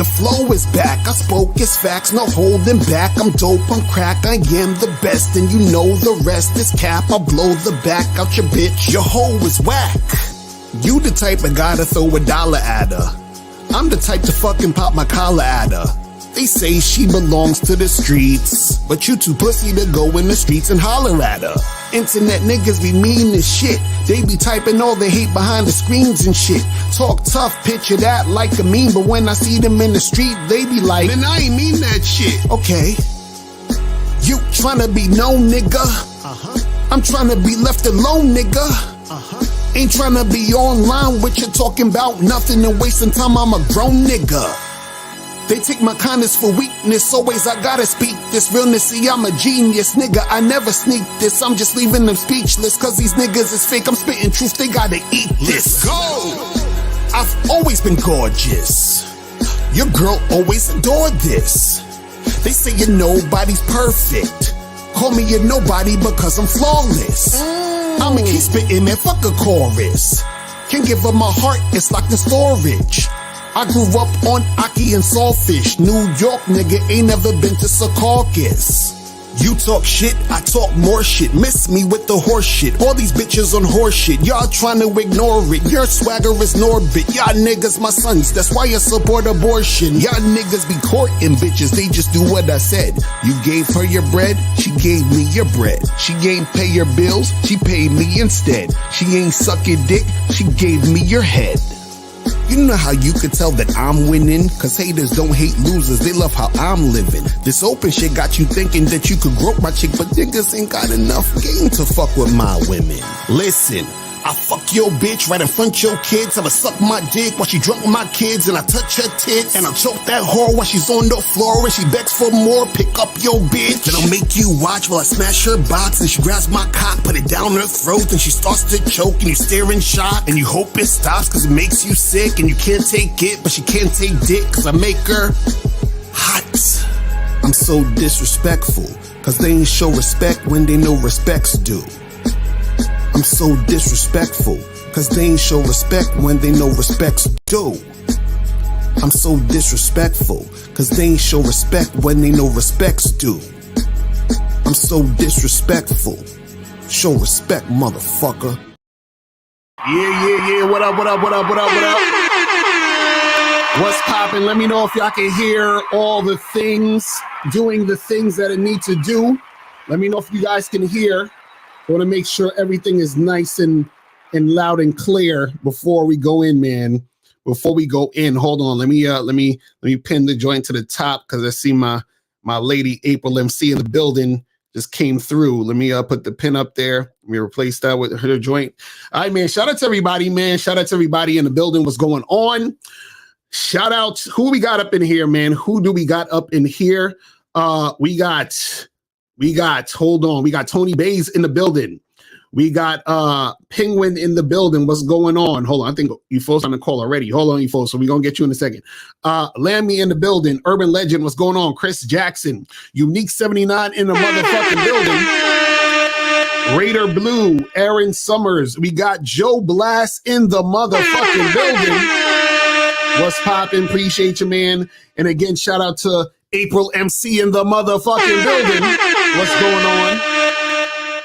The flow is back, I spoke it's facts, no holding back. I'm dope, I'm crack, I am the best, and you know the rest is cap. I'll blow the back out your bitch, your hoe is whack. You the type of guy to throw $1 at her. I'm the type to fucking pop my collar at her. They say she belongs to the streets, but you too pussy to go in the streets and holler at her. Internet niggas be mean as shit. They be typing all the hate behind the screens and shit. Talk tough, picture that like a meme, but when I see them in the street, they be like, man, I ain't mean that shit. Okay, you tryna be known, nigga. I'm tryna be left alone, nigga. Ain't tryna be online with you talking about nothing and wasting time. I'm a grown nigga. They take my kindness for weakness, always I gotta speak this realness, see I'm a genius, nigga, I never sneak this, I'm just leaving them speechless, cause these niggas is fake, I'm spitting truth, they gotta eat this. Let's go! I've always been gorgeous, your girl always adored this. They say you're nobody's perfect, call me a nobody because I'm flawless. I'ma keep spitting and fuck a chorus, can't give up my heart, it's locked in storage. I grew up on Aki and Sawfish. New York nigga ain't never been to Secaucus. You talk shit, I talk more shit. Miss me with the horse shit. All these bitches on horse shit. Y'all trying to ignore it. Your swagger is Norbit. Y'all niggas my sons. That's why you support abortion. Y'all niggas be courting bitches. They just do what I said. You gave her your bread, she gave me your bread. She ain't pay your bills, she paid me instead. She ain't suck your dick, she gave me your head. You know how you could tell that I'm winning? Cause haters don't hate losers, they love how I'm living. This open shit got you thinking that you could grope my chick, but niggas ain't got enough game to fuck with my women. Listen, I fuck your bitch right in front your kids. I'ma suck my dick while she drunk with my kids, and I touch her tits, and I'll choke that whore while she's on the floor, and she begs for more. Pick up your bitch, then I'll make you watch while I smash her box, and she grabs my cock, put it down her throat, and she starts to choke, and you stare in shock, and you hope it stops cause it makes you sick, and you can't take it, but she can't take dick cause I make her hot. I'm so disrespectful cause they ain't show respect when they know respect's due. I'm so disrespectful, cause they ain't show respect when they know respect's due. I'm so disrespectful, cause they ain't show respect when they know respect's due. I'm so disrespectful. Show respect, motherfucker. Yeah. What up? What's poppin'? Let me know if y'all can hear all the things, doing the things that it need to do. Let me know if you guys can hear. I want to make sure everything is nice and loud and clear before we go in, man. Before we go in, hold on. Let me pin the joint to the top because I see my lady April MC in the building just came through. Let me put the pin up there. Let me replace that with her joint. All right, man. Shout out to everybody, man. Shout out to everybody in the building. What's going on? Shout out. Who we got up in here, man? Who do we got up in here? We got Tony Bays in the building. We got Penguin in the building. What's going on? Hold on. I think you folks on the call already. Hold on, you folks. So we're going to get you in a second. Lammy in the building. Urban Legend. What's going on? Chris Jackson. Unique 79 in the motherfucking building. Raider Blue. Aaron Summers. We got Joe Blast in the motherfucking building. What's poppin'? Appreciate you, man. And again, shout out to April MC in the motherfucking building. What's going on?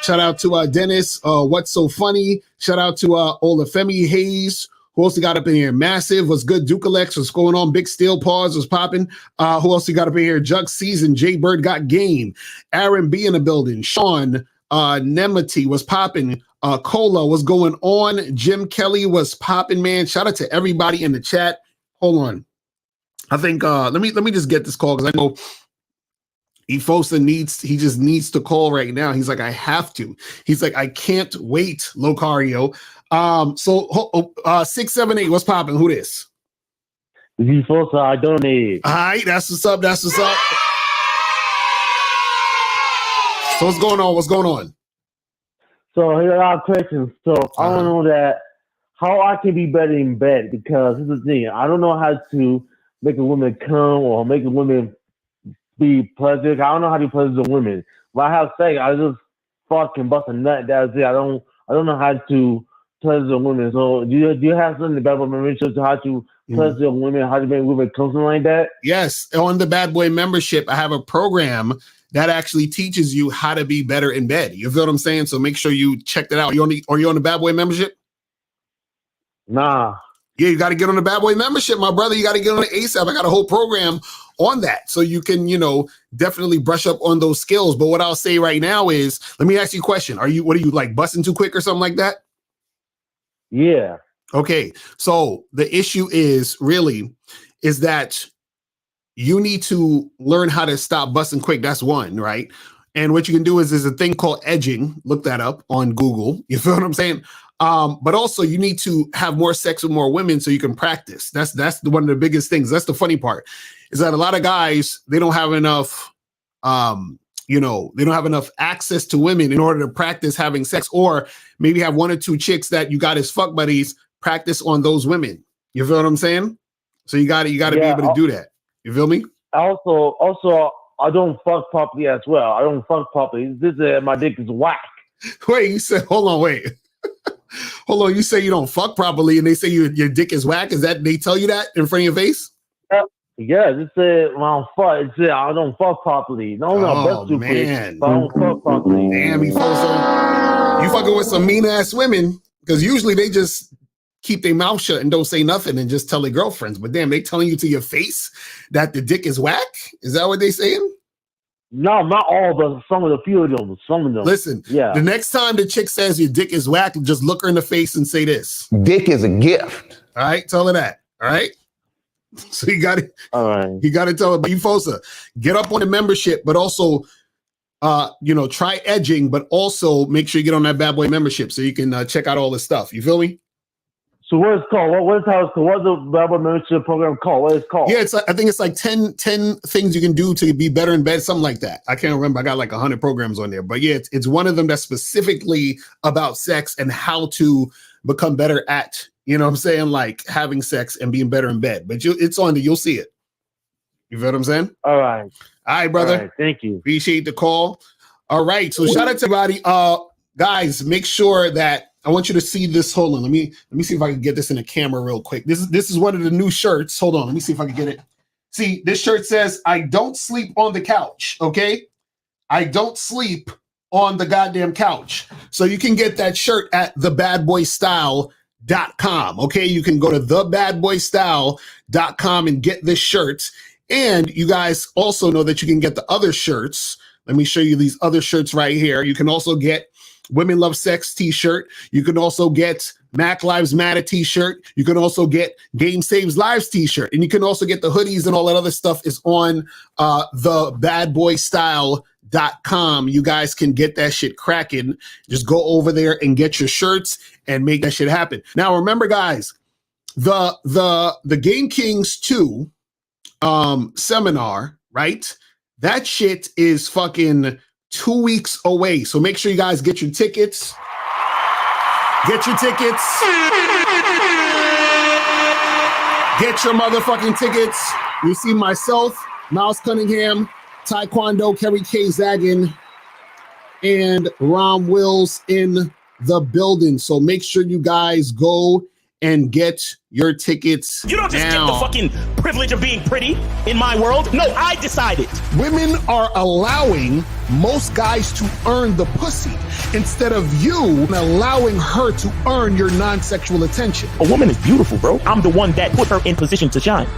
Shout out to Dennis. What's so funny? Shout out to Olafemi Hayes. Who else we got up in here? Massive. What's good? Dukalex. What's going on? Big Steel Paws was popping. Who else we got up in here? Jug Season. J Bird got game. Aaron B in the building. Sean Nemity was popping. Cola was going on. Jim Kelly was popping, man. Shout out to everybody in the chat. Hold on. I think let me just get this call because I know he just needs to call right now. He's like, I have to. He's like, I can't wait, Locario. So 678, what's popping? Who this? Efosa, I donate. All right, that's what's up. So what's going on? So here are our questions. So I don't know that how I can be better in bed because this is the thing. I don't know how to make a woman come or make a woman be pleasant. I don't know how to pleasure women. When I have sex, I just fucking bust a nut. That's it. I don't know how to pleasure women. So do you have something about my research to how to Especially on women, how to make women come, something like that. Yes, on the Bad Boy membership, I have a program that actually teaches you how to be better in bed. You feel what I'm saying? So make sure you check that out. Are you on the Bad Boy membership? Nah. Yeah, you got to get on the Bad Boy membership, my brother. You got to get on it ASAP. I got a whole program on that. So you can, definitely brush up on those skills. But what I'll say right now is, let me ask you a question. What are you like, busting too quick or something like that? Yeah. Okay. So the issue is that you need to learn how to stop busting quick. That's one, right? And what you can do is there's a thing called edging. Look that up on Google. You feel what I'm saying? But also you need to have more sex with more women so you can practice. That's one of the biggest things. That's the funny part, is that a lot of guys, they don't have enough, they don't have enough access to women in order to practice having sex, or maybe have one or two chicks that you got as fuck buddies, practice on those women. You feel what I'm saying? So you got to be able to do that. You feel me? Also, I don't fuck properly as well. I don't fuck properly. My dick is whack. Wait, you said, hold on, wait. Hold on, you say you don't fuck properly and they say your dick is whack? Is that, they tell you that in front of your face? Yeah, just said when I don't fuck, it said I don't fuck properly. No, that's too quick. I don't fuck properly. Damn, you fucking with some mean ass women, because usually they just keep their mouth shut and don't say nothing and just tell their girlfriends. But damn, they telling you to your face that the dick is whack? Is that what they saying? No, not all, but some of the few of them. Some of them. Listen, the next time the chick says your dick is whack, just look her in the face and say this: dick is a gift. All right, tell her that. All right. So you got it. All right. You got to tell her. But you folks, get up on the membership, but also, try edging, but also make sure you get on that Bad Boy membership so you can check out all this stuff. You feel me? So what is it called? What's the Bad Boy membership program called? What is it called? Yeah, I think it's like 10 things you can do to be better in bed, something like that. I can't remember. I got like 100 programs on there. But yeah, it's one of them that's specifically about sex and how to become better at, like having sex and being better in bed. But it's on there. You'll see it. You feel what I'm saying? All right. All right, brother. All right, thank you. Appreciate the call. All right. So shout out to everybody. Guys, make sure that I want you to see this. Hold on. Let me see if I can get this in the camera real quick. This is one of the new shirts. Hold on. Let me see if I can get it. See, this shirt says, "I don't sleep on the couch." Okay. I don't sleep on the goddamn couch. So you can get that shirt at thebadboystyle.com. Okay. You can go to thebadboystyle.com and get this shirt. And you guys also know that you can get the other shirts. Let me show you these other shirts right here. You can also get Women Love Sex t-shirt. You can also get Mac Lives Matter t-shirt. You can also get Game Saves Lives t-shirt. And you can also get the hoodies and all that other stuff is on thebadboystyle.com. You guys can get that shit cracking. Just go over there and get your shirts and make that shit happen. Now, remember, guys, the Game Kings 2 seminar, right? That shit is fucking 2 weeks away. So make sure you guys get your tickets. Get your tickets. Get your motherfucking tickets. You see myself, Miles Cunningham, Taekwondo, Kerry K. Zagan, and Rom Wills in the building. So make sure you guys go and get your tickets. You don't just get the fucking privilege of being pretty in my world. No, I decided. Women are allowing most guys to earn the pussy instead of you allowing her to earn your non-sexual attention. A woman is beautiful, bro. I'm the one that put her in position to shine.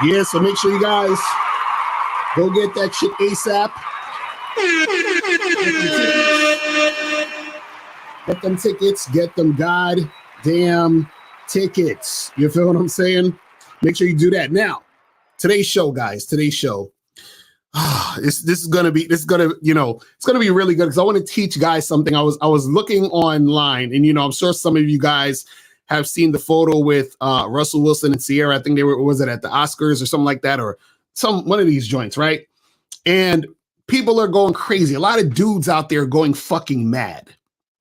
Yeah, so make sure you guys go get that shit ASAP. Get them tickets, get them goddamn tickets. You feel what I'm saying? Make sure you do that. Now, today's show, guys, this is gonna be really good because I want to teach guys something. I was looking online, and I'm sure some of you guys have seen the photo with Russell Wilson and Ciara. I think they was it at the Oscars or something like that, or one of these joints, right? And people are going crazy. A lot of dudes out there going fucking mad.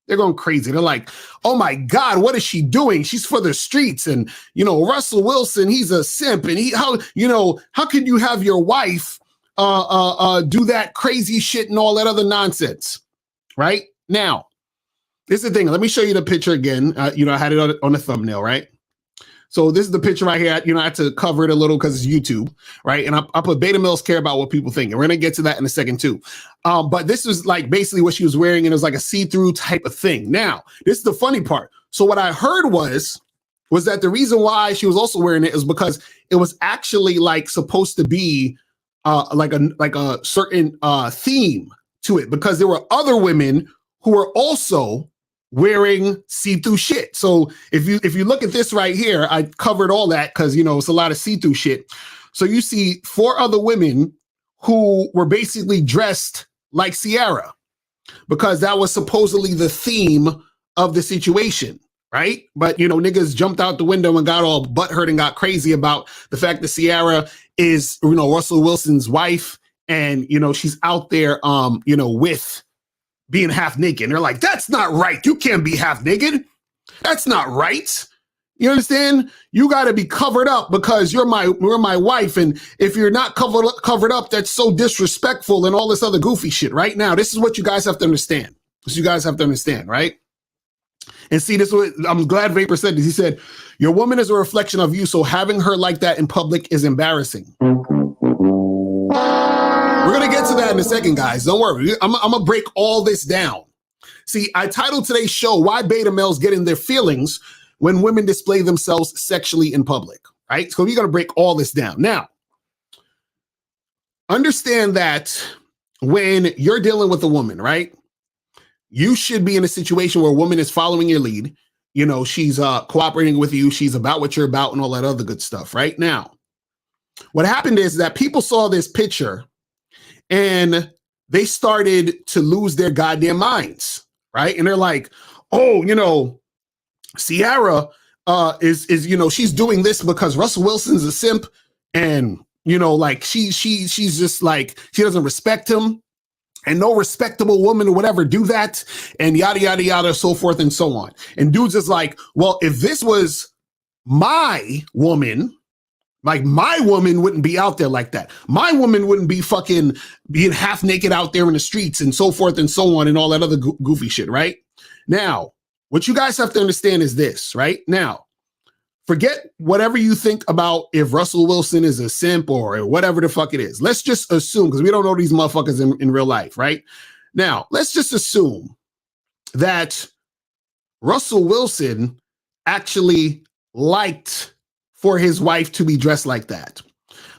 They're going crazy. They're like, oh my God, what is she doing? She's for the streets. And, Russell Wilson, he's a simp. And how could you have your wife do that crazy shit and all that other nonsense? Right Now, this is the thing. Let me show you the picture again. I had it on the thumbnail, right? So this is the picture right here. I had to cover it a little because it's YouTube, right? And I put beta males care about what people think. And we're going to get to that in a second too. But this was like basically what she was wearing, and it was like a see-through type of thing. Now, this is the funny part. So what I heard was that the reason why she was also wearing it is because it was actually like supposed to be like a certain theme to it, because there were other women who were also wearing see-through shit. So if you look at this right here, I covered all that because it's a lot of see-through shit. So you see 4 other women who were basically dressed like Ciara, because that was supposedly the theme of the situation, right? But niggas jumped out the window and got all butthurt and got crazy about the fact that Ciara is Russell Wilson's wife, and she's out there with being half naked. And they're like, that's not right. You can't be half naked. That's not right. You understand? You got to be covered up because you're my wife. And if you're not covered up, that's so disrespectful and all this other goofy shit. Right now, this is what you guys have to understand. Right? And see, this is what I'm glad Vapor said this. He said, your woman is a reflection of you. So having her like that in public is embarrassing. We're going to get to that in a second, guys. Don't worry. I'm going to break all this down. See, I titled today's show, Why Beta Males Get in Their Feelings When Women Display Themselves Sexually in Public, right? So we're going to break all this down. Now, understand that when you're dealing with a woman, right, you should be in a situation where a woman is following your lead. She's cooperating with you. She's about what you're about and all that other good stuff, right? Now, what happened is that people saw this picture and they started to lose their goddamn minds, right? And they're like, oh, Ciara is she's doing this because Russell Wilson's a simp, and like she's just like, she doesn't respect him, and no respectable woman or whatever do that, and yada yada yada, so forth and so on. And dudes is like, well, if this was my woman, like my woman wouldn't be out there like that. My woman wouldn't be fucking being half naked out there in the streets and so forth and so on and all that other goofy shit, right? Now, what you guys have to understand is this, right? Now, forget whatever you think about if Russell Wilson is a simp or whatever the fuck it is. Let's just assume, because we don't know these motherfuckers in real life, right? Now, let's just assume that Russell Wilson actually liked for his wife to be dressed like that.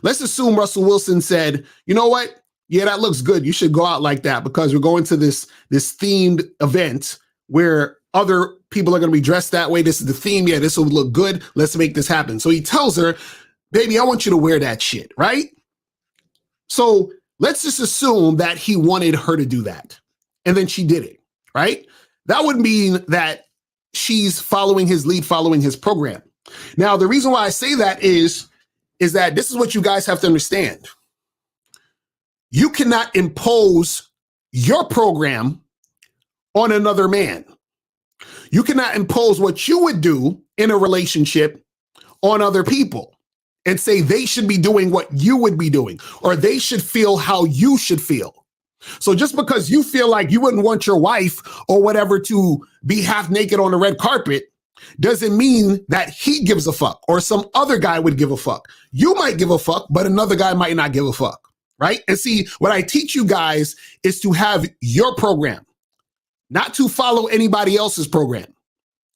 Let's assume Russell Wilson said, you know what? Yeah, that looks good. You should go out like that because we're going to this themed event where other people are going to be dressed that way. This is the theme. Yeah, this will look good. Let's make this happen. So he tells her, baby, I want you to wear that shit, right? So let's just assume that he wanted her to do that. And then she did it, right? That would mean that she's following his lead, following his program. Now, the reason why I say that is that this is what you guys have to understand. You cannot impose your program on another man. You cannot impose what you would do in a relationship on other people and say they should be doing what you would be doing, or they should feel how you should feel. So just because you feel like you wouldn't want your wife or whatever to be half naked on the red carpet doesn't mean that he gives a fuck or some other guy would give a fuck. You might give a fuck, but another guy might not give a fuck, right? And see, what I teach you guys is to have your program, not to follow anybody else's program,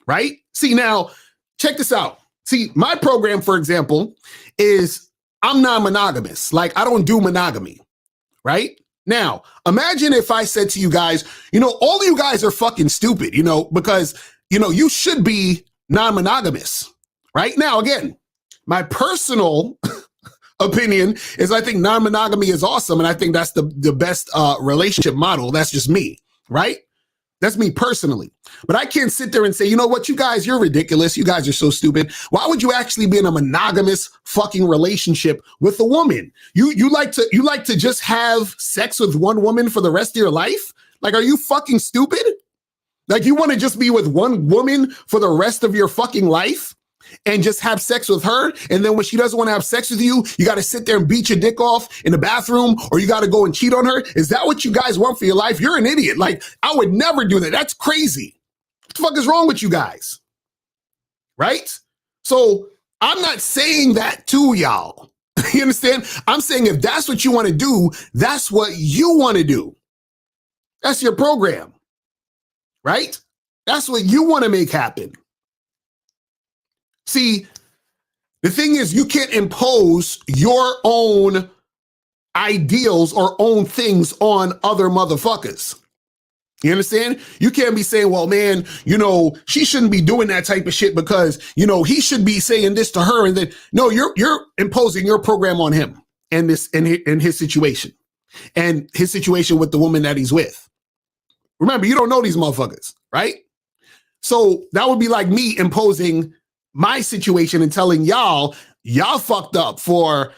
right? See, now, check this out. See, my program, for example, is I'm non-monogamous. Like, I don't do monogamy, right? Now, imagine if I said to you guys, all of you guys are fucking stupid, because you should be non-monogamous, right? Now, again, my personal opinion is I think non-monogamy is awesome. And I think that's the best relationship model. That's just me, right? That's me personally. But I can't sit there and say, you know what, you guys, you're ridiculous. You guys are so stupid. Why would you actually be in a monogamous fucking relationship with a woman? You like to just have sex with one woman for the rest of your life? Like, are you fucking stupid? Like, you want to just be with one woman for the rest of your fucking life? and just have sex with her. And then when she doesn't want to have sex with you, you got to sit there and beat your dick off in the bathroom, or you got to go and cheat on her. Is that what you guys want for your life? You're an idiot. Like, I would never do that. That's crazy. What the fuck is wrong with you guys? Right? So I'm not saying that to y'all. You understand? I'm saying if that's what you want to do, that's what you want to do. That's your program. Right? That's what you want to make happen. See, the thing is, you can't impose your own ideals or own things on other motherfuckers. You understand? You can't be saying, well, man, you know, she shouldn't be doing that type of shit because, you know, he should be saying this to her. And then, no, you're imposing your program on him and this in his situation and his situation with the woman that he's with. Remember, you don't know these motherfuckers, right? So that would be like me imposing my situation and telling y'all fucked up for,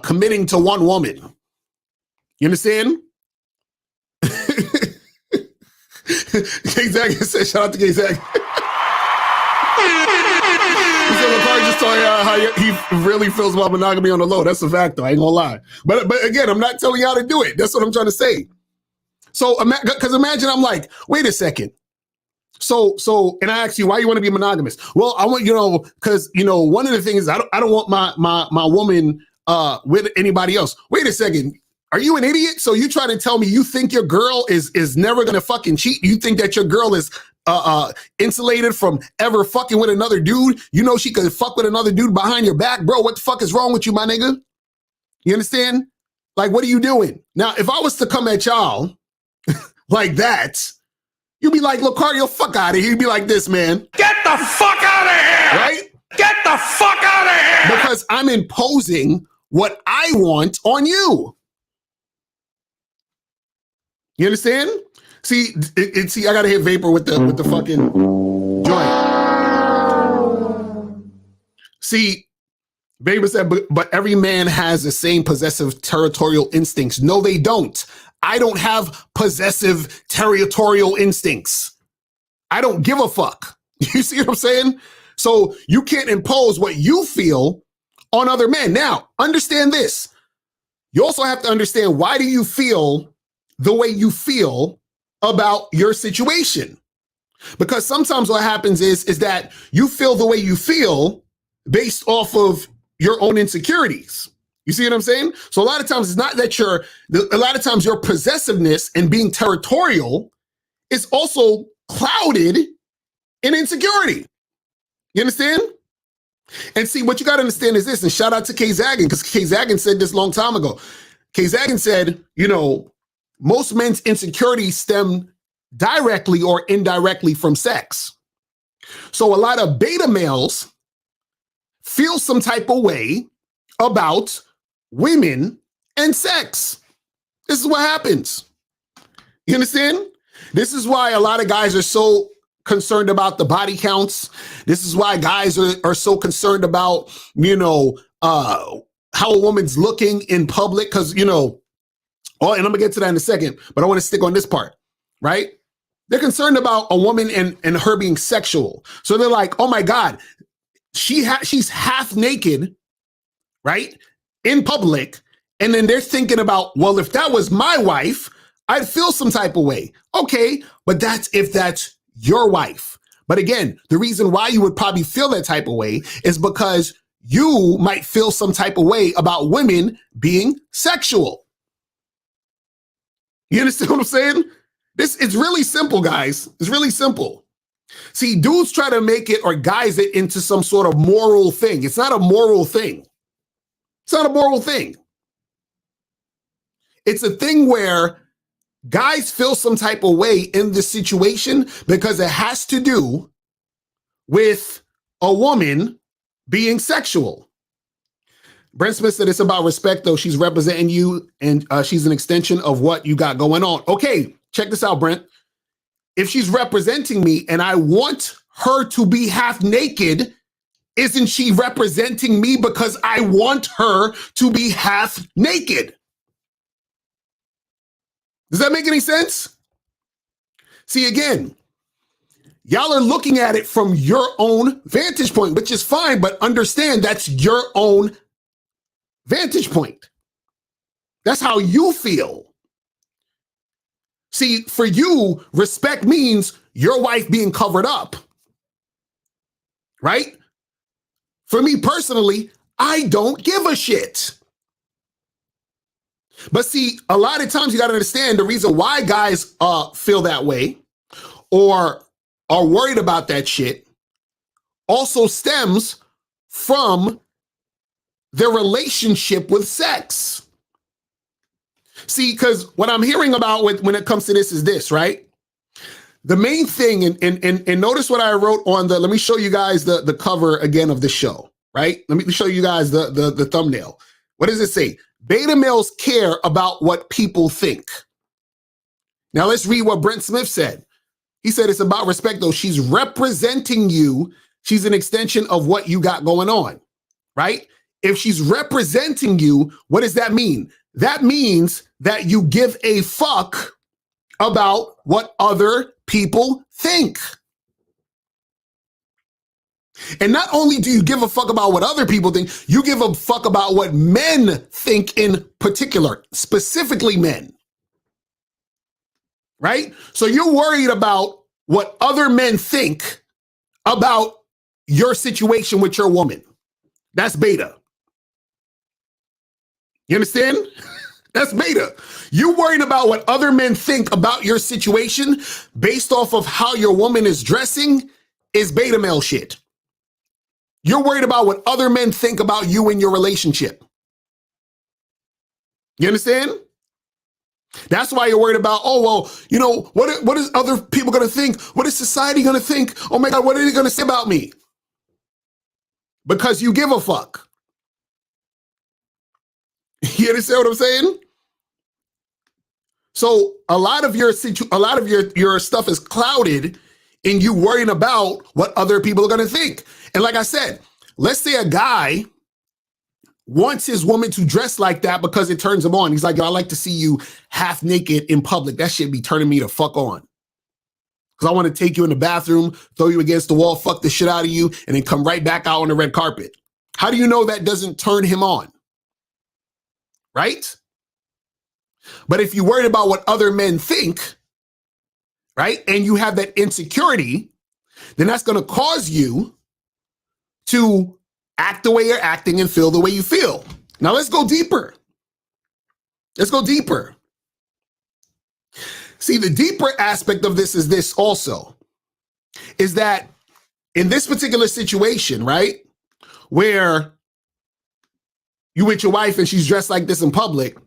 committing to one woman. You understand? K-Zag said, shout out to K-Zag. He said, LaCar just told you how he really feels about monogamy on the low. That's a fact, though. I ain't gonna lie. But again, I'm not telling y'all to do it. That's what I'm trying to say. So, because imagine I'm like, wait a second. So, and I ask you, why you want to be monogamous? Well, I want, because, one of the things is I don't want my woman with anybody else. Wait a second. Are you an idiot? So you trying to tell me you think your girl is never going to fucking cheat? You think that your girl is insulated from ever fucking with another dude? You know she could fuck with another dude behind your back? Bro, what the fuck is wrong with you, my nigga? You understand? Like, what are you doing? Now, if I was to come at y'all like that, you'd be like, LaCardio, fuck out of here. You'd be like this, man. Get the fuck out of here! Right? Get the fuck out of here! Because I'm imposing what I want on you. You understand? See, see, I gotta hit vapor with the fucking joint. See, Vapor said, but every man has the same possessive territorial instincts. No, they don't. I don't have possessive territorial instincts. I don't give a fuck. You see what I'm saying? So you can't impose what you feel on other men. Now, understand this. You also have to understand, why do you feel the way you feel about your situation? Because sometimes what happens is that you feel the way you feel based off of your own insecurities. You see what I'm saying? So a lot of times it's not that a lot of times your possessiveness and being territorial is also clouded in insecurity. You understand? And see, what you got to understand is this, and shout out to K-Zaggin, because K-Zaggin said this a long time ago. K-Zaggin said, most men's insecurities stem directly or indirectly from sex. So a lot of beta males feel some type of way about women and sex. This is what happens. You understand? This is why a lot of guys are so concerned about the body counts. This is why guys are so concerned about, how a woman's looking in public. Because, and I'm gonna get to that in a second, but I want to stick on this part, right? They're concerned about a woman and her being sexual. So they're like, oh my God, she's half naked, right? In public. And then they're thinking about, well, if that was my wife, I'd feel some type of way. Okay, but that's if that's your wife. But again, the reason why you would probably feel that type of way is because you might feel some type of way about women being sexual. You understand what I'm saying? It's really simple, guys. It's really simple. See, dudes try to make it or guise it into some sort of moral thing. It's not a moral thing. It's not a moral thing. It's a thing where guys feel some type of way in this situation because it has to do with a woman being sexual. Brent Smith said it's about respect, though. She's representing you, and she's an extension of what you got going on. Okay, check this out, Brent. If she's representing me and I want her to be half naked, isn't she representing me because I want her to be half naked? Does that make any sense? See, again, Y'all are looking at it from your own vantage point, which is fine, but understand that's your own vantage point. That's how you feel. See, for you, respect means your wife being covered up, right? For me personally, I don't give a shit. But see, a lot of times you got to understand the reason why guys feel that way or are worried about that shit also stems from their relationship with sex. See, because what I'm hearing about when it comes to this is this, right? The main thing, and notice what I wrote on let me show you guys the cover again of the show, right? Let me show you guys the thumbnail. What does it say? Beta males care about what people think. Now let's read what Brent Smith said. He said it's about respect, though. She's representing you. She's an extension of what you got going on, right? If she's representing you, what does that mean? That means that you give a fuck about what other people think. And not only do you give a fuck about what other people think, you give a fuck about what men think in particular, specifically men. Right? So you're worried about what other men think about your situation with your woman. That's beta. You understand? That's beta. You worried about what other men think about your situation based off of how your woman is dressing is beta male shit. You're worried about what other men think about you in your relationship. You understand? That's why you're worried about, oh, well, you know, what is other people going to think? What is society going to think? Oh my God, what are they going to say about me? Because you give a fuck. You understand what I'm saying? So a lot of your stuff is clouded in you worrying about what other people are going to think. And like I said, let's say a guy wants his woman to dress like that because it turns him on. He's like, yo, I like to see you half naked in public. That shit be turning me the fuck on. Because I want to take you in the bathroom, throw you against the wall, fuck the shit out of you, and then come right back out on the red carpet. How do you know that doesn't turn him on? Right? But if you're worried about what other men think, right, and you have that insecurity, then that's going to cause you to act the way you're acting and feel the way you feel. Now let's go deeper. Let's go deeper. See, the deeper aspect of this is this also, is that in this particular situation, right, where you with your wife and she's dressed like this in public,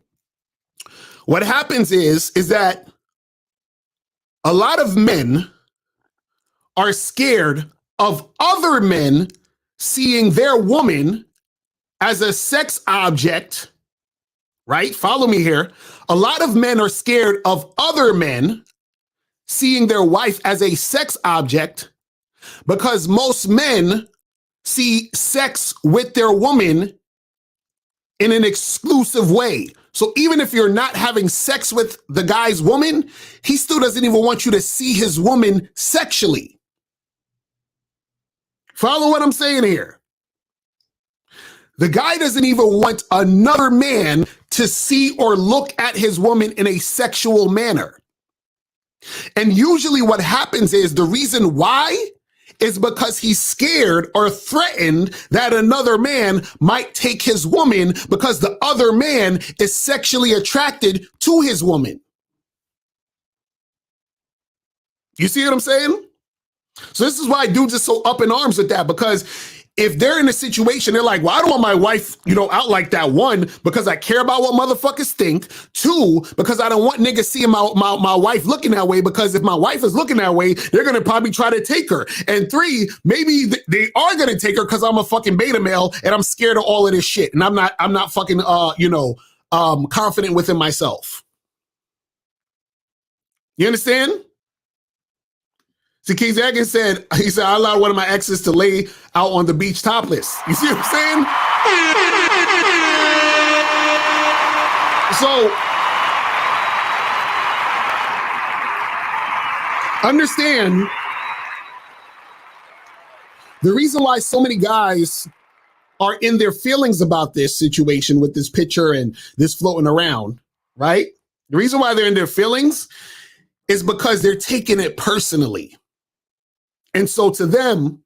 what happens is that a lot of men are scared of other men seeing their woman as a sex object, right? Follow me here. A lot of men are scared of other men seeing their wife as a sex object because most men see sex with their woman in an exclusive way. So even if you're not having sex with the guy's woman, he still doesn't even want you to see his woman sexually. Follow what I'm saying here. The guy doesn't even want another man to see or look at his woman in a sexual manner. And usually what happens is the reason why is because he's scared or threatened that another man might take his woman because the other man is sexually attracted to his woman. You see what I'm saying? So this is why dudes are so up in arms with that, because if they're in a situation, they're like, well, I don't want my wife, out like that. One, because I care about what motherfuckers think. Two, because I don't want niggas seeing my wife looking that way, because if my wife is looking that way, they're going to probably try to take her. And three, maybe they are going to take her because I'm a fucking beta male and I'm scared of all of this shit. And I'm not fucking, confident within myself. You understand? See, Keith Atkins said, I allowed one of my exes to lay out on the beach topless. You see what I'm saying? So, understand The reason why so many guys are in their feelings about this situation with this picture and this floating around, right? The reason why they're in their feelings is because they're taking it personally. And so to them,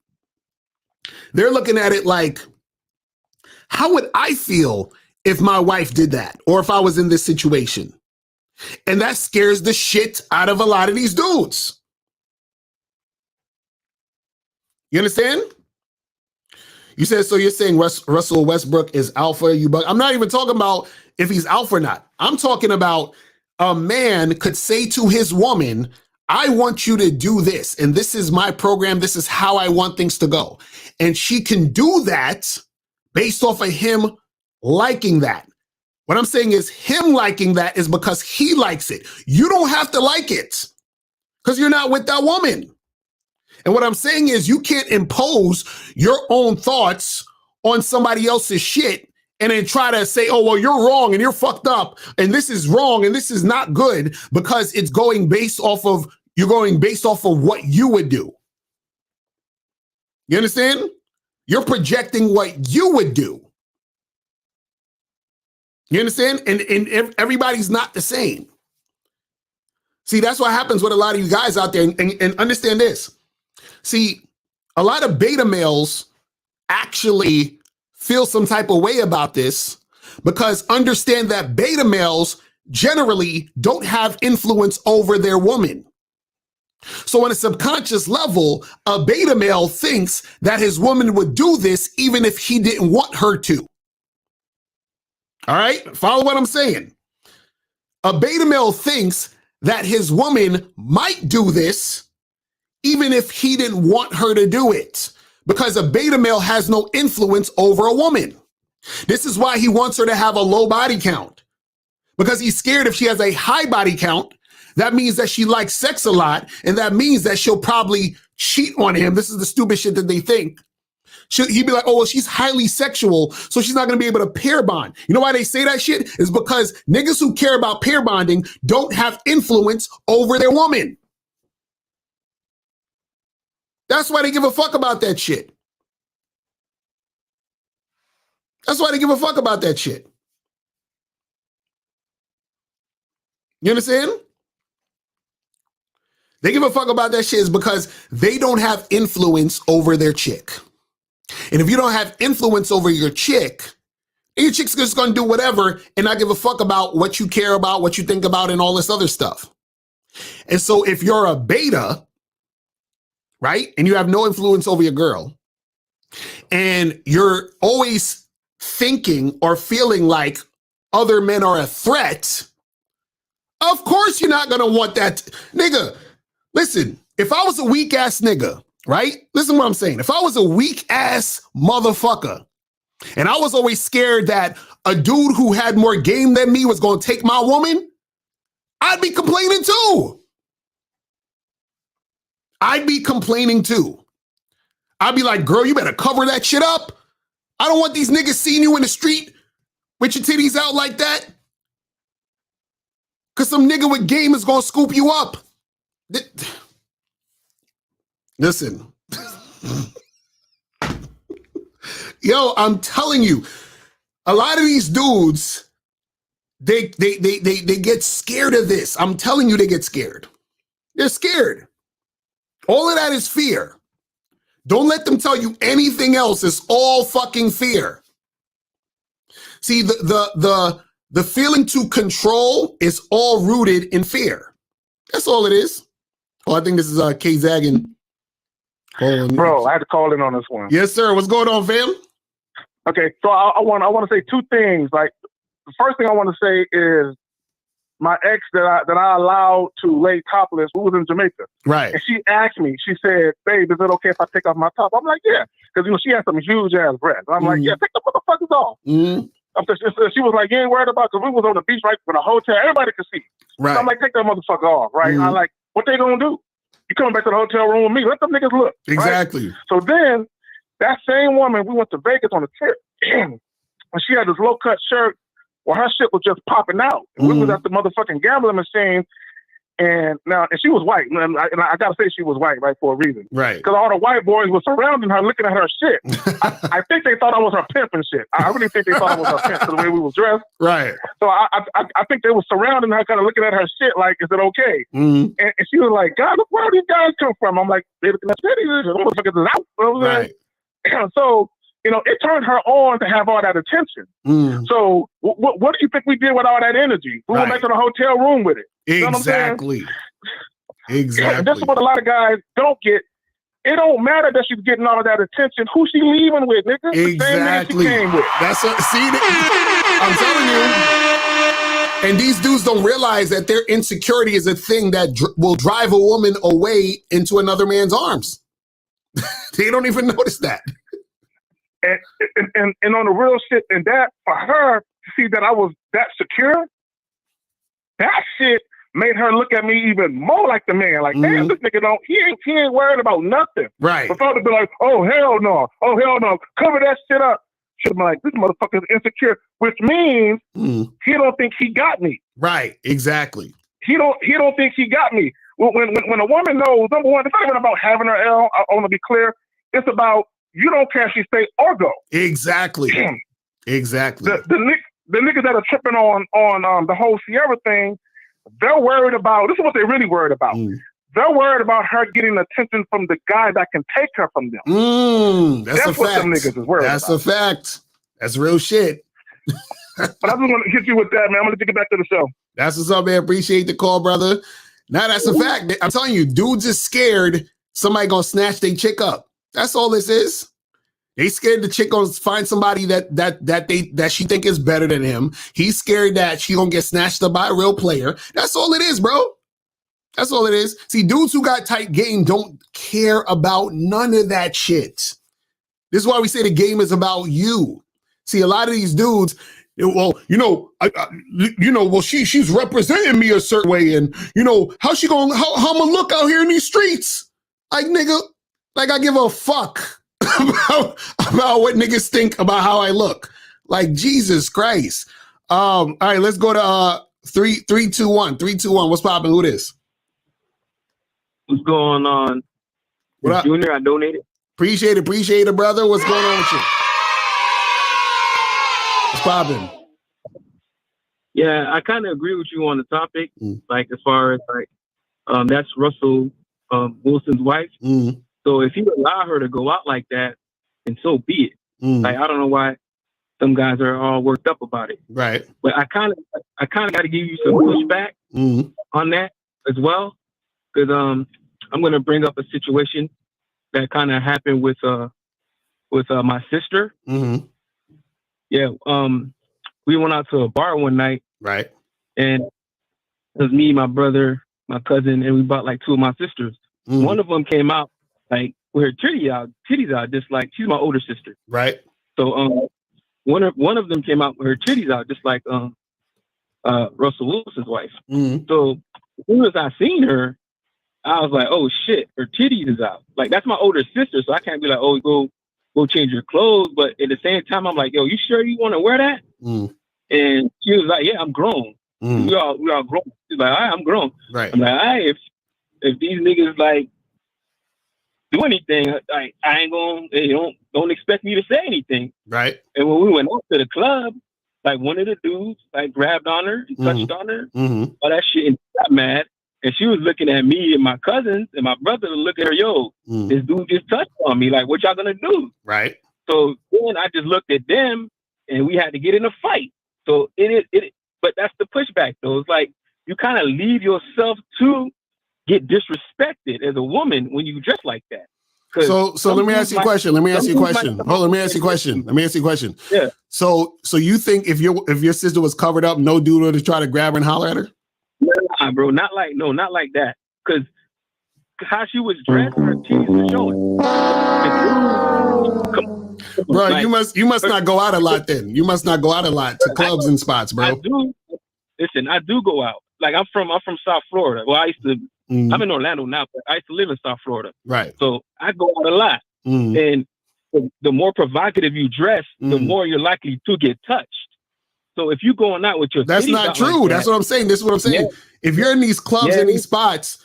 they're looking at it like, how would I feel if my wife did that or if I was in this situation? And that scares the shit out of a lot of these dudes. You understand? You said, so you're saying Russell Westbrook is alpha, I'm not even talking about if he's alpha or not. I'm talking about a man could say to his woman, I want you to do this, and this is my program. This is how I want things to go. And she can do that based off of him liking that. What I'm saying is him liking that is because he likes it. You don't have to like it because you're not with that woman. And what I'm saying is you can't impose your own thoughts on somebody else's shit and then try to say, oh, well, you're wrong and you're fucked up and this is wrong and this is not good because it's going based off of, you're going based off of what you would do. You understand? You're projecting what you would do. You understand? And everybody's not the same. See, that's what happens with a lot of you guys out there. And understand this. See, a lot of beta males actually feel some type of way about this because understand that beta males generally don't have influence over their woman. So on a subconscious level, a beta male thinks that his woman would do this even if he didn't want her to. All right, follow what I'm saying. A beta male thinks that his woman might do this even if he didn't want her to do it, because a beta male has no influence over a woman. This is why he wants her to have a low body count, because he's scared if she has a high body count, that means that she likes sex a lot, and that means that she'll probably cheat on him. This is the stupid shit that they think. He'd be like, oh, well, she's highly sexual, so she's not going to be able to pair bond. You know why they say that shit? Is because niggas who care about pair bonding don't have influence over their woman. That's why they give a fuck about that shit. That's why they give a fuck about that shit. You understand? They give a fuck about that shit is because they don't have influence over their chick. And if you don't have influence over your chick, your chick's just going to do whatever and not give a fuck about what you care about, what you think about, and all this other stuff. And so if you're a beta, right, and you have no influence over your girl, and you're always thinking or feeling like other men are a threat, of course you're not going to want that. Nigga, listen, if I was a weak ass nigga, right? Listen to what I'm saying. If I was a weak ass motherfucker and I was always scared that a dude who had more game than me was going to take my woman, I'd be complaining too. I'd be complaining too. I'd be like, girl, you better cover that shit up. I don't want these niggas seeing you in the street with your titties out like that. Because some nigga with game is going to scoop you up. Listen. Yo, I'm telling you, a lot of these dudes, they get scared of this. I'm telling you, they get scared. They're scared. All of that is fear. Don't let them tell you anything else. It's all fucking fear. See, the feeling to control is all rooted in fear. That's all it is. Oh, I think this is K Zaggin. Bro, I had to call in on this one. Yes, sir. What's going on, fam? Okay, so I want to say two things. Like, the first thing I want to say is my ex that I allowed to lay topless, who was in Jamaica. Right. And she asked me, she said, babe, is it okay if I take off my top? I'm like, yeah. Because, she had some huge ass breasts. I'm like, yeah, take the motherfuckers off. She was like, you ain't worried about, because we was on the beach right with a hotel. Everybody could see. Right. So I'm like, take that motherfucker off, right? I'm like, what they gonna do? You coming back to the hotel room with me? Let them niggas look. Exactly. Right? So then, that same woman, we went to Vegas on a trip. And she had this low-cut shirt. Well, her shit was just popping out. And we was at the motherfucking gambling machine, And she was white, and I gotta say she was white, right, for a reason, right? Because all the white boys were surrounding her, looking at her shit. I think they thought I was her pimp and shit. I really think they thought I was her pimp, the way we was dressed, right? So I think they were surrounding her, kind of looking at her shit, like, is it okay? Mm-hmm. And she was like, God, look, where do these guys come from? I'm like, they looking at cities, motherfuckers is out. You know what I'm saying? So, it turned her on to have all that attention. So what do you think we did with all that energy? We went back to the hotel room with it. You know Exactly. And this is what a lot of guys don't get. It don't matter that she's getting all of that attention. Who she leaving with, nigga? Exactly. The same man she came with. I'm telling you. And these dudes don't realize that their insecurity is a thing that will drive a woman away into another man's arms. They don't even notice that. And on the real shit, and that for her to see that I was that secure, that shit made her look at me even more like the man. Like, damn, this nigga he ain't worried about nothing. Right. Before to be like, oh hell no, cover that shit up. Should be like, this motherfucker's insecure, which means he don't think he got me. Right. Exactly. He don't think he got me. When a woman knows, number one, it's not even about having her L. I want to be clear. It's about you don't care if she stay or go. Exactly. Exactly. The niggas that are tripping on the whole Ciara thing, they're worried about. This is what they're really worried about. They're worried about her getting attention from the guy that can take her from them. That's what them niggas is worried about. That's a fact. That's real shit. But I just want to hit you with that, man. I'm going to get back to the show. That's what's up, man. Appreciate the call, brother. Now that's a fact. I'm telling you, dudes is scared somebody gonna snatch their chick up. That's all this is. They scared the chick gonna find somebody that she think is better than him. He's scared that she gonna get snatched up by a real player. That's all it is, bro. That's all it is. See, dudes who got tight game don't care about none of that shit. This is why we say the game is about you. See, a lot of these dudes, well, she's representing me a certain way, and how I'm gonna look out here in these streets, like nigga, like I give a fuck about what niggas think about how I look, like Jesus Christ. All right, let's go to 321. What's popping? Who this? What's going on? What up? Junior, I donated. Appreciate it, brother. What's going on with you? What's popping? Yeah, I kind of agree with you on the topic. Like, as far as that's Russell Wilson's wife. So if you allow her to go out like that, then so be it. Like, I don't know why some guys are all worked up about it. Right. But I kind of got to give you some pushback on that as well, because I'm going to bring up a situation that kind of happened with my sister. Yeah. We went out to a bar one night. Right. And it was me, my brother, my cousin, and we bought like two of my sisters. One of them came out like with her titties out, just like she's my older sister. Right. So one of them came out with her titties out, just like Russell Wilson's wife. So as soon as I seen her, I was like, oh shit, her titties is out. Like, that's my older sister, so I can't be like, oh, go change your clothes. But at the same time, I'm like, yo, you sure you want to wear that? And she was like, yeah, I'm grown. We all grown. She's like, all right, I'm grown. Right. I'm like, all right, if these niggas like do anything, like, I ain't gonna, they don't expect me to say anything. Right. And when we went out to the club, like, one of the dudes like grabbed on her and touched on her, all that shit, and got mad. And she was looking at me and my cousins and my brother to look at her, yo, this dude just touched on me. Like, what y'all gonna do? Right. So then I just looked at them and we had to get in a fight. So but that's the pushback though. It's like, you kind of leave yourself to get disrespected as a woman when you dress like that. So let me ask you a question. Let me ask you a question. Yeah. So you think if your sister was covered up, no dude would try to grab her and holler at her? Nah, bro, not like that. Because how she was dressed, her titties were showing. Bro, like, you must not go out a lot then. You must not go out a lot to clubs and spots, bro. I do. Listen, I do go out. Like, I'm from South Florida. Well, I used to. I'm in Orlando now, but I used to live in South Florida. Right. So I go out a lot, and the more provocative you dress, the more you're likely to get touched. So if you going out with your that's titties not out true. like That's that, what I'm saying. This is what I'm saying. Yeah. If you're in these clubs Yeah. and these spots,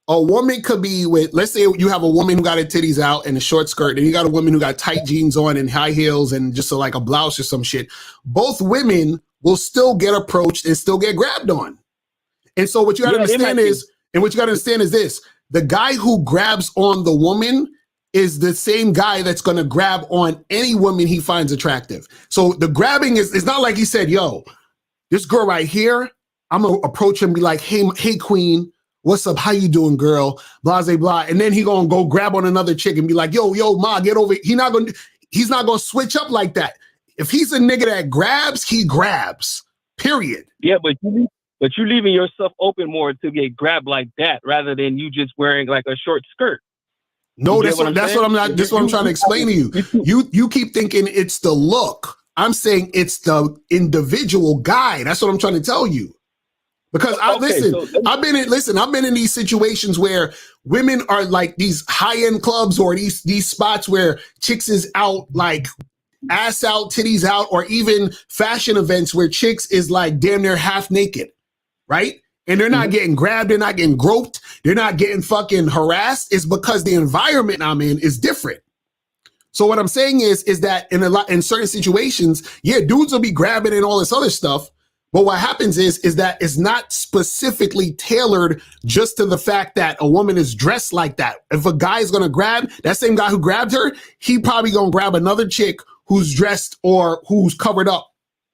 a woman could be with, let's say you have a woman who got her titties out and a short skirt, and you got a woman who got tight jeans on and high heels and just like a blouse or some shit. Both women will still get approached and still get grabbed on. And so what you got to understand is, and what you got to understand is this: the guy who grabs on the woman is the same guy that's going to grab on any woman he finds attractive. So the grabbing is, it's not like he said, yo, this girl right here, I'm going to approach her and be like, hey, queen, what's up? How you doing, girl? Blah, blah, blah. And then he going to go grab on another chick and be like, yo, ma, get over. He's not going to switch up like that. If he's a nigga that grabs, he grabs, period. Yeah, but you leaving yourself open more to get grabbed like that rather than you just wearing like a short skirt. No, that's what I'm trying to explain to you. You keep thinking it's the look. I'm saying it's the individual guy. That's what I'm trying to tell you. Because I've been in these situations where women are like these high-end clubs or these spots where chicks is out like ass out, titties out, or even fashion events where chicks is like damn near half naked, right? And they're not getting grabbed, they're not getting groped, they're not getting fucking harassed. It's because the environment I'm in is different. So what I'm saying is that in certain situations, yeah, dudes will be grabbing and all this other stuff. But what happens is that it's not specifically tailored just to the fact that a woman is dressed like that. If a guy is going to grab, that same guy who grabbed her, he probably going to grab another chick who's dressed or who's covered up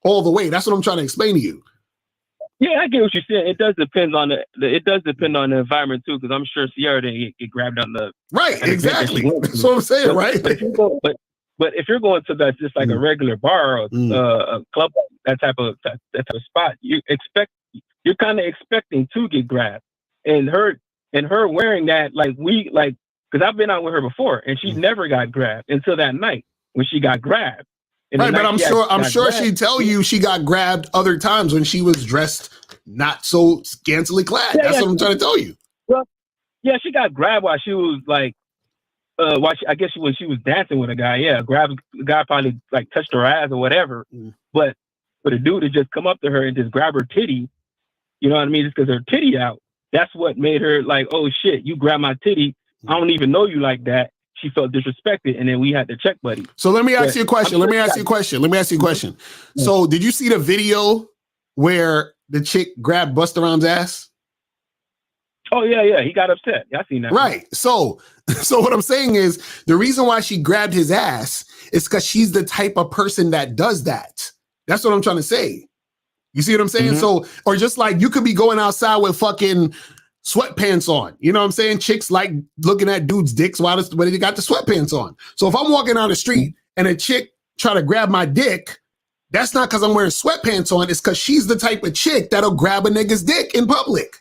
all the way. That's what I'm trying to explain to you. Yeah, I get what you're saying. It does depend on the environment too, because I'm sure Ciara didn't get grabbed on the right. Exactly. That's what I'm saying, right? But if you're going to that just like a regular bar or a club, that type of spot, you're kind of expecting to get grabbed, and her wearing that because I've been out with her before and she never got grabbed until that night when she got grabbed. Right, but I'm sure she'd tell you she got grabbed other times when she was dressed not so scantily clad. That's what I'm trying to tell you. Well, yeah, she got grabbed while she was like, when she was dancing with a guy. Yeah, the guy probably like touched her ass or whatever. But for the dude to just come up to her and just grab her titty, you know what I mean? Just because her titty out, that's what made her like, oh shit, you grabbed my titty. I don't even know you like that. She felt disrespected, and then we had to check buddy. So let me ask you a question. So did you see the video where the chick grabbed Busta Rhymes' ass? Oh yeah, he got upset. Yeah, I seen that. Right. So what I'm saying is the reason why she grabbed his ass is because she's the type of person that does that. That's what I'm trying to say. You see what I'm saying? So, or just like you could be going outside with fucking sweatpants on. You know what I'm saying? Chicks like looking at dudes' dicks while they got the sweatpants on. So if I'm walking down the street and a chick try to grab my dick, that's not because I'm wearing sweatpants on. It's because she's the type of chick that'll grab a nigga's dick in public.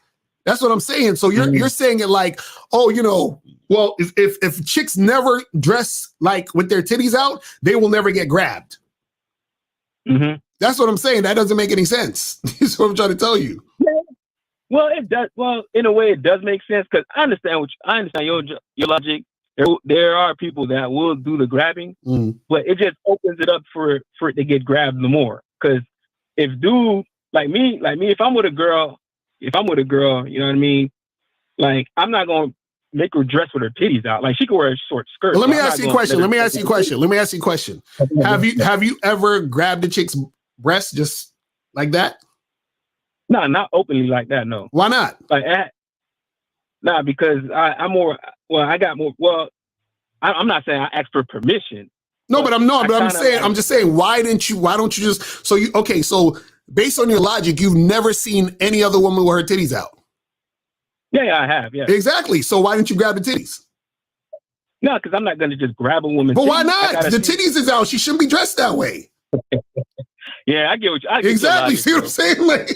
That's what I'm saying. So you're saying it like, oh, you know, well, if chicks never dress like with their titties out, they will never get grabbed. That's what I'm saying. That doesn't make any sense. That's what I'm trying to tell you. Well, it does. Well, in a way, it does make sense because I understand your logic. There are people that will do the grabbing, but it just opens it up for it to get grabbed more. Because if dude like me, if I'm with a girl, you know what I mean. Like I'm not gonna make her dress with her titties out. Like she could wear a short skirt. Well, let me ask you a question. Have you ever grabbed a chick's breast just like that? No, not openly like that. No. Why not? Because I'm more. Well, I got more. Well, I'm not saying I asked for permission. No, but I'm just saying. Why don't you just? So based on your logic, you've never seen any other woman with her titties out. Yeah, I have. Yeah. Exactly. So why didn't you grab the titties? No, because I'm not going to just grab a woman. But why not? The titties is out. She shouldn't be dressed that way. Yeah, I get what you. Exactly. See what I'm saying? Like.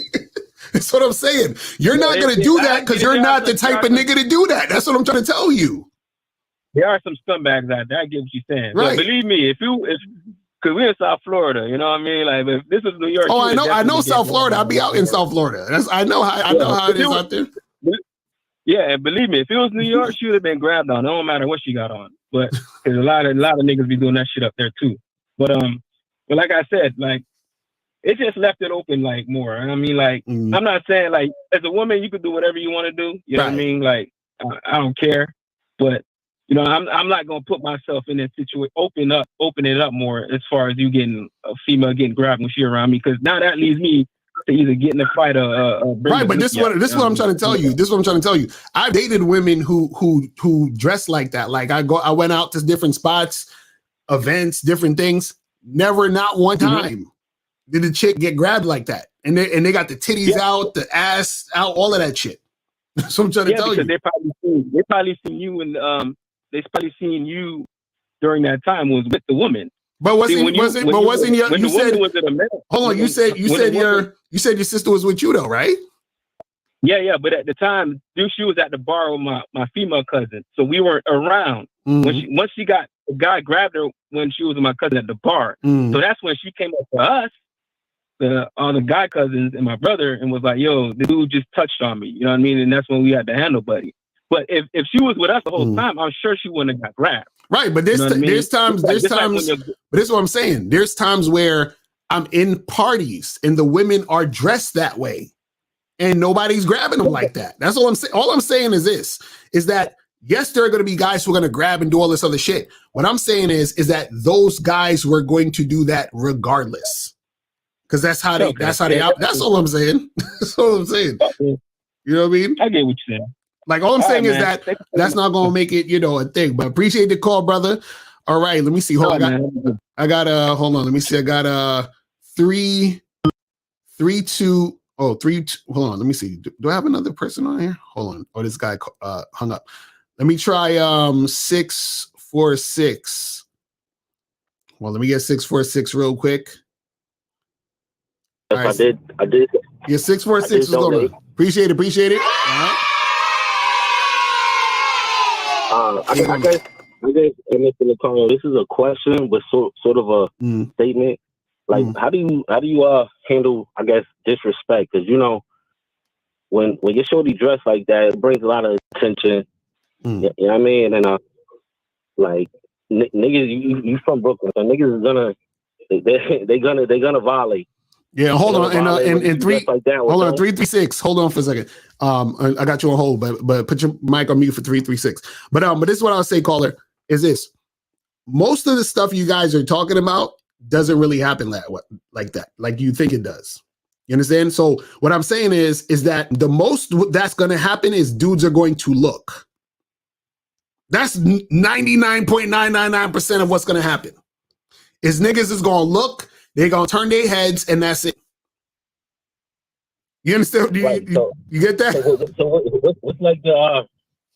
That's what I'm saying. You're not going to do that because you're not the type of nigga to do that. That's what I'm trying to tell you. There are some scumbags out there. I get what you're saying. Right. But believe me, because we're in South Florida, you know what I mean? Like, if this is New York. Oh, I know South Florida. I'll be out in South Florida. I know how it is out there. Yeah, and believe me, if it was New York, she would have been grabbed on. It don't matter what she got on. But there's a lot of niggas be doing that shit up there too. But like I said, like it just left it open like more. I mean, like, I'm not saying like as a woman you could do whatever you want to do. You know what I mean? Like, I don't care, but you know, I'm not gonna put myself in that situation. Open it up more as far as you getting a female getting grabbed when she around me, because now that leads me to either get in a fight or right. But this is what I'm trying to tell you. This is what I'm trying to tell you. I dated women who dress like that. Like I went out to different spots, events, different things. Never, not one time did the chick get grabbed like that. And they got the titties out, the ass out, all of that shit. So I'm trying to tell you. They probably seen you and they probably seen you during that time was with the woman. But wasn't your sister was with you though, right? Yeah. But at the time, she was at the bar with my female cousin, so we weren't around. Once she got the guy grabbed her when she was with my cousin at the bar. So that's when she came up to us, all the guy cousins and my brother, and was like, "Yo, the dude just touched on me." You know what I mean? And that's when we had to handle buddy. But if she was with us the whole time, I'm sure she wouldn't have got grabbed. Right, but there's times, but this is what I'm saying. There's times where I'm in parties and the women are dressed that way and nobody's grabbing them like that. That's all I'm saying. All I'm saying is this, is that yes, there are going to be guys who are going to grab and do all this other shit. What I'm saying is that those guys were going to do that regardless. Because that's how they that's all I'm saying. That's all I'm saying. You know what I mean? I get what you're saying. Like, all I'm saying is that that's not going to make it, a thing. But appreciate the call, brother. All right, let me see. Hold on. I got hold on. Let me see. I got 3, 2. Oh, 3. Hold on. Let me see. Do I have another person on here? Hold on. Oh, this guy hung up. Let me try 646. Well, let me get 646 real quick. Yes, right. I did. Yeah, 646 was going on. Appreciate it. I guess Mr. Nicole, this is a question with sort of a statement. Like, how do you handle, I guess, disrespect? Because when your shorty dressed like that, it brings a lot of attention. You know what I mean? And like niggas, you from Brooklyn, so niggas is gonna volley. Yeah, hold on, and 336. Hold on for a second. I got you on hold, but put your mic on mute for 336. But this is what I'll say, caller, is this: most of the stuff you guys are talking about doesn't really happen like that, like you think it does. You understand? So what I'm saying is that the most that's going to happen is dudes are going to look. That's 99.999% of what's going to happen. Is niggas is going to look. They're going to turn their heads, and that's it. You understand? You get that? So what's like the,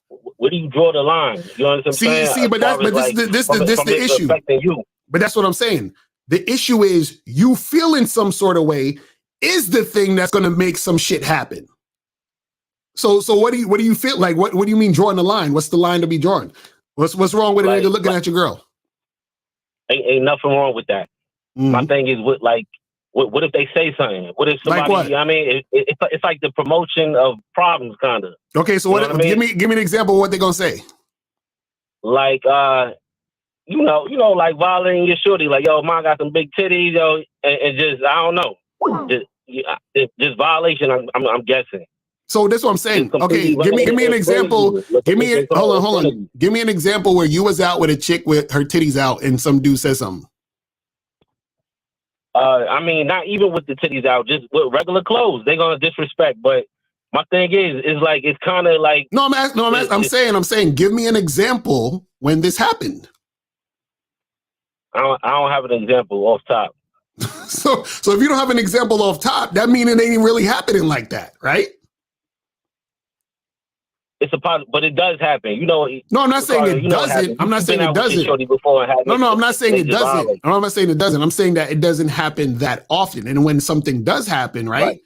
where do you draw the line? You know what I'm saying? See, but this is the issue. But that's what I'm saying. The issue is you feeling some sort of way is the thing that's going to make some shit happen. So what do you feel like? What do you mean drawing the line? What's the line to be drawn? What's wrong with a nigga looking at your girl? Ain't nothing wrong with that. My thing is what if they say something? What if somebody? Like what? I mean, it's like the promotion of problems, kind of. Okay, so what? Give me an example of what they're gonna say. Like like violating your shorty, like, yo, mom got some big titties, yo, and just I don't know, just violation. I'm guessing. So that's what I'm saying. Okay, give me an example. Hold on. Give me an example where you was out with a chick with her titties out and some dude says something. I mean, not even with the titties out, just with regular clothes, they're gonna disrespect. But my thing is like it's kind of like I'm saying, give me an example when this happened. I don't have an example off top. So if you don't have an example off top, that means it ain't really happening like that, right? It's a positive, but it does happen. No, I'm not saying it doesn't. I'm not saying it doesn't. No, I'm not saying it doesn't. I'm not saying it doesn't. I'm saying that it doesn't happen that often. And when something does happen, right?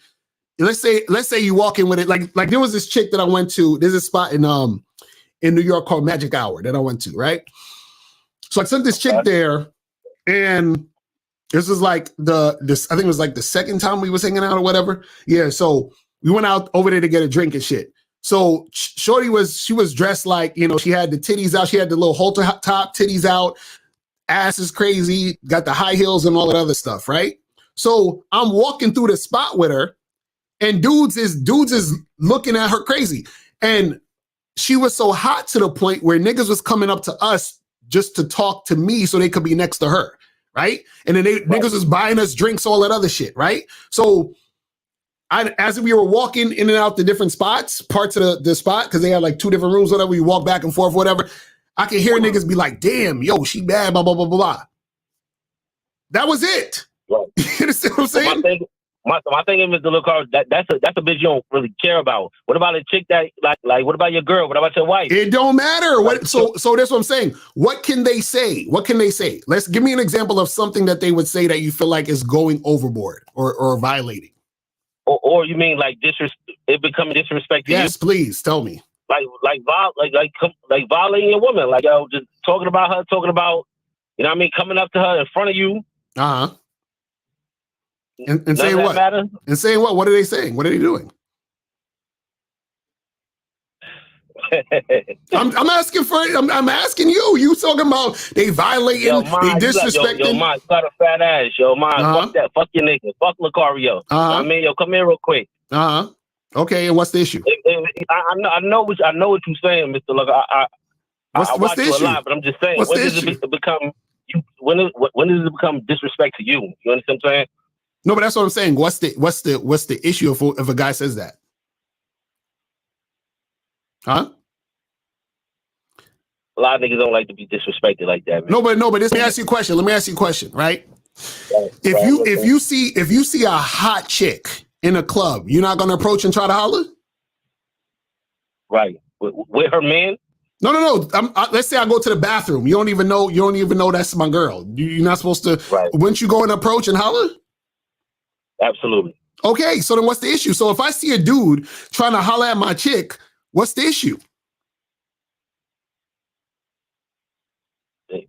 Let's say you walk in with it. Like there was this chick that I went to. There's a spot in New York called Magic Hour that I went to, right? So I took this chick there, and this was like I think it was like the second time we was hanging out or whatever. Yeah, so we went out over there to get a drink and shit. So shorty she was dressed like, she had the titties out. She had the little halter top, titties out, ass is crazy, got the high heels and all that other stuff, right? So I'm walking through the spot with her, and dudes is looking at her crazy. And she was so hot to the point where niggas was coming up to us just to talk to me so they could be next to her, right? And then niggas was buying us drinks, all that other shit, right? So as we were walking in and out the different spots, parts of the spot, because they had like 2 different rooms, whatever, we walk back and forth, whatever, I could hear niggas be like, damn, yo, she bad, blah, blah, blah, blah, blah. That was it. Right. You understand what I'm saying? My thing is, Mr. LaCar, that's a bitch you don't really care about. What about a chick that like what about your girl? What about your wife? It don't matter. So that's what I'm saying. What can they say? What can they say? Let's give me an example of something that they would say that you feel like is going overboard or violating. Or you mean like it becoming disrespect to you? Yes, please tell me. Like violating a woman, like yo, just talking about her, you know what I mean, coming up to her in front of you. Uh-huh. And saying what? Matter? And saying what? What are they saying? What are they doing? I'm asking for it. I'm asking you. You talking about they violating, they disrespecting. Yo, man, you got a fat ass. Yo, man, fuck that. Fuck your nigga. Fuck Lucario. I mean, yo, come here real quick. Okay, and what's the issue? I know what you're saying, Mr. Luck. I watch you a lot, but I'm just saying, when does it become? When does it become disrespect to you? You understand what I'm saying? No, but that's what I'm saying. What's the issue if a guy says that? Huh? A lot of niggas don't like to be disrespected like that, man. No, but let me ask you a question, right? If you see a hot chick in a club, you're not gonna approach and try to holler? Right. With her man? No. Let's say I go to the bathroom. You don't even know that's my girl. You're not supposed to. Right. Wouldn't you go and approach and holler? Absolutely. Okay, so then what's the issue? So if I see a dude trying to holler at my chick, what's the issue? The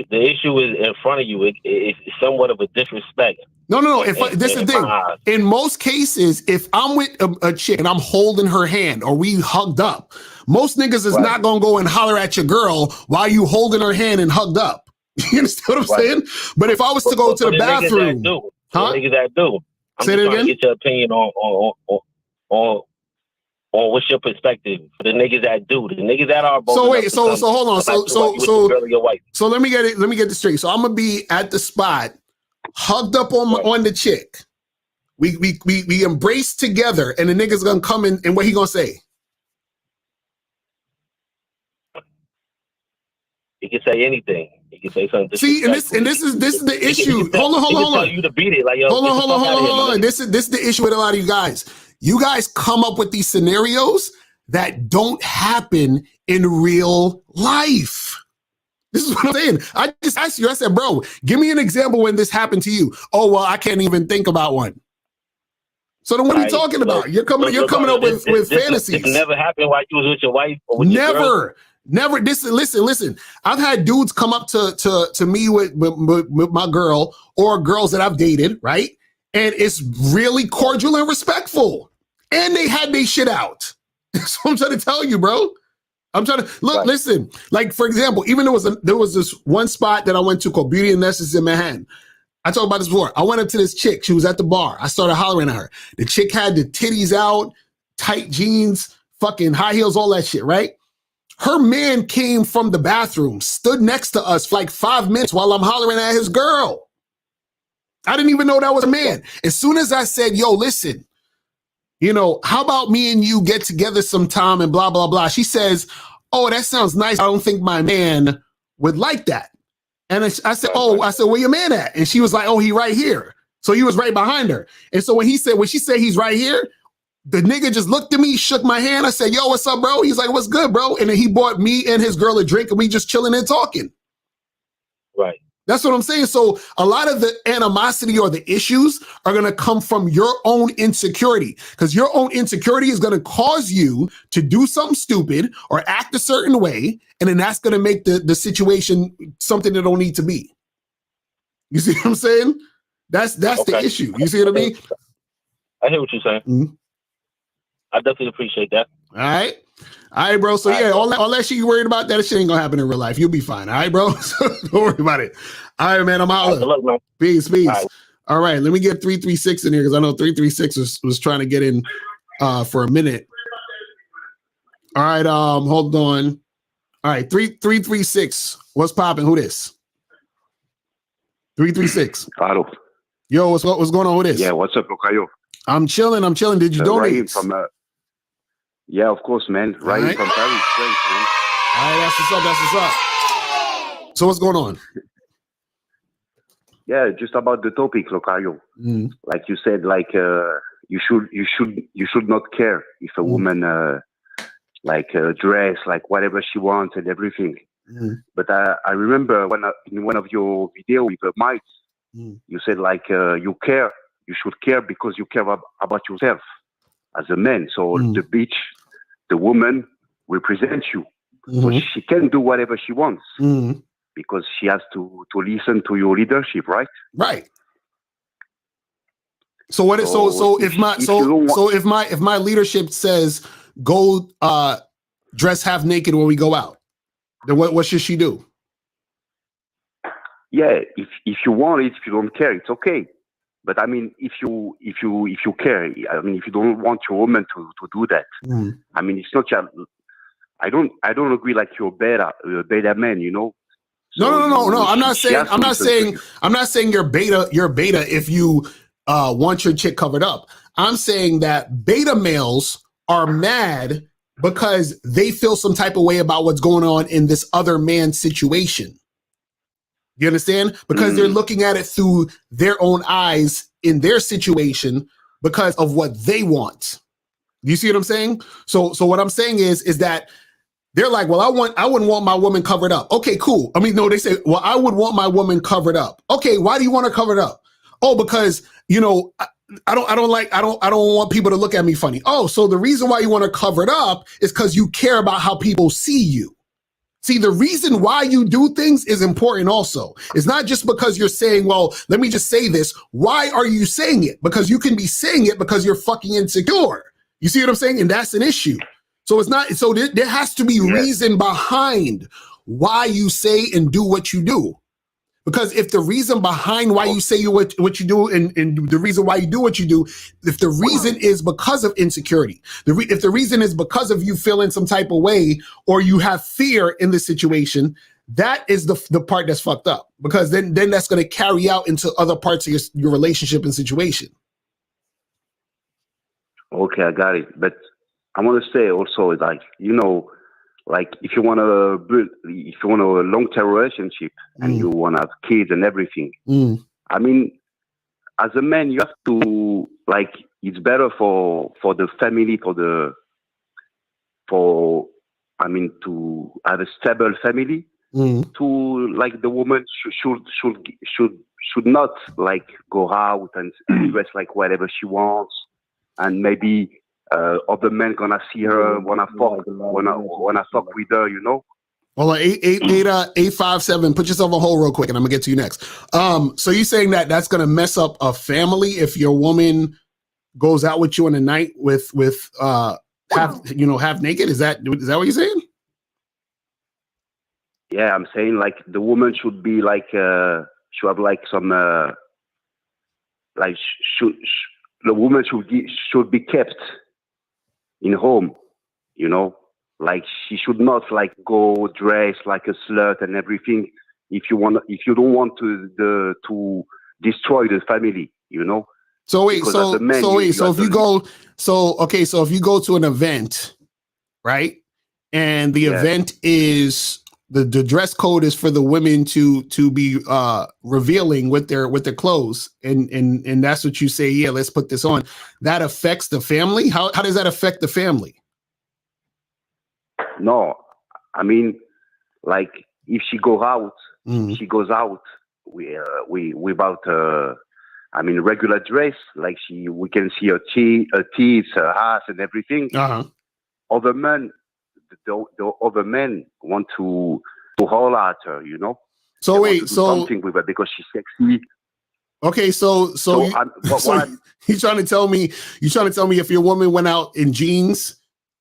issue is in front of you. It's somewhat of a disrespect. No. This is the thing. In most cases, if I'm with a chick and I'm holding her hand or we hugged up, most niggas is not gonna go and holler at your girl while you holding her hand and hugged up. You understand what I'm saying? But if I was to go to the bathroom, niggas that do. I'm just trying to get your opinion on what's your perspective for the niggas that do, the niggas that are both. So hold on. So let me get this straight. So I'm gonna be at the spot, hugged up on the chick. We embrace together, and the nigga's gonna come in, and what he gonna say? He can say anything. He can say something. See, and this is the issue. Hold on. Tell you to beat it. Like, yo, hold on. This is the issue with a lot of you guys. You guys come up with these scenarios that don't happen in real life. This is what I'm saying. I just asked you. I said, bro, give me an example when this happened to you. Oh, well, I can't even think about one. So then what are you talking about? You're coming up with fantasies. This never happened while you was with your wife or with your girl? Never. Listen. I've had dudes come up to me with my girl or girls that I've dated, right? And it's really cordial and respectful. And they had their shit out. That's what I'm trying to tell you, bro. I'm trying to look. Listen. Like for example, even there was this one spot that I went to called Beauty and Necessities in Manhattan. I talked about this before. I went up to this chick. She was at the bar. I started hollering at her. The chick had the titties out, tight jeans, fucking high heels, all that shit, right? Her man came from the bathroom, stood next to us for like 5 minutes while I'm hollering at his girl. I didn't even know that was a man. As soon as I said, yo, listen, how about me and you get together sometime and blah, blah, blah. She says, oh, that sounds nice. I don't think my man would like that. And I said, where your man at? And she was like, oh, he right here. So he was right behind her. And so when she said he's right here, the nigga just looked at me, shook my hand. I said, yo, what's up, bro? He's like, what's good, bro? And then he bought me and his girl a drink and we just chilling and talking. Right. That's what I'm saying. So a lot of the animosity or the issues are going to come from your own insecurity, because your own insecurity is going to cause you to do something stupid or act a certain way. And then that's going to make the situation something that don't need to be. You see what I'm saying? That's the issue. You see what I mean? I hear what you're saying. Mm-hmm. I definitely appreciate that. All right, bro. So all that shit you worried about, that shit ain't gonna happen in real life. You'll be fine. All right, bro. So don't worry about it. All right, man. I'm out. Good luck, man. Peace. All right, let me get 336 in here because I know 336 was trying to get in for a minute. All right, hold on. All right, 336. What's popping? Who this? 336. Hello. Yo, what's going on with this? Yeah, what's up, Locayo? I'm chilling. Did you donate? Rahim from, yeah, of course, man. Rahim from Paris, France, man. All right, that's what's up. So what's going on? Yeah, just about the topic, Locayo. Like you said, like you should not care if a woman dress like whatever she wants and everything. But I remember in one of your videos with Mike, you said like you should care because you care about yourself as a man. So the woman represents you. So she can do whatever she wants because she has to listen to your leadership, right? Right. So if my leadership says go dress half naked when we go out, then what should she do? Yeah, if you want it, if you don't care, it's okay. But I mean, if you care, I mean, if you don't want your woman to do that, I mean, it's not your. I don't agree. Like you're a beta man, you know. So no. I'm not saying you're beta. You're beta if you want your chick covered up. I'm saying that beta males are mad because they feel some type of way about what's going on in this other man's situation. You understand? Because they're looking at it through their own eyes in their situation because of what they want. Do you see what I'm saying? So what I'm saying is that they're like, well, I wouldn't want my woman covered up. Okay, cool. I mean, no, they say, well, I would want my woman covered up. Okay, why do you want her covered up? Oh, because, you know, I don't want people to look at me funny. Oh, so the reason why you want her covered up is because you care about how people see you. See, the reason why you do things is important also. It's not just because you're saying, well, let me just say this. Why are you saying it? Because you can be saying it because you're fucking insecure. You see what I'm saying? And that's an issue. So it's not, so there has to be reason behind why you say and do what you do. Because if the reason behind why you say what you do and the reason why you do what you do, if the reason is because of insecurity, if the reason is because of you feeling some type of way or you have fear in the situation, that is the part that's fucked up. Because then that's going to carry out into other parts of your relationship and situation. Okay, I got it. But I want to say also, like, you know, like if you want a long-term relationship and you want to have kids and everything, I mean, as a man, you have to, like, it's better for the family, to have a stable family, to, like, the woman should not, like, go out and dress like whatever she wants, and maybe other men gonna see her, wanna fuck with her, you know. Well, 857. Put yourself on hold real quick, and I'm gonna get to you next. So you're saying that that's gonna mess up a family if your woman goes out with you in the night with half naked? Is that what you're saying? Yeah, I'm saying like the woman should be like should have like some like the woman should be kept in home, you know, like she should not like go dress like a slut and everything. If you don't want to destroy the family, you know. So wait, so if you go to an event, right, and the event is the dress code is for the women to be revealing with their clothes, and that's what you say, yeah, let's put this on. That affects the family. How does that affect the family? No, I mean, like if she goes out without regular dress, like we can see her teeth, her ass, and everything. Other men, the other men want to holler at her, you know. So wait, something with her because she's sexy. Okay, so you're trying to tell me if your woman went out in jeans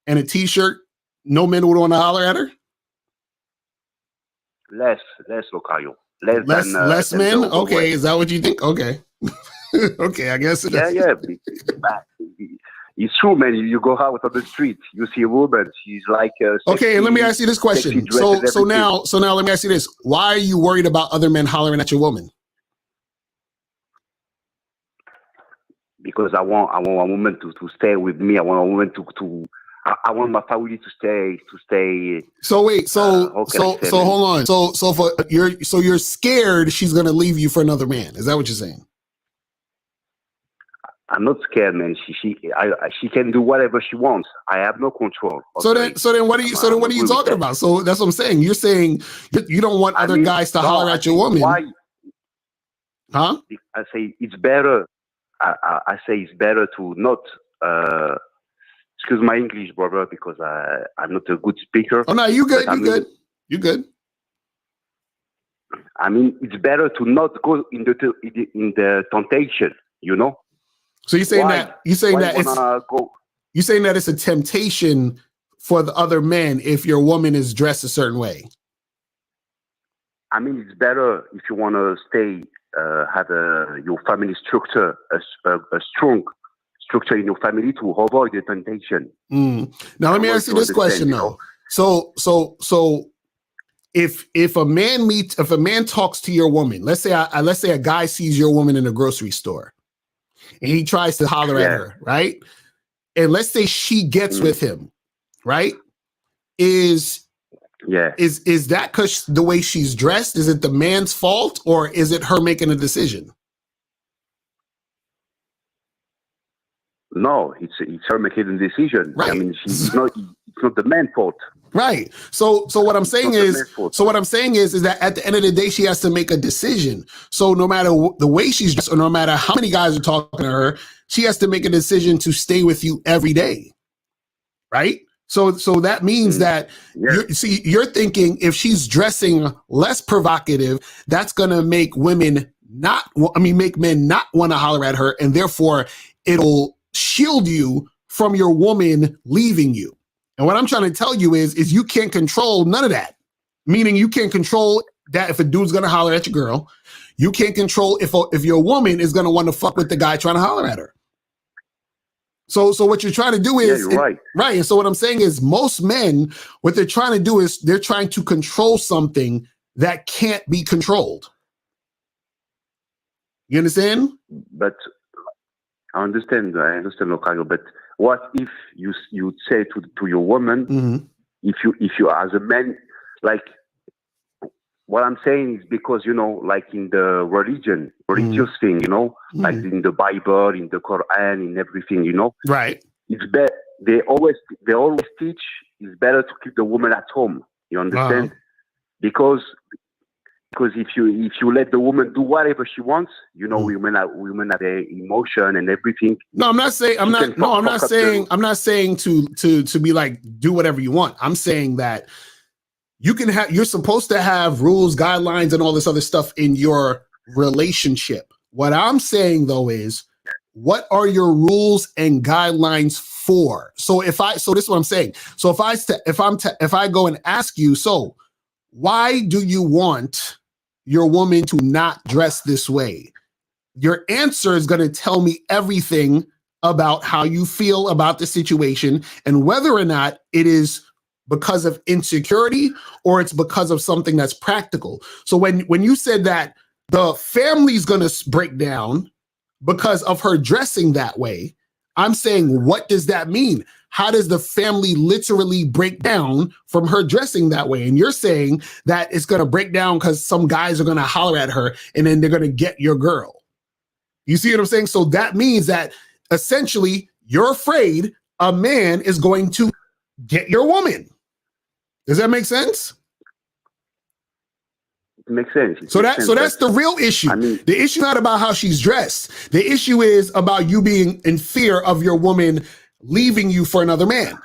and a t-shirt, no men would want to holler at her? Less, Locayo. Less men? Okay, is that what you think? Okay. Okay, I guess. Yeah. It's true, man. You go out on the street, you see a woman. She's like okay. And let me ask you this question. So now let me ask you this: why are you worried about other men hollering at your woman? Because I want a woman to stay with me. I want a woman to I want my family to stay. So wait, so hold on. So you're scared she's gonna leave you for another man. Is that what you're saying? I'm not scared, man. She can do whatever she wants. I have no control. So then what are you talking about? So that's what I'm saying. You're saying you don't want other guys to holler at your woman. Why? Huh? I say it's better. I say it's better to not. Excuse my English, brother, because I'm not a good speaker. Oh no, you good. You good. I mean, it's better to not go in the temptation. You know. So you're saying that it's a temptation for the other men if your woman is dressed a certain way. I mean, it's better if you want to stay, have your family structure, a strong structure in your family to avoid the temptation. Now let me ask you this question though. So if a man talks to your woman, let's say a guy sees your woman in a grocery store. And he tries to holler at her, right? And let's say she gets with him, right? Is that because the way she's dressed? Is it the man's fault, or is it her making a decision? No, it's her making a decision. Right. I mean, it's not the man's fault. Right. So what I'm saying is that at the end of the day, she has to make a decision. So no matter the way she's dressed, or no matter how many guys are talking to her, she has to make a decision to stay with you every day. Right. So that means that you're thinking if she's dressing less provocative, that's going to make men not want to holler at her. And therefore it'll shield you from your woman leaving you. And what I'm trying to tell you is you can't control none of that. Meaning you can't control that if a dude's going to holler at your girl. You can't control if your woman is going to want to fuck with the guy trying to holler at her. So what you're trying to do is right. And so what I'm saying is most men, what they're trying to do is they're trying to control something that can't be controlled. You understand? But I understand, Locario, but what if you say to your woman, if you as a man, like what I'm saying is because, like in the religious thing, like in the Bible, in the Quran, in everything, right? It's better. They always teach it's better to keep the woman at home. You understand? Because if you let the woman do whatever she wants, women have their emotion and everything. No, I'm not saying to be like do whatever you want. I'm saying that you're supposed to have rules, guidelines, and all this other stuff in your relationship. What I'm saying though is, what are your rules and guidelines for? So this is what I'm saying. So if I go and ask you, so why do you want your woman to not dress this way? Your answer is going to tell me everything about how you feel about the situation and whether or not it is because of insecurity or it's because of something that's practical. So when you said that the family's going to break down because of her dressing that way, I'm saying, what does that mean? How does the family literally break down from her dressing that way? And you're saying that it's going to break down because some guys are going to holler at her and then they're going to get your girl. You see what I'm saying? So that means that essentially you're afraid a man is going to get your woman. Does that make sense? It makes sense. So that's the real issue. I mean, the issue is not about how she's dressed. The issue is about you being in fear of your woman leaving you for another man.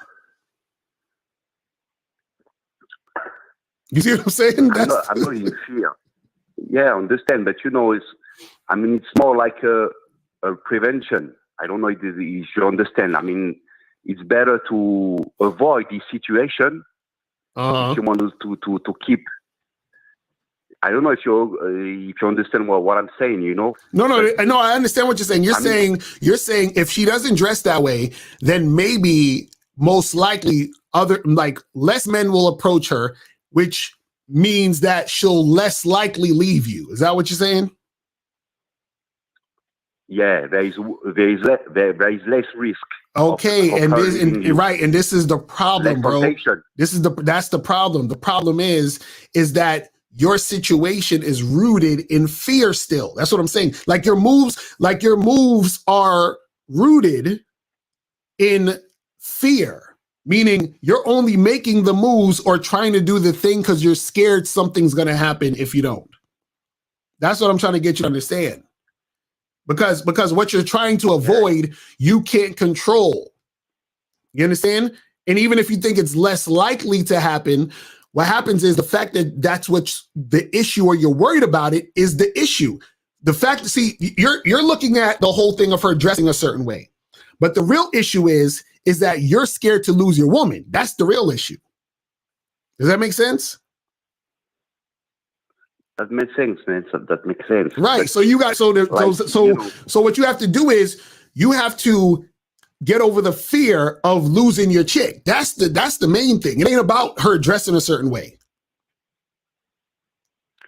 You see what I'm saying? I'm not in fear. Yeah, I understand. But it's more like a prevention. I don't know if you understand. I mean, it's better to avoid this situation if you want to keep. I don't know if you understand what I'm saying, you know. No, I understand what you're saying. You're saying if she doesn't dress that way, then maybe most likely less men will approach her, which means that she'll less likely leave you. Is that what you're saying? Yeah, there is less risk. Okay, and this is the problem, less bro. temptation. That's the problem. The problem is that your situation is rooted in fear still. That's what I'm saying. Like your moves are rooted in fear, meaning you're only making the moves or trying to do the thing because you're scared something's going to happen if you don't. That's what I'm trying to get you to understand. Because what you're trying to avoid, you can't control. You understand? And even if you think it's less likely to happen, what happens is the fact that that's what's the issue, or you're worried about it, is the issue. The fact that, see, you're looking at the whole thing of her dressing a certain way, but the real issue is that you're scared to lose your woman. That's the real issue. Does that make sense? That makes sense, man. That makes sense. Right. But so you got so what you have to do is you have to get over the fear of losing your chick. That's the main thing. It ain't about her dressing a certain way.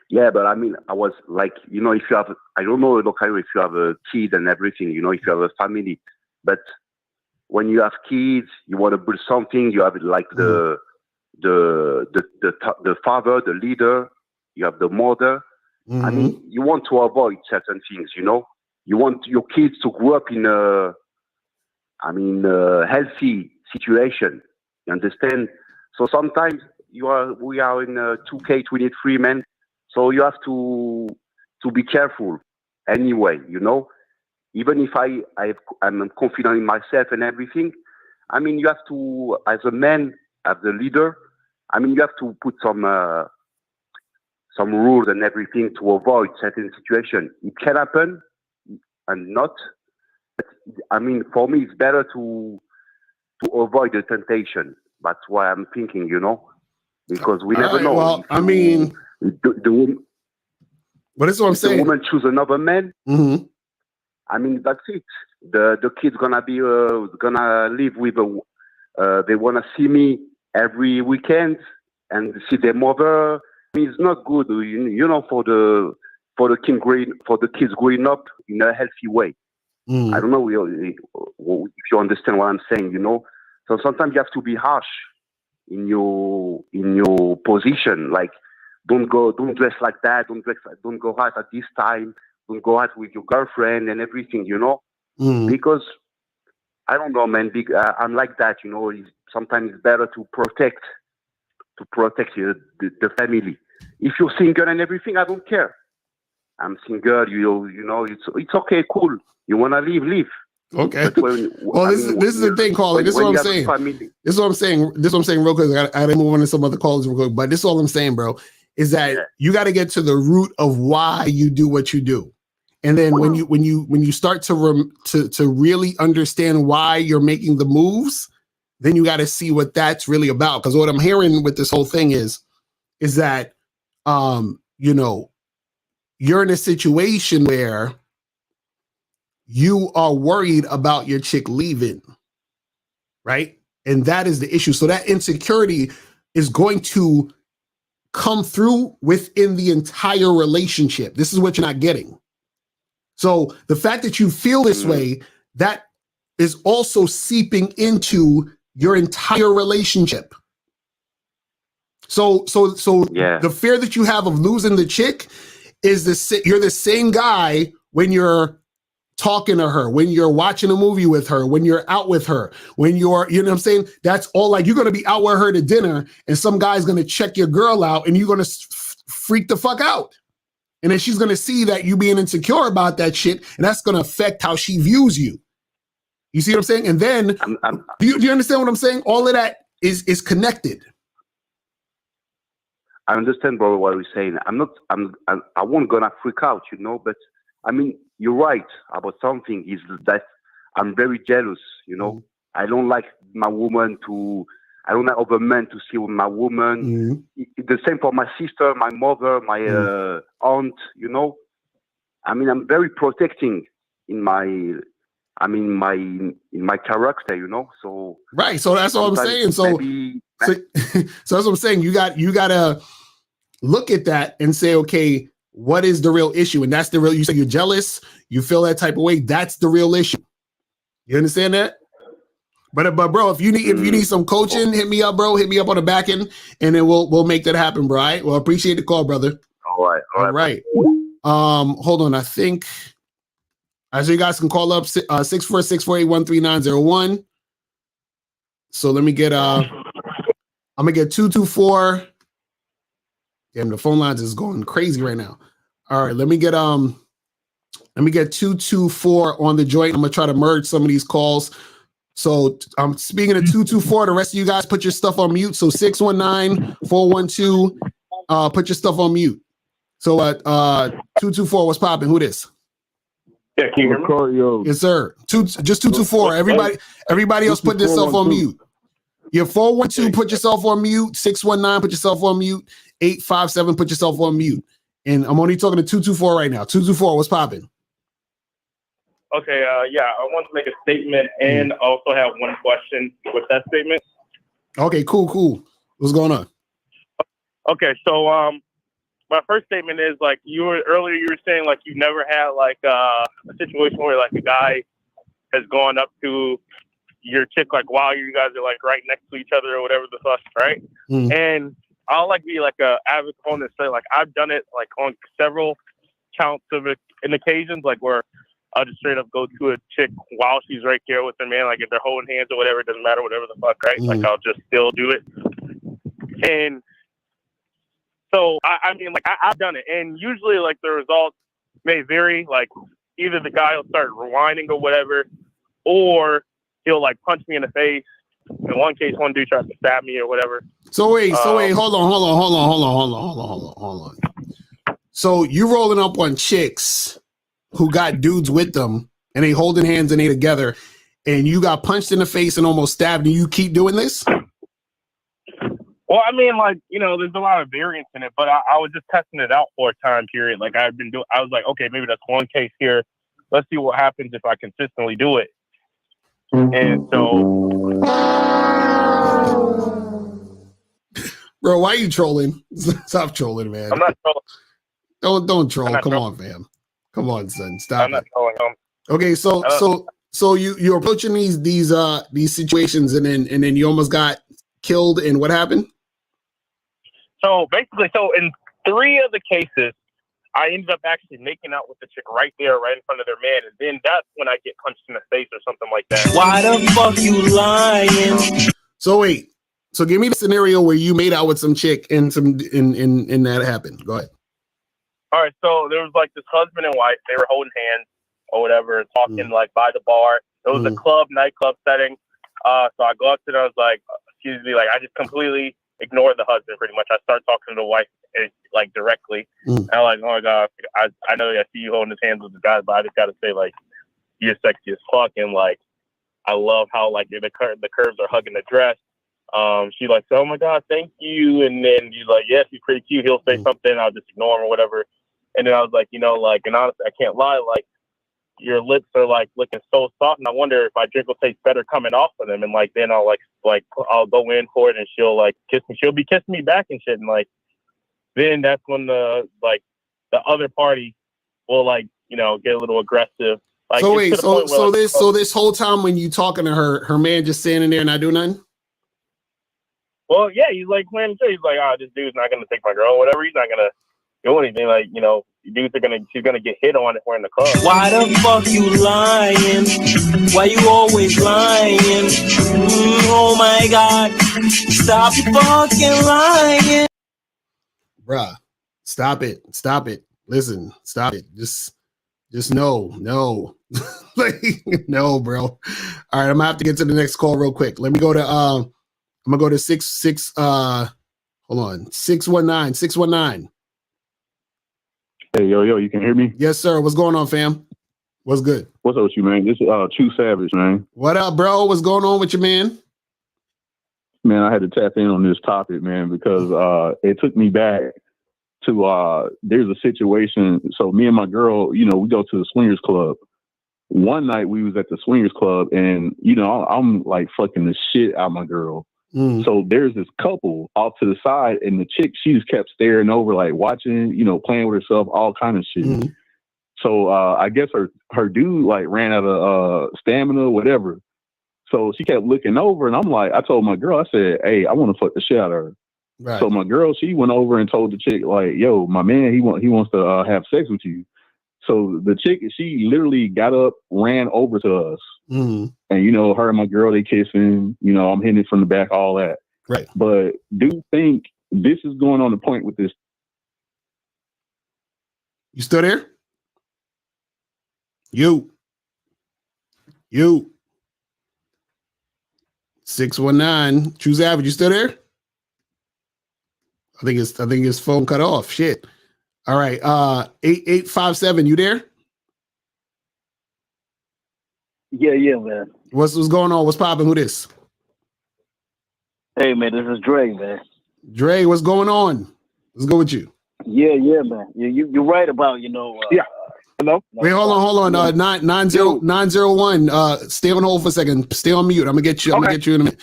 Yeah, but I mean, I was like, you know, if you have, I don't know, look, if you have a kid and everything, you know, if you have a family, but when you have kids, you want to build something. You have like the father, the leader. You have the mother. I mean, you want to avoid certain things, you know. You want your kids to grow up in a healthy situation. You understand? So sometimes we are in 2K23, man. So you have to be careful anyway, you know. Even if I'm confident in myself and everything, I mean, you have to, as a man, as the leader, I mean, you have to put some rules and everything to avoid certain situations. It can happen and not. But, I mean, for me, it's better to avoid the temptation. That's why I'm thinking, you know, because we never know. Well, I mean, the woman. But that's what I'm saying. The woman choose another man. Mm-hmm. I mean, that's it. The kid's gonna be gonna live with they wanna see me every weekend and see their mother. I mean, it's not good, you know, for the kids growing up in a healthy way. I don't know if you understand what I'm saying, you know. So sometimes you have to be harsh in your position. Like, don't dress like that. Don't go out at this time. Don't go out with your girlfriend and everything, you know. Because I don't know, man. I'm like that, you know. Sometimes it's better to protect the family. If you're single and everything, I don't care. I'm single, you know, it's okay, cool. You wanna leave. Okay. This is the thing, Colin. This is what I'm saying. This is what I'm saying real quick. I didn't move on to some other calls real quick, but this is all I'm saying, bro, is that you got to get to the root of why you do what you do. And then when you start to really understand why you're making the moves, then you got to see what that's really about. Because what I'm hearing with this whole thing is that, you know, you're in a situation where you are worried about your chick leaving, right? And that is the issue. So that insecurity is going to come through within the entire relationship. This is what you're not getting. So the fact that you feel this way, that is also seeping into your entire relationship. So the fear that you have of losing the chick is you're the same guy when you're talking to her, when you're watching a movie with her, when you're out with her, when you're, you know what I'm saying? That's all, like, you're going to be out with her to dinner and some guy's going to check your girl out and you're going to freak the fuck out. And then she's going to see that you being insecure about that shit, and that's going to affect how she views you. You see what I'm saying? And then, do you understand what I'm saying? All of that is connected. I understand, bro, what you're saying. I won't gonna freak out, you know, but I mean, you're right about something is that I'm very jealous, you know. I don't like my woman to I don't have other men to see with my woman. The same for my sister, my mother, my aunt. You know, I mean, I'm very protecting in my character. You know, so right. So that's all I'm saying. So that's what I'm saying. You gotta look at that and say, okay, what is the real issue? And that's the real. You say you're jealous. You feel that type of way. That's the real issue. You understand that? But bro, if you need some coaching, hit me up, bro. Hit me up on the back end, and then we'll make that happen, bro. All right? Well, appreciate the call, brother. All right. Hold on. I think so you guys can call up 646-481-3901. So let me get I'm gonna get 224. Damn, the phone lines is going crazy right now. All right, let me get 224 on the joint. I'm gonna try to merge some of these calls. So I'm speaking of 224. The rest of you guys put your stuff on mute. So 619-412, put your stuff on mute. So 224, what's popping? Who this? Yeah, can you hear me? Yes, sir. Just 224. Everybody else put themselves on mute. Your 412, put yourself on mute. 619, put yourself on mute. 857, put yourself on mute. And I'm only talking to 224 right now. 224, what's popping? Okay, yeah, I want to make a statement and also have one question with that statement. Okay, cool. What's going on? Okay, so my first statement is like you were saying like you never had like a situation where like a guy has gone up to your chick like while you guys are like right next to each other or whatever the fuck, right? And I'll like be like a avid on this say like I've done it like on several counts of it in occasions like where I'll just straight up go to a chick while she's right there with her man, like if they're holding hands or whatever, it doesn't matter, whatever the fuck, right? Like I'll just still do it. And so I mean like I've done it, and usually like the results may vary. Like either the guy will start rewinding or whatever, or he'll like punch me in the face. In one case, one dude tried to stab me or whatever. So wait, hold on. So you rolling up on chicks who got dudes with them and they holding hands and they together, and you got punched in the face and almost stabbed, and you keep doing this? Well, I mean, like, you know, there's a lot of variance in it, but I was just testing it out for a time period. Like I was like, okay, maybe that's one case here. Let's see what happens if I consistently do it. And so, bro, why are you trolling? Stop trolling, man. I'm not trolling. Don't troll. Come on, fam. Come on, son. Stop. I'm not trolling. Okay, so you're approaching these situations, and then you almost got killed. And what happened? So basically, in 3 of the cases, I ended up actually making out with the chick right there, right in front of their man, and then that's when I get punched in the face or something like that. Why the fuck you lying? So wait. So give me the scenario where you made out with some chick and that happened. Go ahead. All right, so there was like this husband and wife. They were holding hands or whatever, talking like by the bar. It was a nightclub setting. So I go up to them. I was like, excuse me, like I just completely ignored the husband pretty much. I started talking to the wife like directly. And I'm like, oh my God, I know I see you holding his hands with the guy, but I just got to say like, you're sexy as fuck. And like, I love how like the curves are hugging the dress. She like, oh my God, thank you. And then he's like, yeah, she's pretty cute. He'll say something. I'll just ignore him or whatever. And then I was like, you know, like, and honestly, I can't lie. Like, your lips are like looking so soft, and I wonder if my drink will taste better coming off of them. And like, then I'll I'll go in for it, and she'll like kiss me. She'll be kissing me back and shit. And like, then that's when the other party will like, you know, get a little aggressive. Like, so wait, so this whole time when you talking to her man just standing there and not doing nothing? Well, yeah, he's like, man, he's like, oh, this dude's not gonna take my girl, or whatever. He's not gonna do anything. Like, you know, she's gonna get hit on if we're in the club. Why the fuck you lying? Why you always lying? Oh my God, stop fucking lying. Bruh, stop it. Listen, stop it. Just no. Like, no, bro. All right, I'm gonna have to get to the next call real quick. Let me go to I'm gonna go to 619. Hey, yo, you can hear me? Yes, sir. What's going on, fam? What's good? What's up with you, man? This is True Savage, man. What up, bro? What's going on with your man? Man, I had to tap in on this topic, man, because it took me back to there's a situation. So me and my girl, you know, we go to the swingers club. One night we was at the swingers club, and you know, I'm like fucking the shit out of my girl. So there's this couple off to the side, and the chick, she just kept staring over, like watching, you know, playing with herself, all kind of shit. So I guess her dude like ran out of stamina, whatever. So she kept looking over, and I'm like, I told my girl, I said, hey, I want to fuck the shit out of her. Right. So my girl, she went over and told the chick, like, yo, my man, he wants to have sex with you. So the chick, she literally got up, ran over to us. And, you know, her and my girl, they kissing, you know, I'm hitting it from the back, all that. Right. But do you think this is going on the point with this? You still there? You. 619. True Savage, you still there? I think his phone cut off. Shit. All right. 8857, you there? Yeah, man. What's going on? What's popping? Who this? Hey, man, this is Dre, man. Dre, what's going on? Let's go with you. Yeah, man. You're right about, you know. Yeah. Hello? Wait, hold on. 901. Stay on hold for a second. Stay on mute. I'm gonna get you. I'm gonna get you in a minute.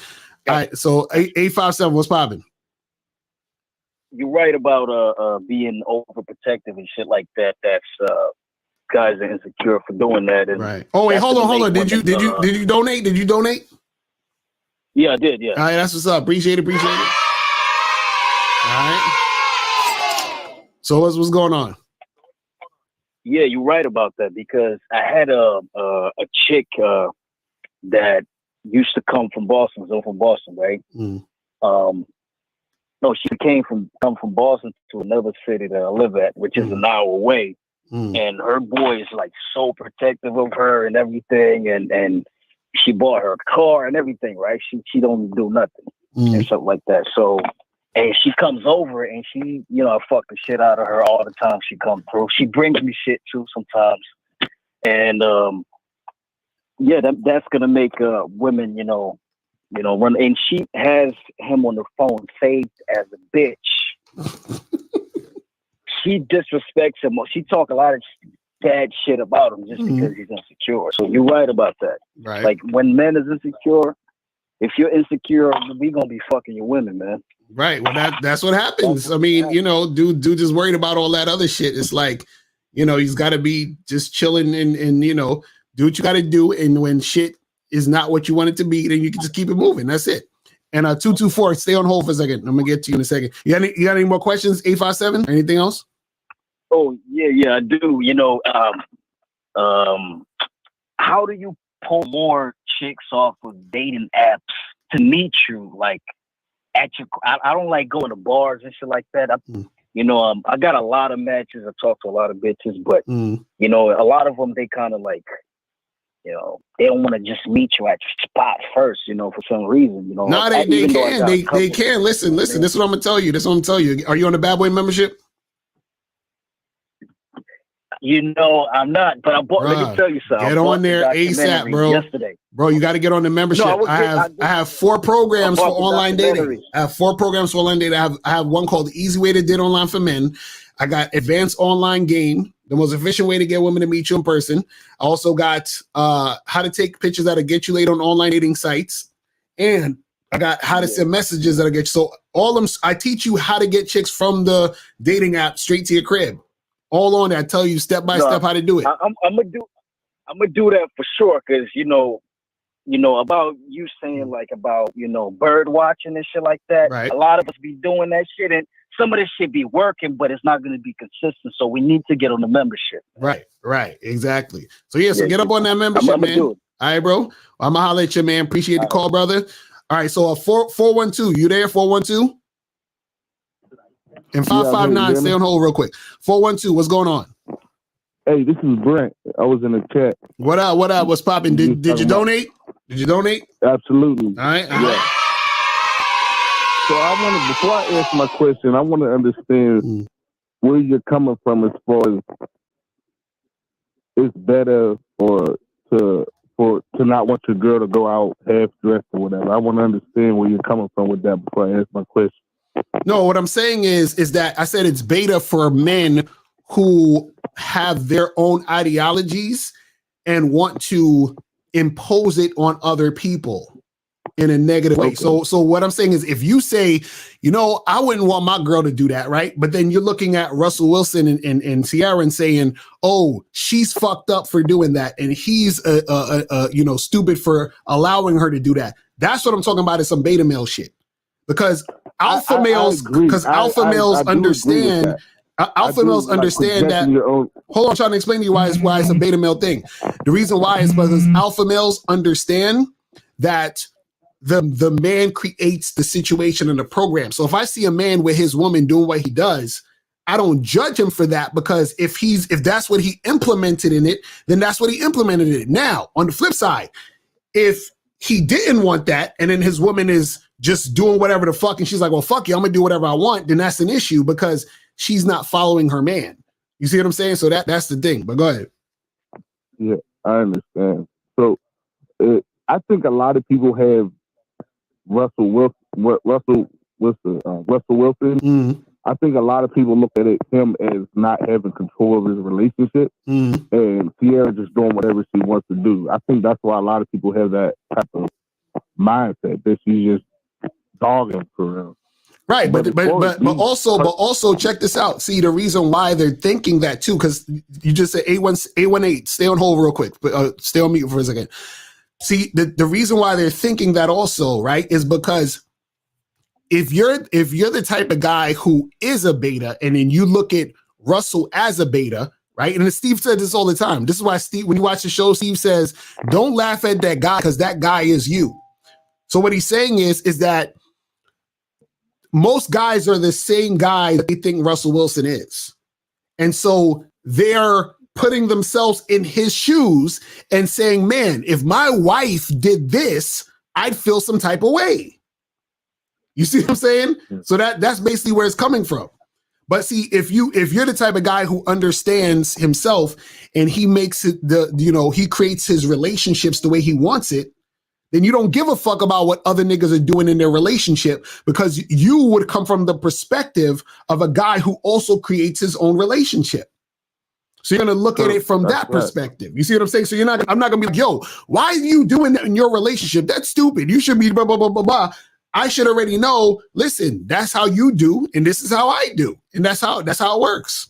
All right. So 857. What's popping? You're right about being overprotective and shit like that. That's guys are insecure for doing that. And right. Oh wait, hold on. Did you donate? Did you donate? Yeah, I did. Yeah. All right, that's what's up. Appreciate it. All right. So what's going on? Yeah, you're right about that, because I had a chick that used to come from Boston, right? No, she come from Boston to another city that I live at, which is an hour away. And her boy is like so protective of her and everything, and she bought her a car and everything, right? She don't do nothing and stuff like that. So, and she comes over and she, you know, I fuck the shit out of her all the time. She comes through. She brings me shit too sometimes, and yeah, that's gonna make women, you know, run. And she has him on the phone saved as a bitch. She disrespects him. She talk a lot of bad shit about him just because he's insecure. So you're right about that. Right. Like when men is insecure, if you're insecure, we gonna be fucking your women, man. Right. Well, that's what happens. I mean, you know, dude just worried about all that other shit. It's like, you know, he's got to be just chilling and you know, do what you got to do. And when shit is not what you want it to be, then you can just keep it moving. That's it. And 224, stay on hold for a second. I'm gonna get to you in a second. You got any more questions? 857? Anything else? Oh yeah, I do. You know, how do you pull more chicks off of dating apps to meet you? Like at your, I don't like going to bars and shit like that. You know, I got a lot of matches. I talk to a lot of bitches, but you know, a lot of them, they kind of like, you know, they don't want to just meet you at your spot first, you know, for some reason, you know. No, they can. They can. Listen, this is what I'm going to tell you. Are you on the Bad Boy membership? You know, I'm not, but let me tell you something. Get on there ASAP, bro. Yesterday. Bro, you got to get on the membership. No, I have 4 programs for online dating. I have 4 programs for online dating. I have one called The Easy Way to Date Online for Men. I got Advanced Online Game, the most efficient way to get women to meet you in person. I also got how to take pictures that'll get you laid on online dating sites. And I got how to send messages that'll get you. So all of them, I teach you how to get chicks from the dating app straight to your crib. All on there. I tell you step by step how to do it. I'm gonna do that for sure, because you know about you saying like about, you know, bird watching and shit like that. Right. A lot of us be doing that shit, and some of this shit be working, but it's not going to be consistent. So we need to get on the membership. Right, exactly. So so get up on that membership, man. All right, bro. I'm gonna holler at you, man. Appreciate the call, brother. All right, so 412, you there? 412 and 559. Stay on hold real quick. 412, what's going on? Hey, this is Brent. I was in the chat. What up? What's popping? Did you donate? Did you donate? Absolutely. All right. Yeah. So before I ask my question, I want to understand where you're coming from as far as it's better or to to not want your girl to go out half dressed or whatever. I want to understand where you're coming from with that before I ask my question. No, what I'm saying is that I said it's beta for men who have their own ideologies and want to impose it on other people in a negative way. So what I'm saying is, if you say, you know, I wouldn't want my girl to do that, right? But then you're looking at Russell Wilson and Ciara and saying, oh, she's fucked up for doing that, and he's you know, stupid for allowing her to do that. That's what I'm talking about, is some beta male shit. Because alpha males understand. Alpha males understand that. Hold on, I'm trying to explain to you why it's a beta male thing. The reason why is because alpha males understand that the man creates the situation and the program. So if I see a man with his woman doing what he does, I don't judge him for that, because if that's what he implemented in it, then that's what he implemented in it. Now, on the flip side, if he didn't want that, and then his woman is just doing whatever the fuck, and she's like, well, fuck you, I'm gonna do whatever I want, then that's an issue, because she's not following her man. You see what I'm saying? So that's the thing. But go ahead. Yeah, I understand. So I think a lot of people have Russell Wilson. Mm-hmm. I think a lot of people look at him as not having control of his relationship, and Ciara just doing whatever she wants to do. I think that's why a lot of people have that type of mindset, that she's just dogging for real. Right, but also check this out. See, the reason why they're thinking that too, because you just said 818. Stay on hold real quick, but stay on mute for a second. See, the reason why they're thinking that also, right, is because if you're the type of guy who is a beta, and then you look at Russell as a beta, right? And Steve said this all the time. This is why Steve, when you watch the show, Steve says, don't laugh at that guy, because that guy is you. So what he's saying is that most guys are the same guy that they think Russell Wilson is. And so they're putting themselves in his shoes and saying, man, if my wife did this, I'd feel some type of way. You see what I'm saying? So that's basically where it's coming from. But see, if you're the type of guy who understands himself, and he makes it he creates his relationships the way he wants it, then you don't give a fuck about what other niggas are doing in their relationship, because you would come from the perspective of a guy who also creates his own relationship. So you're going to look at it from that perspective. You see what I'm saying? So I'm not going to be like, yo, why are you doing that in your relationship? That's stupid. You should be blah, blah, blah, blah, blah. I should already know, listen, that's how you do, and this is how I do. And that's how it works.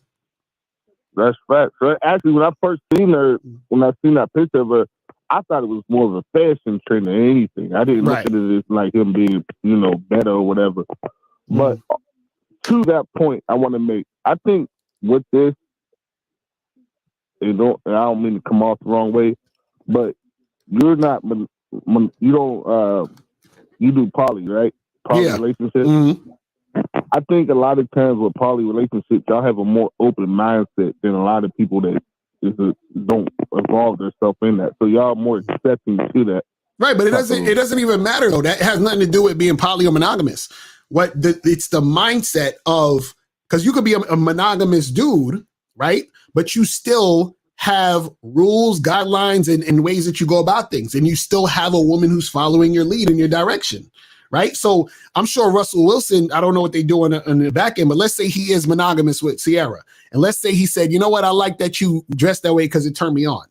That's fact. So actually, when I first seen her, when I seen that picture of her, I thought it was more of a fashion trend than anything. I didn't look at it as like him being, better or whatever. But to that point, I want to make, I think with this, and I don't mean to come off the wrong way, but you're not, you do poly, right? Poly relationships. I think a lot of times with poly relationships, y'all have a more open mindset than a lot of people that don't involve themselves in that. So y'all more accepting to that. Right, but it doesn't even matter though. That has nothing to do with being poly or monogamous. It's the mindset of, because you could be a monogamous dude, right? But you still have rules, guidelines, and ways that you go about things. And you still have a woman who's following your lead in your direction, right? So I'm sure Russell Wilson, I don't know what they do in the back end, but let's say he is monogamous with Ciara. And let's say he said, you know what, I like that you dress that way because it turned me on.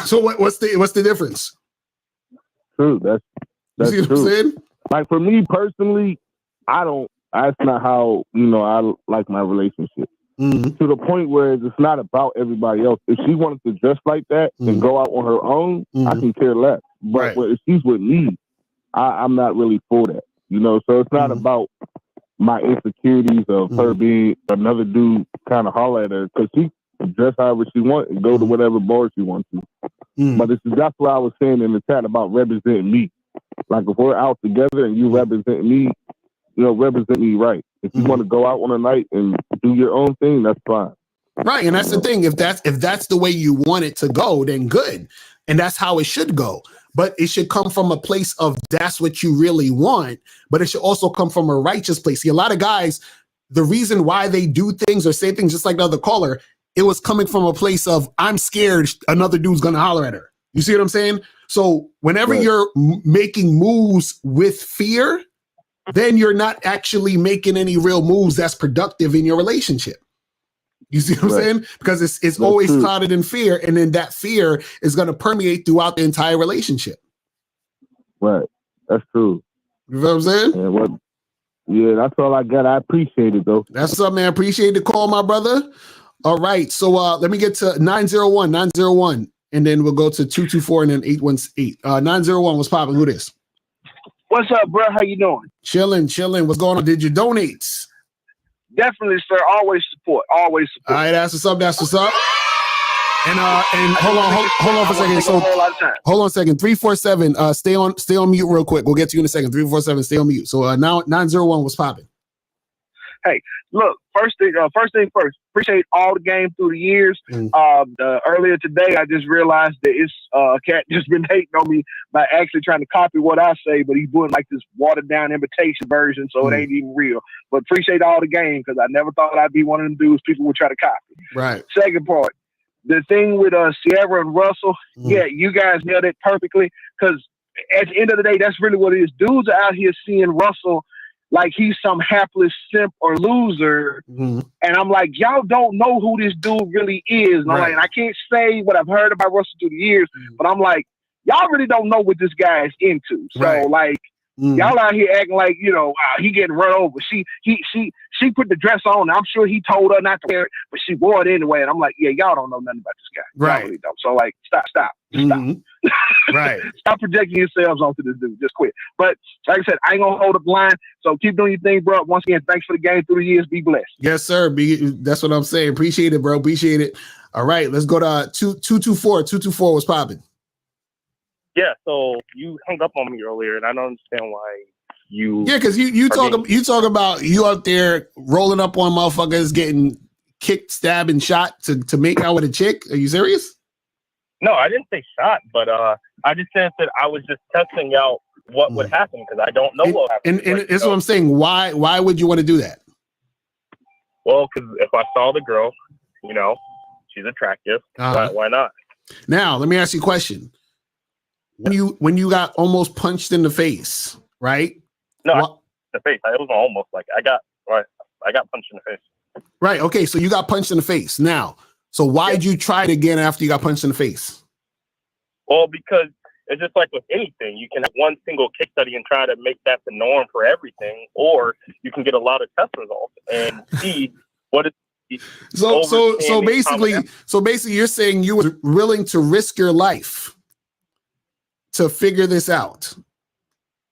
So what's the difference? True, that's you see what true. I'm saying? Like for me personally, that's not how, I like my relationship. To the point where it's not about everybody else. If she wanted to dress like that and go out on her own, I can care less. But if she's with me, I'm not really for that. So it's not about my insecurities of her being another dude kind of holler at her, because she can dress however she wants and go to whatever bar she wants to. But that's what I was saying in the chat about representing me. Like if we're out together and you represent me, represent me right. If you want to go out on a night and do your own thing, that's fine. Right, and that's the thing. If that's the way you want it to go, then good. And that's how it should go. But it should come from a place of that's what you really want, but it should also come from a righteous place. See, a lot of guys, the reason why they do things or say things, just like the other caller, it was coming from a place of, I'm scared another dude's going to holler at her. You see what I'm saying? So whenever you're making moves with fear, then you're not actually making any real moves that's productive in your relationship. You see what I'm saying? Because it's always clouded in fear, and then that fear is going to permeate throughout the entire relationship. Right. That's true. You know what I'm saying? Yeah, that's all I got. I appreciate it, though. That's what's up, man. Appreciate the call, my brother. All right. So let me get to 901, and then we'll go to 224 and then 818. 901, what's popping? Who this? What's up, bro? How you doing? Chilling. What's going on? Did you donate? Definitely, sir. Always support. All right, that's what's up. And hold on for a second. So hold on a second. 347. Stay on mute real quick. We'll get to you in a second. 347. Stay on mute. So now 901 was popping. Hey, look. First thing first. Appreciate all the game through the years. Earlier today, I just realized that it's cat just been hating on me by actually trying to copy what I say, but he's doing like this watered down imitation version, so it ain't even real. But appreciate all the game because I never thought I'd be one of them dudes people would try to copy. Right. Second part. The thing with Ciara and Russell, you guys nailed it perfectly. Because at the end of the day, that's really what it is. Dudes are out here seeing Russell like he's some hapless simp or loser. And I'm like, y'all don't know who this dude really is. And I'm like, and I can't say what I've heard about Russell through the years, but I'm like, y'all really don't know what this guy is into. So like, y'all out here acting like, he getting run over. She put the dress on. I'm sure he told her not to wear it, but she wore it anyway. And I'm like, yeah, y'all don't know nothing about this guy. Right. Y'all really don't. So like, stop. Right. Stop projecting yourselves onto this dude. Just quit. But like I said, I ain't gonna hold up the line. So keep doing your thing, bro. Once again, thanks for the game through the years. Be blessed. Yes, sir. That's what I'm saying. Appreciate it, bro. Appreciate it. All right, let's go to 224. 224 was popping. Yeah, so you hung up on me earlier, and I don't understand why you. Yeah, because you talk about you out there rolling up on motherfuckers, getting kicked, stabbed, and shot to make out with a chick. Are you serious? No, I didn't say shot, but I just said that I was just testing out what would happen because I don't know what happened. And that's what I'm saying. Why would you want to do that? Well, because if I saw the girl, she's attractive. Why not? Now, let me ask you a question. When you got almost punched in the face, right? No, the face. It was almost like I got punched in the face. Right. Okay. So you got punched in the face. Now, so why'd you try it again after you got punched in the face? Well, because it's just like with anything. You can have one single case study and try to make that the norm for everything, or you can get a lot of test results and see what it's. So basically, you're saying you were willing to risk your life to figure this out.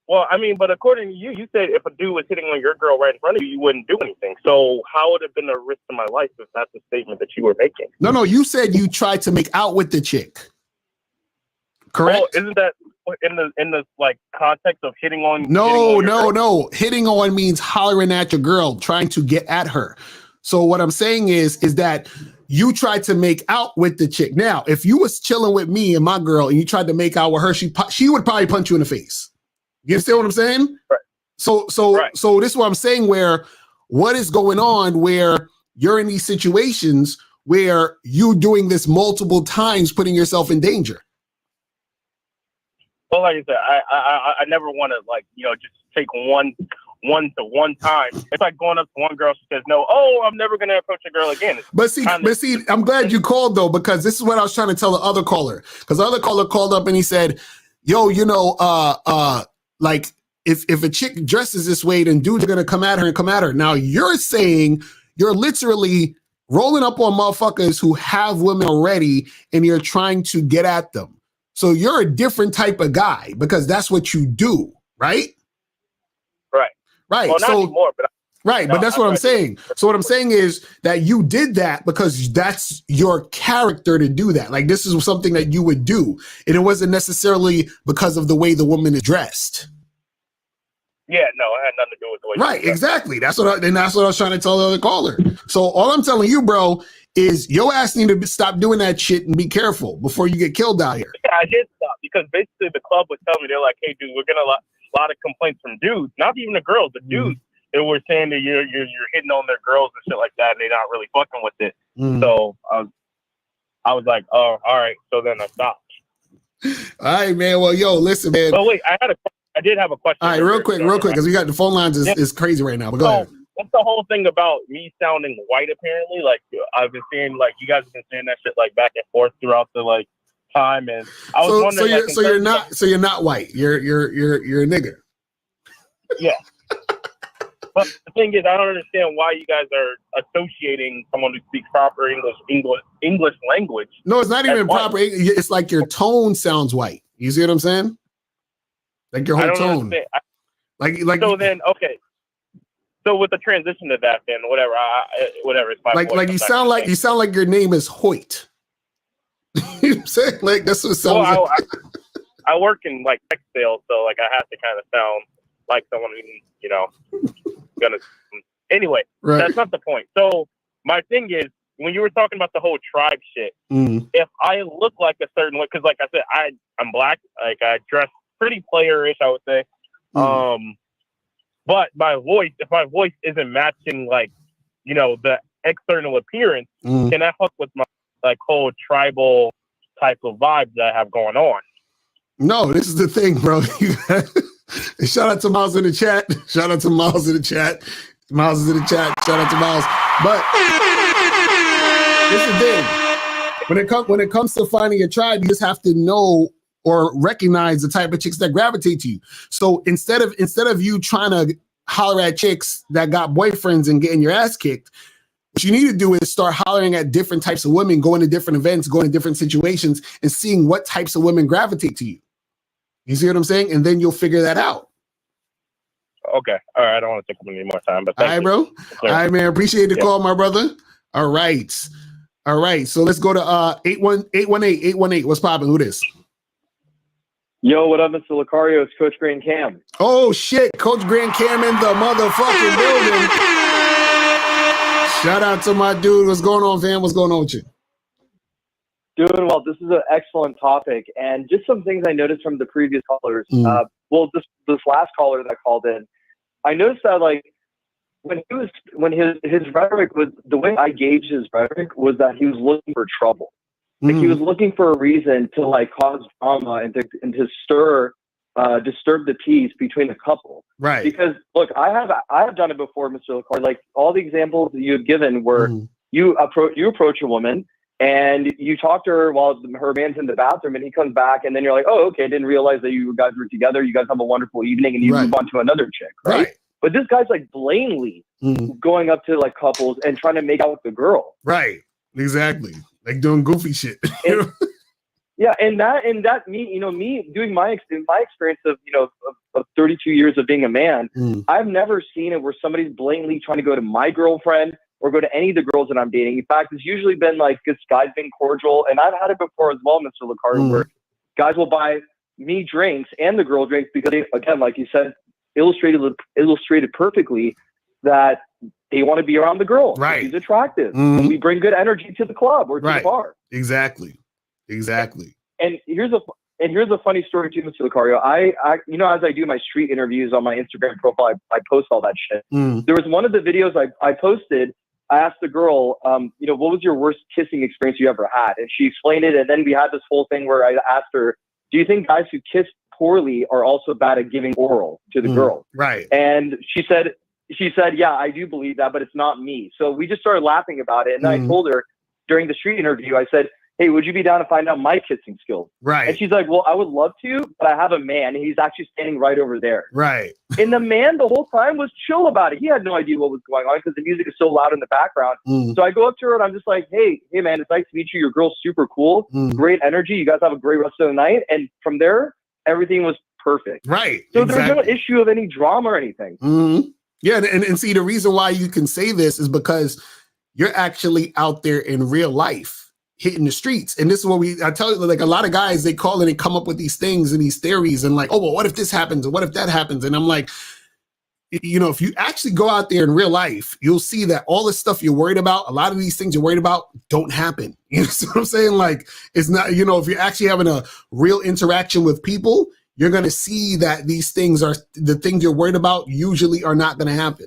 Well, I mean, but according to you, you said if a dude was hitting on your girl right in front of you, you wouldn't do anything. So how would it have been a risk to my life if that's the statement that you were making? No, you said you tried to make out with the chick. Correct? Well, isn't that in the like context of hitting on? No. Hitting on means hollering at your girl, trying to get at her. So what I'm saying is that you tried to make out with the chick. Now, if you was chilling with me and my girl and you tried to make out with her, she would probably punch you in the face. You understand what I'm saying? Right. So this is what I'm saying, where what is going on where you're in these situations where you doing this multiple times, putting yourself in danger. Well, like I said, I never want to just take one time. It's like going up to one girl, she says no. Oh, I'm never gonna approach a girl again. But see, I'm glad you called though, because this is what I was trying to tell the other caller. Because the other caller called up and he said, "Yo, like if a chick dresses this way, then dudes are gonna come at her. Now you're saying you're literally rolling up on motherfuckers who have women already, and you're trying to get at them. So you're a different type of guy because that's what you do, right? Right. Well, not anymore, but but that's what I'm saying. So what I'm saying is that you did that because that's your character to do that. Like this is something that you would do, and it wasn't necessarily because of the way the woman is dressed. Yeah, no, it had nothing to do with the way. Right, exactly. That's what I was trying to tell the other caller. So all I'm telling you, bro, is your ass need to stop doing that shit and be careful before you get killed out here. Yeah, I did stop because basically the club would tell me, they're like, "Hey, dude, we're getting a lot of complaints from dudes, not even the girls, the dudes. They were saying that you're hitting on their girls and shit like that, and they're not really fucking with it." So I was like, "Oh, all right." So then I stopped. All right, man. Well, yo, listen, man. But wait, I did have a question. All right, real quick, because we got the phone lines is crazy right now. But go ahead. What's the whole thing about me sounding white? Apparently, like I've been seeing, like you guys have been saying that shit like back and forth throughout the like time, and I was wondering. So you're not white. You're a nigger. Yeah. But the thing is, I don't understand why you guys are associating someone who speaks proper English language. No, it's not even proper. It's like your tone sounds white. You see what I'm saying? Like your whole tone. Like. So then, okay. So with the transition to that, then whatever. It's my voice. Like you sound like your name is Hoyt. You know what I'm saying? Like that's what it sounds like. I work in like tech sales, so like I have to kind of sound like someone who, you know, gonna. Anyway, That's not the point. So my thing is, when you were talking about the whole tribe shit, if I look like a certain way, because like I said, I'm black, like I dress pretty player-ish, I would say. But if my voice isn't matching, like, you know, the external appearance, can that fuck with my like whole tribal type of vibe that I have going on? No, this is the thing, bro. Shout out to Miles in the chat. Shout out to Miles in the chat. Miles is in the chat. Shout out to Miles. But this is the thing. When it comes to finding a tribe, you just have to know or recognize the type of chicks that gravitate to you. So instead of you trying to holler at chicks that got boyfriends and getting your ass kicked, what you need to do is start hollering at different types of women, going to different events, going to different situations, and seeing what types of women gravitate to you. You see what I'm saying? And then you'll figure that out. Okay. All right. I don't want to take up any more time, but all right, bro. All right, man. Appreciate the call, my brother. All right. So let's go to 818. What's popping? Who this? Yo, what up, Mr. Lucario? It's Coach Grand Cam. Oh shit, Coach Grand Cam in the motherfucking building. Shout out to my dude. What's going on, fam? What's going on with you? Doing well. This is an excellent topic, and just some things I noticed from the previous callers. This last caller that called in, I noticed that like when his rhetoric was, the way I gauged his rhetoric was that he was looking for trouble. Like he was looking for a reason to like cause drama and to disturb the peace between the couple. Right. Because look, I have done it before, Mr. Lecard. Like all the examples that you have given where you approach a woman and you talk to her while her man's in the bathroom and he comes back and then you're like, oh, okay, I didn't realize that you guys were together. You guys have a wonderful evening and you move on to another chick, right? But this guy's like blatantly going up to like couples and trying to make out with the girl. Right. Exactly. Like doing goofy shit. And that me doing my experience of, you know, of 32 years of being a man, I've never seen it where somebody's blatantly trying to go to my girlfriend or go to any of the girls that I'm dating. In fact, it's usually been like this guy's being cordial, and I've had it before as well, Mr. Lucario, where guys will buy me drinks and the girl drinks because they, again, like you said, illustrated perfectly that they want to be around the girl. Right. She's attractive. And we bring good energy to the club or to the bar. Exactly. And here's a funny story too, Mr. Lucario. I you know, as I do my street interviews on my Instagram profile, I post all that shit. There was one of the videos I posted. I asked the girl, you know, what was your worst kissing experience you ever had? And she explained it. And then we had this whole thing where I asked her, do you think guys who kiss poorly are also bad at giving oral to the girl? Right. And she said, yeah, I do believe that, but it's not me. So we just started laughing about it. And then I told her during the street interview, I said, hey, would you be down to find out my kissing skills? Right. And she's like, well, I would love to, but I have a man. And he's actually standing right over there. Right. And the man the whole time was chill about it. He had no idea what was going on because the music is so loud in the background. So I go up to her and I'm just like, hey, man, it's nice to meet you. Your girl's super cool. Great energy. You guys have a great rest of the night. And from there, everything was perfect. Right. So there's no issue of any drama or anything. Yeah. And see, the reason why you can say this is because you're actually out there in real life, hitting the streets. And this is what I tell you, like a lot of guys, they call in and come up with these things and these theories and like, oh, well, what if this happens? Or what if that happens? And I'm like, you know, if you actually go out there in real life, you'll see that all the stuff you're worried about, a lot of these things you're worried about don't happen. You know what I'm saying? Like, it's not, you know, if you're actually having a real interaction with people, you're going to see that these things are, the things you're worried about usually are not going to happen.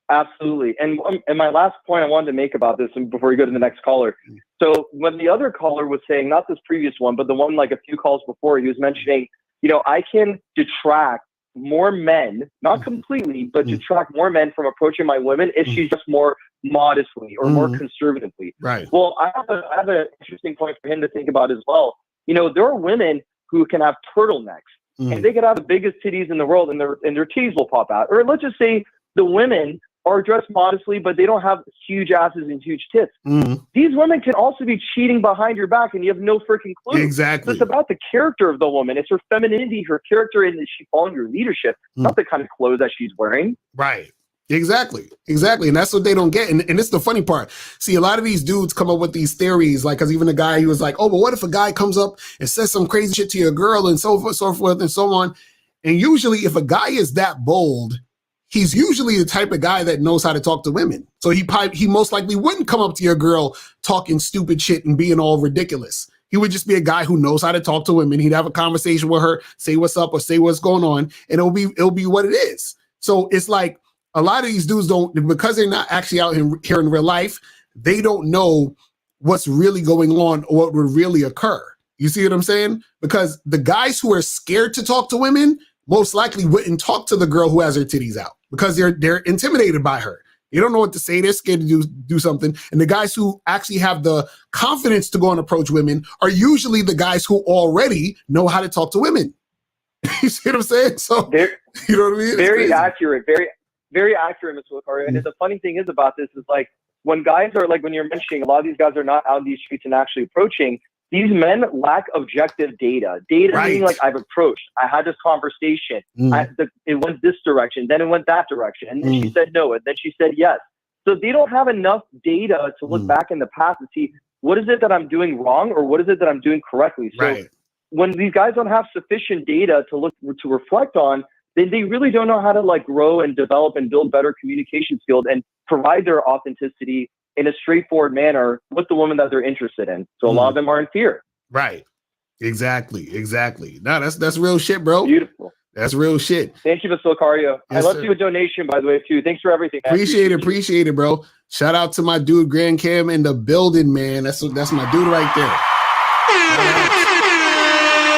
Absolutely. And my last point I wanted to make about this, and before we go to the next caller. So when the other caller was saying, not this previous one, but the one like a few calls before, he was mentioning, you know, I can detract more men, not completely, but detract more men from approaching my women if she's just more modestly or more conservatively. Right. Well, I have an interesting point for him to think about as well. You know, there are women who can have turtlenecks and they could have the biggest titties in the world and their titties will pop out. Or let's just say the women are dressed modestly, but they don't have huge asses and huge tits. These women can also be cheating behind your back and you have no freaking clue. Exactly. So it's about the character of the woman. It's her femininity, her character, and that she's following your leadership, not the kind of clothes that she's wearing. Right. Exactly. And that's what they don't get. And it's the funny part. See, a lot of these dudes come up with these theories, like, because even a guy, he was like, oh, but what if a guy comes up and says some crazy shit to your girl and so forth and so on. And usually if a guy is that bold, he's usually the type of guy that knows how to talk to women. So he most likely wouldn't come up to your girl talking stupid shit and being all ridiculous. He would just be a guy who knows how to talk to women. He'd have a conversation with her, say what's up or say what's going on, and it'll be what it is. So it's like a lot of these dudes don't, because they're not actually out here in real life, they don't know what's really going on or what would really occur. You see what I'm saying? Because the guys who are scared to talk to women most likely wouldn't talk to the girl who has her titties out because they're intimidated by her. They don't know what to say. They're scared to do something. And the guys who actually have the confidence to go and approach women are usually the guys who already know how to talk to women. You see what I'm saying? So, you know what I mean? Very accurate. Very accurate, Mr. Lucario. And the funny thing is about this is like when guys are like, when you're mentioning a lot of these guys are not out in these streets and actually approaching, these men lack objective data. Meaning like I've approached, I had this conversation, it went this direction, then it went that direction, and then she said no, and then she said yes. So they don't have enough data to look back in the past and see what is it that I'm doing wrong or what is it that I'm doing correctly. So when these guys don't have sufficient data to reflect on, then they really don't know how to like grow and develop and build better communication skills and provide their authenticity in a straightforward manner with the woman that they're interested in. So a lot of them are in fear. Right. Exactly. No, that's real shit, bro. Beautiful. That's real shit. Thank you, Mr. Lucario. Yes, I love sir. you a donation, by the way, too. Thanks for everything. Appreciate it, bro. Shout out to my dude, Grand Cam in the building, man. That's my dude right there.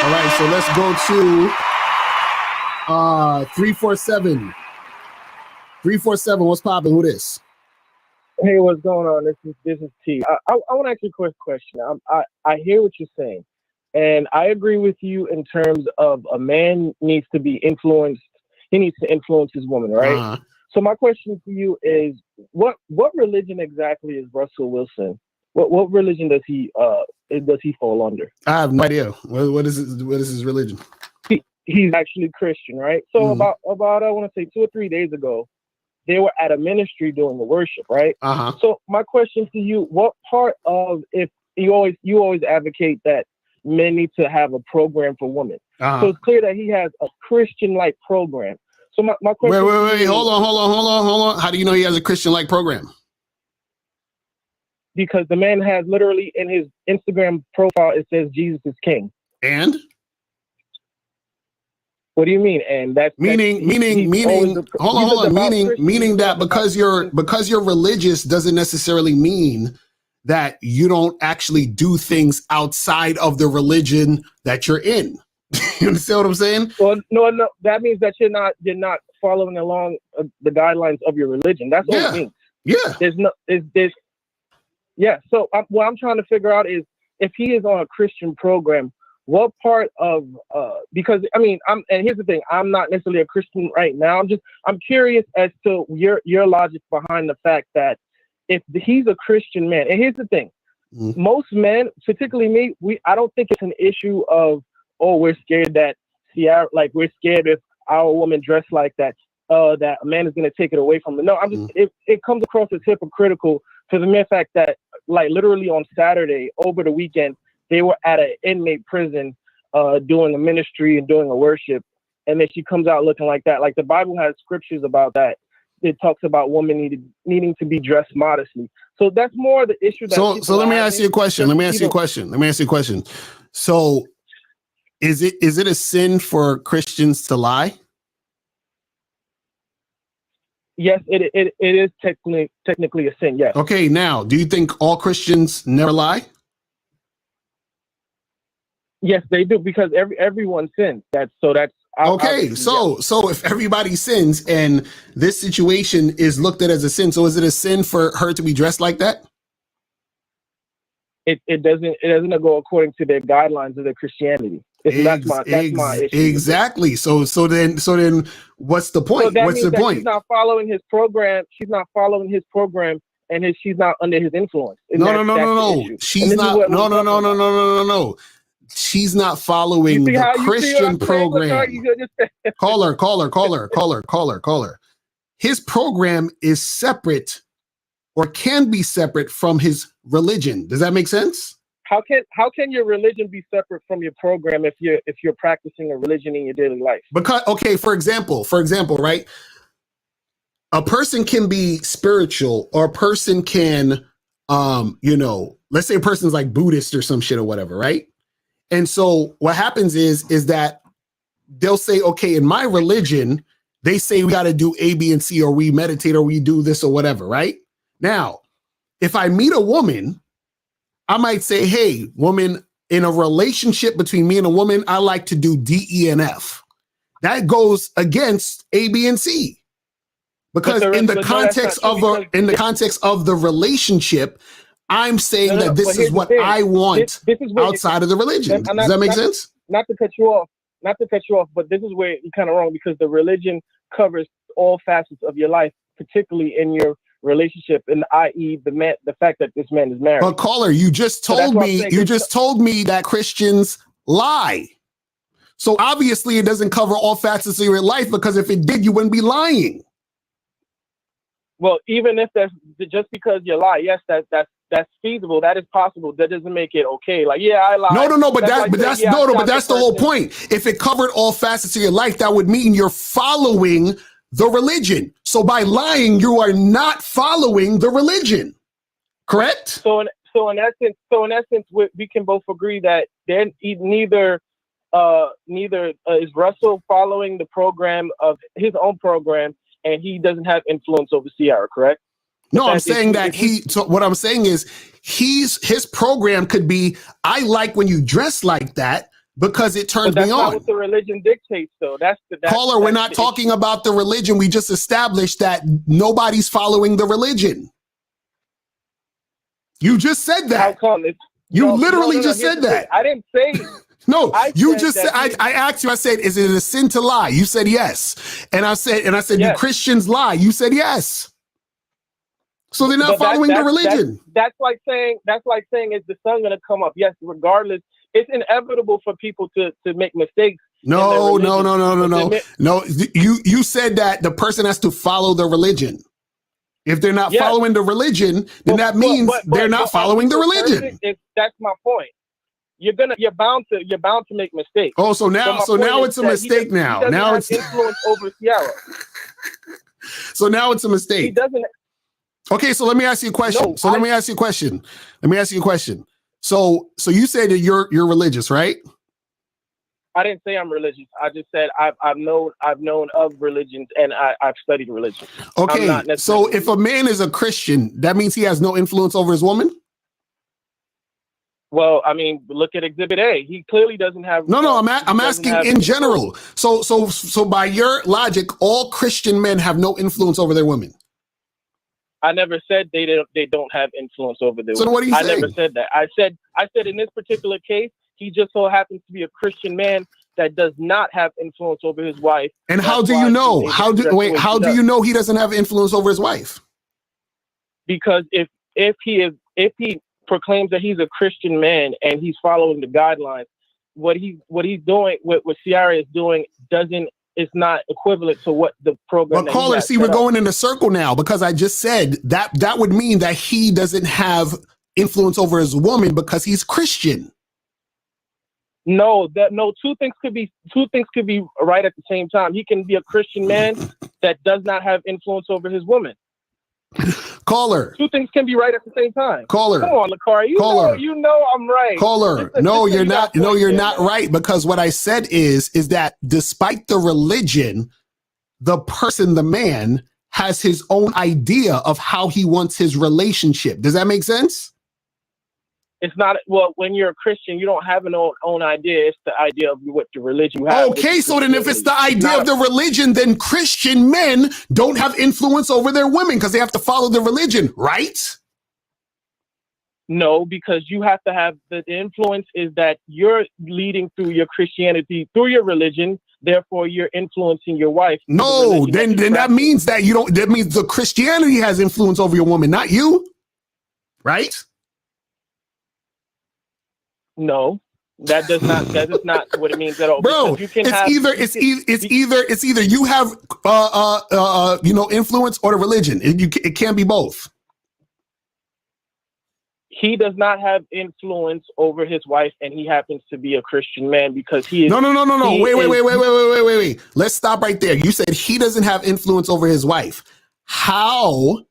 All right, so let's go to 347. 347, what's popping? Who this? Hey, what's going on? This is T. I want to ask you a quick question. I hear what you're saying, and I agree with you in terms of a man needs to be influenced. He needs to influence his woman, right? So my question for you is, what religion exactly is Russell Wilson? What religion does he fall under? I have no idea. What is his religion? He's actually Christian, right? So about I want to say 2 or 3 days ago, they were at a ministry doing the worship, right? So my question to you, what part of, if you always advocate that men need to have a program for women. So it's clear that he has a Christian-like program. So my question. Wait, hold on. How do you know he has a Christian-like program? Because the man has literally in his Instagram profile, it says Jesus is King. And? What do you mean? And that's meaning that because you're religious doesn't necessarily mean that you don't actually do things outside of the religion that you're in. You understand what I'm saying? Well, no. That means that you're not following along the guidelines of your religion. That's what it means. Yeah. Yeah. So what I'm trying to figure out is if he is on a Christian program, what part of because and here's the thing, I'm not necessarily a Christian right now. I'm curious as to your logic behind the fact that if he's a Christian man, and here's the thing, most men, particularly me, I don't think it's an issue of we're scared that Ciara, like we're scared if our woman dressed like that, that a man is going to take it away from her. No, I'm just it comes across as hypocritical for the mere fact that like literally on Saturday over the weekend, they were at an inmate prison doing a ministry and doing a worship. And then she comes out looking like that. Like the Bible has scriptures about that. It talks about women needing to be dressed modestly. So that's more the issue. So let me ask you a question. Let me ask you a question. So is it a sin for Christians to lie? Yes, it is technically a sin. Yes. Okay, now, do you think all Christians never lie? Yes, they do, because everyone sins. That's okay. So if everybody sins and this situation is looked at as a sin, so is it a sin for her to be dressed like that? It doesn't go according to their guidelines of their Christianity. That's my issue. Exactly. So then what's the point? So what's the point? She's not following his program. She's not following his program, and she's not under his influence. No. She's not. No. She's not following the Christian program. Caller. His program is separate, or can be separate from his religion. Does that make sense? How can your religion be separate from your program if you're practicing a religion in your daily life? Because for example, right? A person can be spiritual, or a person can, let's say a person's like Buddhist or some shit or whatever, right? And so what happens is that they'll say, okay, in my religion, they say we got to do A, B, and C, or we meditate, or we do this or whatever, right? Now, if I meet a woman, I might say, hey, woman, in a relationship between me and a woman, I like to do D, E, and F. That goes against A, B, and C. Because in the context of the relationship, I'm saying that this is what I want outside of the religion. Does that make sense? Not to cut you off, but this is where you're kind of wrong, because the religion covers all facets of your life, particularly in your relationship, and i.e. the fact that this man is married. But caller, you just told me that Christians lie. So obviously it doesn't cover all facets of your life, because if it did, you wouldn't be lying. Well, even if that's just because you lie, yes, that's feasible. That is possible. That doesn't make it okay. Like, yeah, I lie. No, but that's the whole point. If it covered all facets of your life, that would mean you're following the religion. So by lying, you are not following the religion. Correct? So in essence, we can both agree that neither is Russell following the program of his own program, and he doesn't have influence over Ciara, correct? No, I'm saying that what I'm saying is his program could be, I like when you dress like that because it turns me on. That's not what the religion dictates, though. Caller, we're not talking about the religion. We just established that nobody's following the religion. You just said that. How come? You literally just said that. I didn't say. No, you just said, I asked you, I said, is it a sin to lie? You said yes. And I said, yes. Do Christians lie? You said yes. So they're not following the religion. That's like saying, is the sun going to come up? Yes, regardless. It's inevitable for people to make mistakes. No. You said that the person has to follow the religion. If they're not following the religion, then that means they're not following the religion. That's my point. You're bound to make mistakes. Oh, so now it's a mistake now. Now it's influence over Ciara. So now it's a mistake. He doesn't. Okay, so let me ask you a question. Let me ask you a question. So you say that you're religious, right? I didn't say I'm religious. I just said I've known of religions, and I've studied religion. Okay, so if a man is a Christian, that means he has no influence over his woman? Well, I mean, look at Exhibit A. He clearly doesn't have. No, I'm asking in general. So by your logic, all Christian men have no influence over their women. I never said they don't have influence over their women. So what are you saying? I never said that. I said in this particular case, he just so happens to be a Christian man that does not have influence over his wife. And how do you know? How do you know he doesn't have influence over his wife? Because if he proclaims that he's a Christian man and he's following the guidelines, what he's doing, what Ciara is doing, it's not equivalent to what the program. But caller, see, we're going in a circle now, because I just said that would mean that he doesn't have influence over his woman because he's Christian. No, two things could be right at the same time. He can be a Christian man that does not have influence over his woman. Caller. Two things can be right at the same time. Caller. Come on, Lakari. You know I'm right. Caller. No, you're not. No, you're not right, because what I said is that despite the religion, the person, the man, has his own idea of how he wants his relationship. Does that make sense? It's not, well, when you're a Christian, you don't have an own idea. It's the idea of what the religion you have. Okay, so then if it's the idea of the religion, then Christian men don't have influence over their women because they have to follow the religion, right? No, because you have to have the influence is that you're leading through your Christianity, through your religion. Therefore, you're influencing your wife. No, then that means that you don't, that means the Christianity has influence over your woman, not you, right? No, that is not what it means at all. Bro, you can it's either you have influence or the religion. It can't be both. He does not have influence over his wife, and he happens to be a Christian man because he is. No. Wait. Let's stop right there. You said he doesn't have influence over his wife. How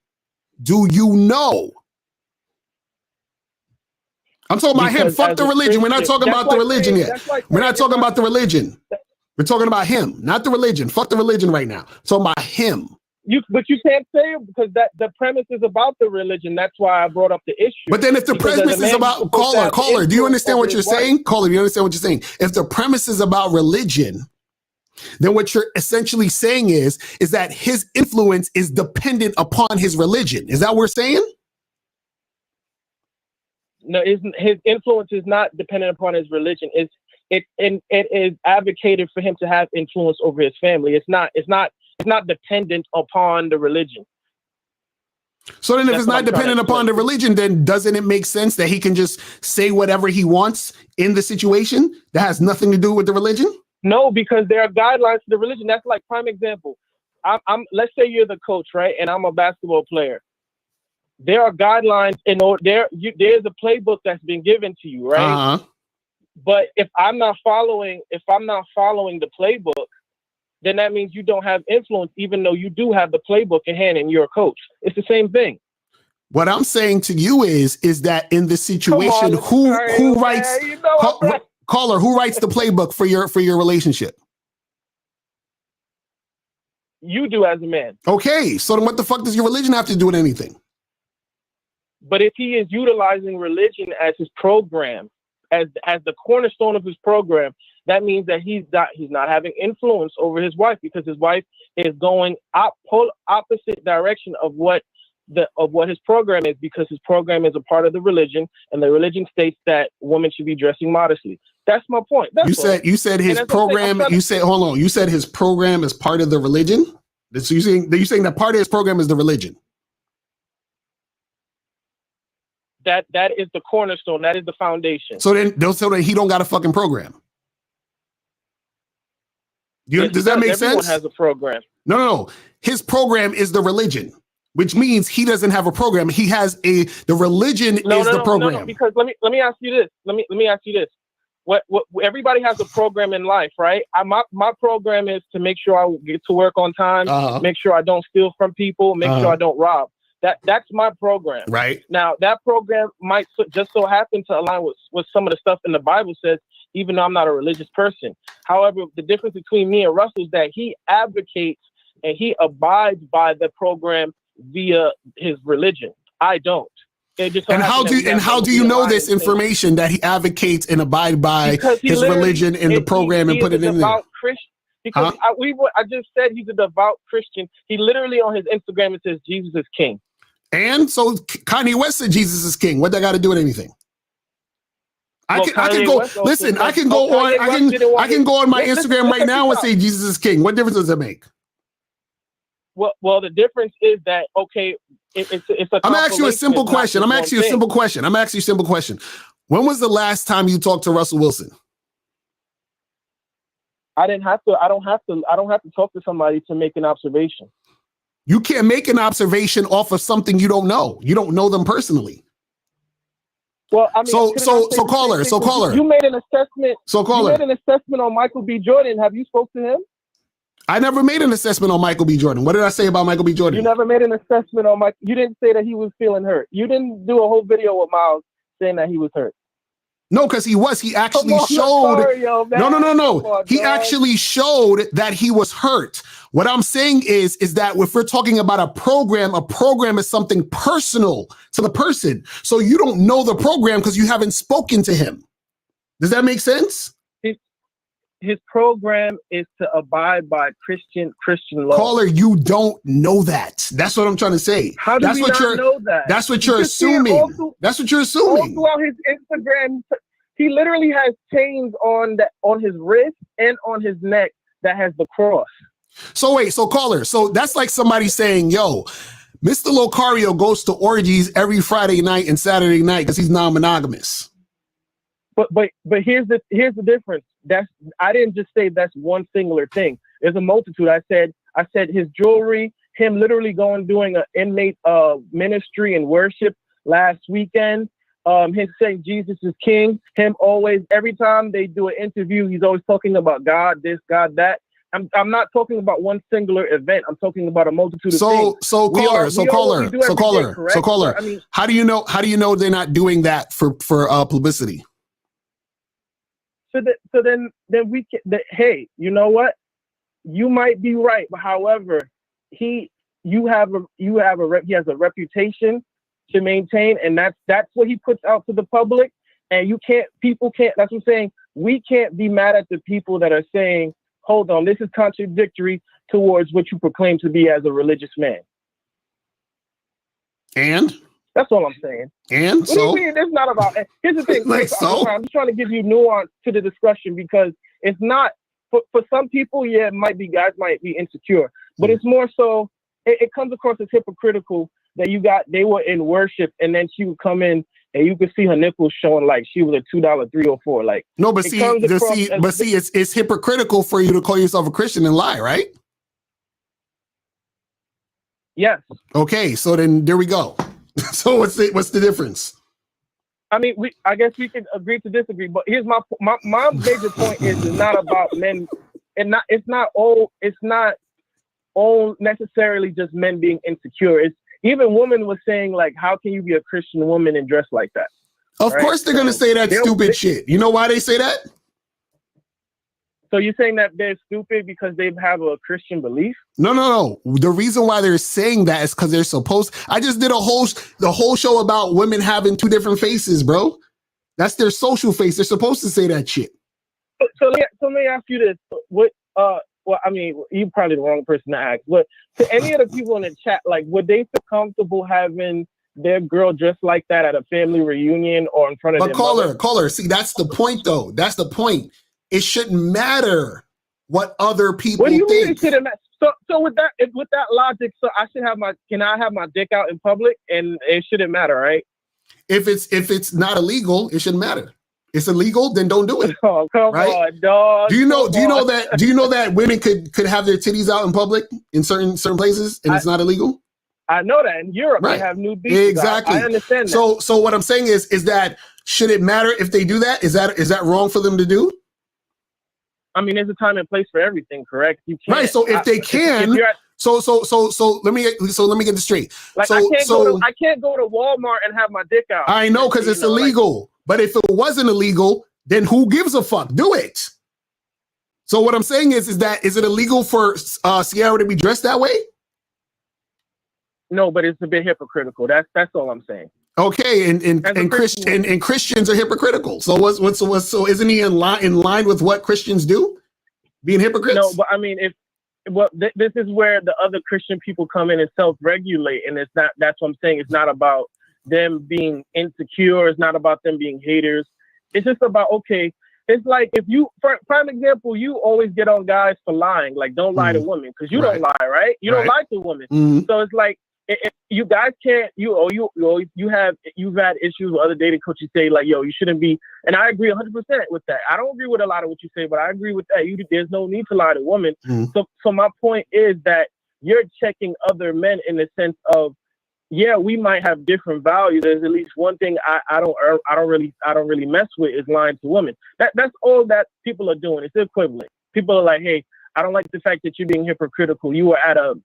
do you know? I'm talking about him. Fuck the religion. We're not talking about the religion yet. We're not talking about the religion. We're talking about him, not the religion. Fuck the religion right now. We're talking about him. But you can't say it because the premise is about the religion. That's why I brought up the issue. But then if the premise is about caller, do you understand what you're saying? Caller, do you understand what you're saying? If the premise is about religion, then what you're essentially saying is that his influence is dependent upon his religion. Is that what we're saying? No, his influence is not dependent upon his religion. It is advocated for him to have influence over his family. It's not dependent upon the religion. So then if it's not dependent upon the religion, then doesn't it make sense that he can just say whatever he wants in the situation that has nothing to do with the religion? No, because there are guidelines to the religion. That's like prime example. Let's say you're the coach, right? And I'm a basketball player. There are guidelines and there's a playbook that's been given to you, right? Uh-huh. But if I'm not following the playbook, then that means you don't have influence, even though you do have the playbook in hand and you're a coach. It's the same thing. What I'm saying to you is that in this situation, who writes caller, who writes the playbook for your relationship? You do as a man. Okay, so then what the fuck does your religion have to do with anything? But if he is utilizing religion as his program, as the cornerstone of his program, that means that he's not having influence over his wife because his wife is going opposite direction of what his program is, because his program is a part of the religion, and the religion states that women should be dressing modestly. That's my point. You said his program. You said hold on. You said his program is part of the religion. So you're saying that part of his program is the religion. That is the cornerstone. That is the foundation. So then he don't got a fucking program. Does that make sense? Everyone has a program. No. His program is the religion, which means he doesn't have a program. He has the religion the program. No, because let me ask you this. Let me ask you this. What everybody has a program in life, right? My program is to make sure I get to work on time, make sure I don't steal from people, make sure I don't rob. That's my program. Right. Now, that program might just so happen to align with some of the stuff in the Bible says, even though I'm not a religious person. However, the difference between me and Russell is that he advocates and he abides by the program via his religion. I don't. And how do you know this information that he advocates and abide by his religion in the program and put it in there? Because I just said he's a devout Christian. He literally on his Instagram it says Jesus is king. And so Kanye West said Jesus is king. What that got to do with anything? I can go on my Instagram right now and say Jesus is king. What difference does it make? Well, the difference is that it's a. I'm asking you a simple question. I'm asking you a simple question. When was the last time you talked to Russell Wilson? I don't have to talk to somebody to make an observation. You can't make an observation off of something you don't know. You don't know them personally. Well, I mean, so caller. You made an assessment. So caller. You made an assessment on Michael B. Jordan. Have you spoke to him? I never made an assessment on Michael B. Jordan. What did I say about Michael B. Jordan? You never made an assessment on Michael. You didn't say that he was feeling hurt. You didn't do a whole video with Miles saying that he was hurt. No, because he actually showed. No. He actually showed that he was hurt. What I'm saying is that if we're talking about a program is something personal to the person. So you don't know the program because you haven't spoken to him. Does that make sense? His program is to abide by Christian law. Caller, you don't know that. That's what I'm trying to say. How do we not know that? That's what you're assuming. That's what you're assuming. Also on his Instagram, he literally has chains on his wrist and on his neck that has the cross. So wait, caller, so that's like somebody saying, yo, Mr. Locario goes to orgies every Friday night and Saturday night because he's non-monogamous. But here's the difference. I didn't just say that's one singular thing. There's a multitude. I said his jewelry, him literally doing an inmate ministry and worship last weekend. Him saying Jesus is king. Him always, every time they do an interview, he's always talking about God, this, God, that. I'm not talking about one singular event. I'm talking about a multitude of things. Caller. I mean, how do you know they're not doing that for publicity? So then we can. Hey, you know what? You might be right, but however, he has a reputation to maintain, and that's what he puts out to the public. And people can't. That's what I'm saying. We can't be mad at the people that are saying, "Hold on, this is contradictory towards what you proclaim to be as a religious man." And that's all I'm saying. And what do you mean? It's not about. Here's the thing. I'm just trying to give you nuance to the discussion because it's not for some people. Yeah, guys might be insecure, but it's more so. It comes across as hypocritical that they were in worship and then she would come in and you could see her nipples showing like she was a $2 304. Like no, but it's hypocritical for you to call yourself a Christian and lie, right? Yes. Okay, so then there we go. So what's the difference? I mean, I guess we can agree to disagree, but here's my major point is it's not about men, and it's not all necessarily just men being insecure. It's even women was saying like, how can you be a Christian woman and dress like that? Of course they're gonna say that stupid shit. You know why they say that? So you're saying that they're stupid because they have a Christian belief? No. The reason why they're saying that is because they're supposed. I just did the whole show about women having two different faces, bro. That's their social face. They're supposed to say that shit. So let me ask you this: what? Well, I mean, you're probably the wrong person to ask. But to any of the people in the chat, like, would they feel comfortable having their girl dressed like that at a family reunion or in front of? But caller. See, that's the point, though. That's the point. It shouldn't matter what other people think. What do you mean it shouldn't matter? So with that logic, so can I have my dick out in public and it shouldn't matter, right? If it's not illegal, it shouldn't matter. It's illegal, then don't do it. Oh, come on, dog. Do you know that women could have their titties out in public in certain places and it's not illegal? I know that in Europe they have nude beaches. Exactly. I understand that. So what I'm saying is that should it matter if they do that? Is that wrong for them to do? I mean, there's a time and place for everything, correct? You can't. Right. So if they can, so let me get this straight. Like I can't go to Walmart and have my dick out. I know because it's illegal. But if it wasn't illegal, then who gives a fuck? Do it. So what I'm saying is it illegal for Ciara to be dressed that way? No, but it's a bit hypocritical. That's all I'm saying. Okay, and Christians are hypocritical. So so isn't he in line with what Christians do? Being hypocrites? No, but I mean this is where the other Christian people come in and self-regulate, and it's not. That's what I'm saying. It's not about them being insecure. It's not about them being haters. It's just about, okay, it's like if you, for prime example, you always get on guys for lying. Like, don't lie to women because you don't lie, right? You don't lie to women. So it's like, if you guys can't, you've had issues with other dating coaches say like, yo, you shouldn't be, and I agree 100% with that. I don't agree with a lot of what you say, but I agree with that. There's no need to lie to women. So my point is that you're checking other men in the sense of, yeah, we might have different values. There's at least one thing I don't really mess with is lying to women. That's all that people are doing. It's equivalent. People are like, hey, I don't like the fact that you're being hypocritical. You were at an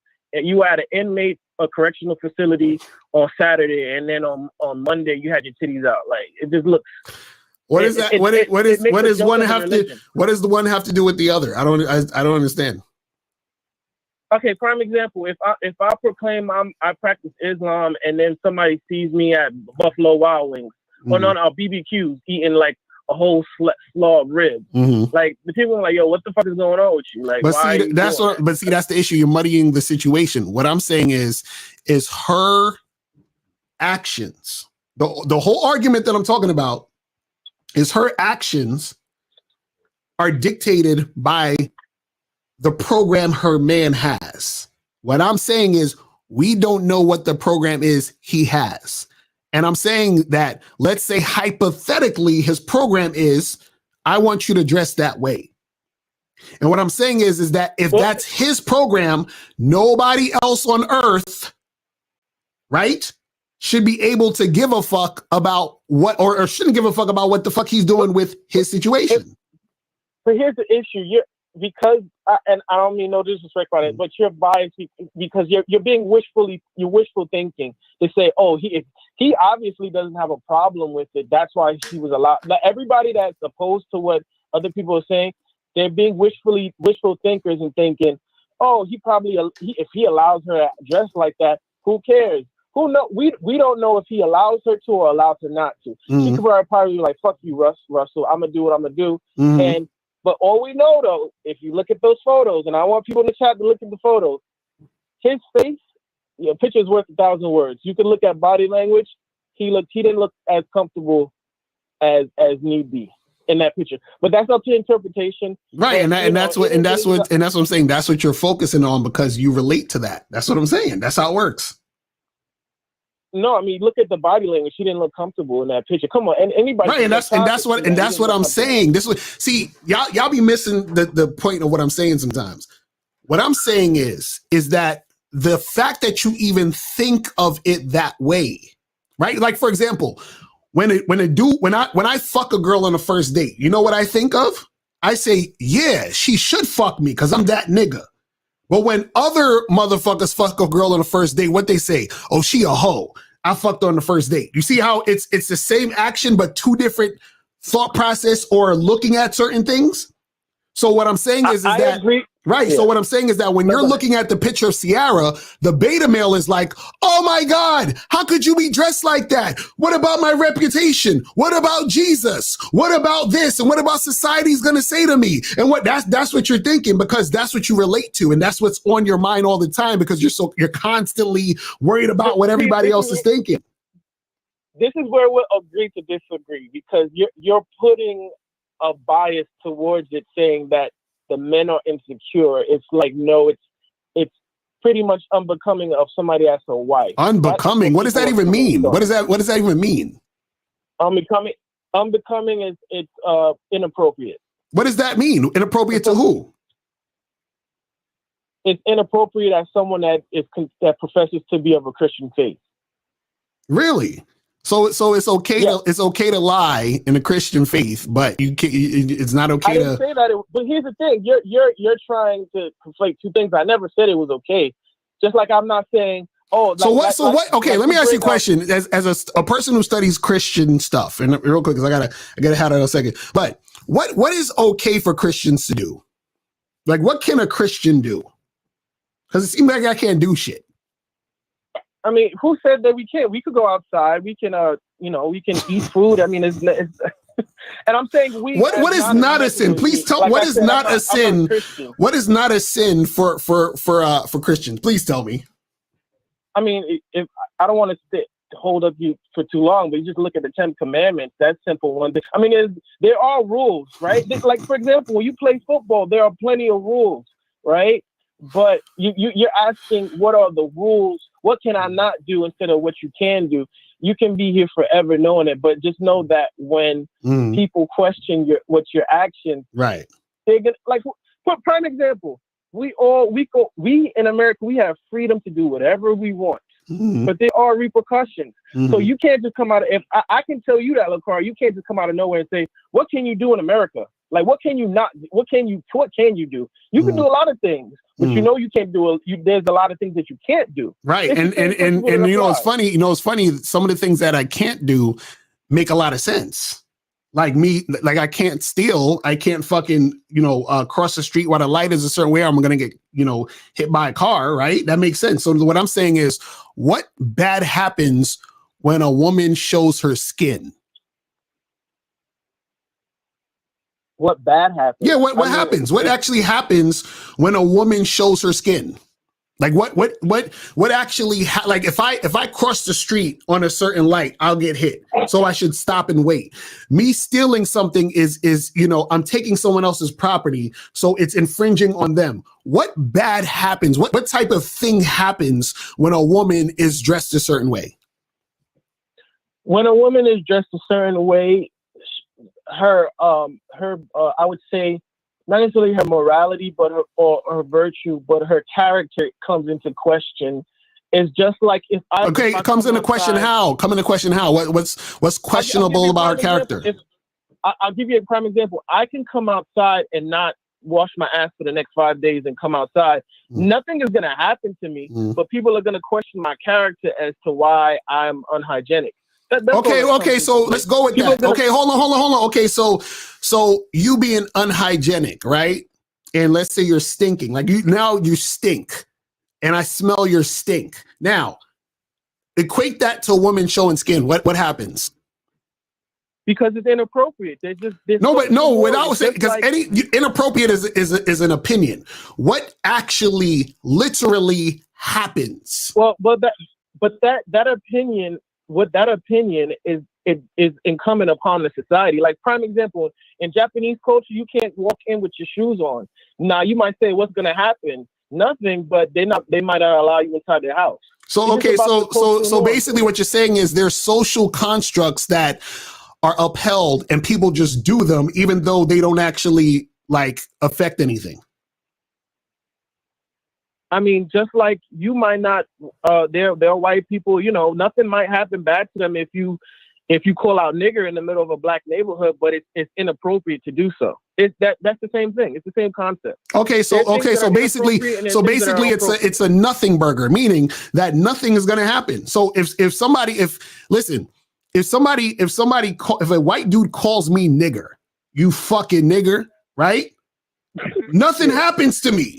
inmate, a correctional facility on Saturday, and then on Monday you had your titties out. Like, it just looks. What is that? What does one have to do with the other? I don't understand. Okay, prime example. If I proclaim I practice Islam, and then somebody sees me at Buffalo Wild Wings or BBQs eating like a whole slaw of ribs, like the people are like, "Yo, what the fuck is going on with you?" Like, but see, that's the issue. You're muddying the situation. What I'm saying is her actions. The whole argument that I'm talking about is her actions are dictated by the program her man has. What I'm saying is we don't know what the program is he has. And I'm saying that, let's say hypothetically, his program is, I want you to dress that way. And what I'm saying is that if that's his program, nobody else on earth, right, should be able to give a fuck about what, or shouldn't give a fuck about what the fuck he's doing with his situation. But here's the issue. Because and I don't mean no disrespect on it, but you're biased because you're being wishful thinking to say, oh, he obviously doesn't have a problem with it. That's why he was allowed. Like, everybody that's opposed to what other people are saying, they're being wishful thinkers and thinking, oh, if he allows her to dress like that, who cares? Who know? We don't know if he allows her to or allows her not to. She could probably be like, fuck you, Russell. I'm gonna do what I'm gonna do. But all we know, though, if you look at those photos, and I want people in the chat to look at the photos, his face, picture's worth 1,000 words. You can look at body language. He didn't look as comfortable as need be in that picture. But that's up to interpretation. Right, and that's what I'm saying. That's what you're focusing on because you relate to that. That's what I'm saying. That's how it works. No, I mean, look at the body language. She didn't look comfortable in that picture. Come on, and anybody. Right, and that's what I'm saying. Y'all be missing the point of what I'm saying sometimes. What I'm saying is that the fact that you even think of it that way, right? Like, for example, when I fuck a girl on a first date, you know what I think of? I say, yeah, she should fuck me because I'm that nigga. But when other motherfuckers fuck a girl on the first date, what they say? Oh, she a hoe. I fucked her on the first date. You see how it's the same action, but two different thought process or looking at certain things? So what I'm saying is that, agree. Right. Yeah. So what I'm saying is that when you're looking at the picture of Ciara, the beta male is like, oh my God, how could you be dressed like that? What about my reputation? What about Jesus? What about this? And what about society's going to say to me? And that's what you're thinking because that's what you relate to. And that's what's on your mind all the time because you're constantly worried about what everybody else is thinking. This is where we'll agree to disagree because you're putting a bias towards it saying that the men are insecure. It's like, no, it's pretty much unbecoming of somebody as a wife. Unbecoming? What does that even mean? What does that even mean? Unbecoming is it's inappropriate. What does that mean? Inappropriate to who? It's inappropriate as someone that professes to be of a Christian faith. Really? So it's okay to lie in a Christian faith, but it's not okay. I didn't say that. But here's the thing: you're trying to conflate two things. I never said it was okay. Just like I'm not saying, oh. Okay, let me ask you a question. As a person who studies Christian stuff, and real quick, because I gotta have that in a second. But what is okay for Christians to do? Like, what can a Christian do? Because it seems like I can't do shit. I mean, who said that we can't? We could go outside. We can, we can eat food. I mean, it's and I'm saying What is not a sin? Please tell. What is not a sin? What is not a sin for Christians? Please tell me. I mean, if I don't want to hold up you for too long, but you just look at the 10 Commandments. That simple one. I mean, there are rules, right? Like, for example, when you play football, there are plenty of rules, right? But you're asking, what are the rules? What can I not do instead of what you can do? You can be here forever knowing it, but just know that when people question your actions, right? They're gonna, like, for prime example, we in America, we have freedom to do whatever we want, but there are repercussions. So you can't just come out. If I can tell you that, LaCar, you can't just come out of nowhere and say, what can you do in America? Like, what can you not? What can you do? You can do a lot of things, but you can't do. There's a lot of things that you can't do. Right, and it's funny. Some of the things that I can't do make a lot of sense. Like me, like I can't steal. I can't fucking, cross the street while the light is a certain way. I'm going to get, hit by a car, right? That makes sense. So what I'm saying is, what bad happens when a woman shows her skin? What bad happens? Yeah, what happens? What actually happens when a woman shows her skin? Like what actually like if I cross the street on a certain light, I'll get hit. So I should stop and wait. Me stealing something is I'm taking someone else's property, so it's infringing on them. What bad happens? What type of thing happens when a woman is dressed a certain way? When a woman is dressed a certain way, her I would say, not necessarily her morality, but her virtue, but her character comes into question. It's just like if I comes into question how? Come into question how? What's questionable about her character? I'll give you a prime example. I can come outside and not wash my ass for the next 5 days and come outside. Nothing is going to happen to me, but people are going to question my character as to why I'm unhygienic. Okay, so let's go with that. Okay, hold on. Okay, so you being unhygienic, right? And let's say you're stinking. Like you stink, and I smell your stink. Now, equate that to a woman showing skin. What happens? Because it's inappropriate. Without saying, because any inappropriate is an opinion. What actually, literally happens? Well, but that opinion. What that opinion is incumbent upon the society. Like prime example, in Japanese culture, you can't walk in with your shoes on. Now you might say, what's going to happen? Nothing, but they might not allow you inside their house. So basically, what you're saying is there's social constructs that are upheld, and people just do them, even though they don't actually affect anything. I mean, just like you might not, they're white people, nothing might happen bad to them if you call out nigger in the middle of a black neighborhood, but it's inappropriate to do so. That's the same thing. It's the same concept. So basically it's a nothing burger, meaning that nothing is going to happen. So if a white dude calls me nigger, you fucking nigger, right? Nothing happens to me.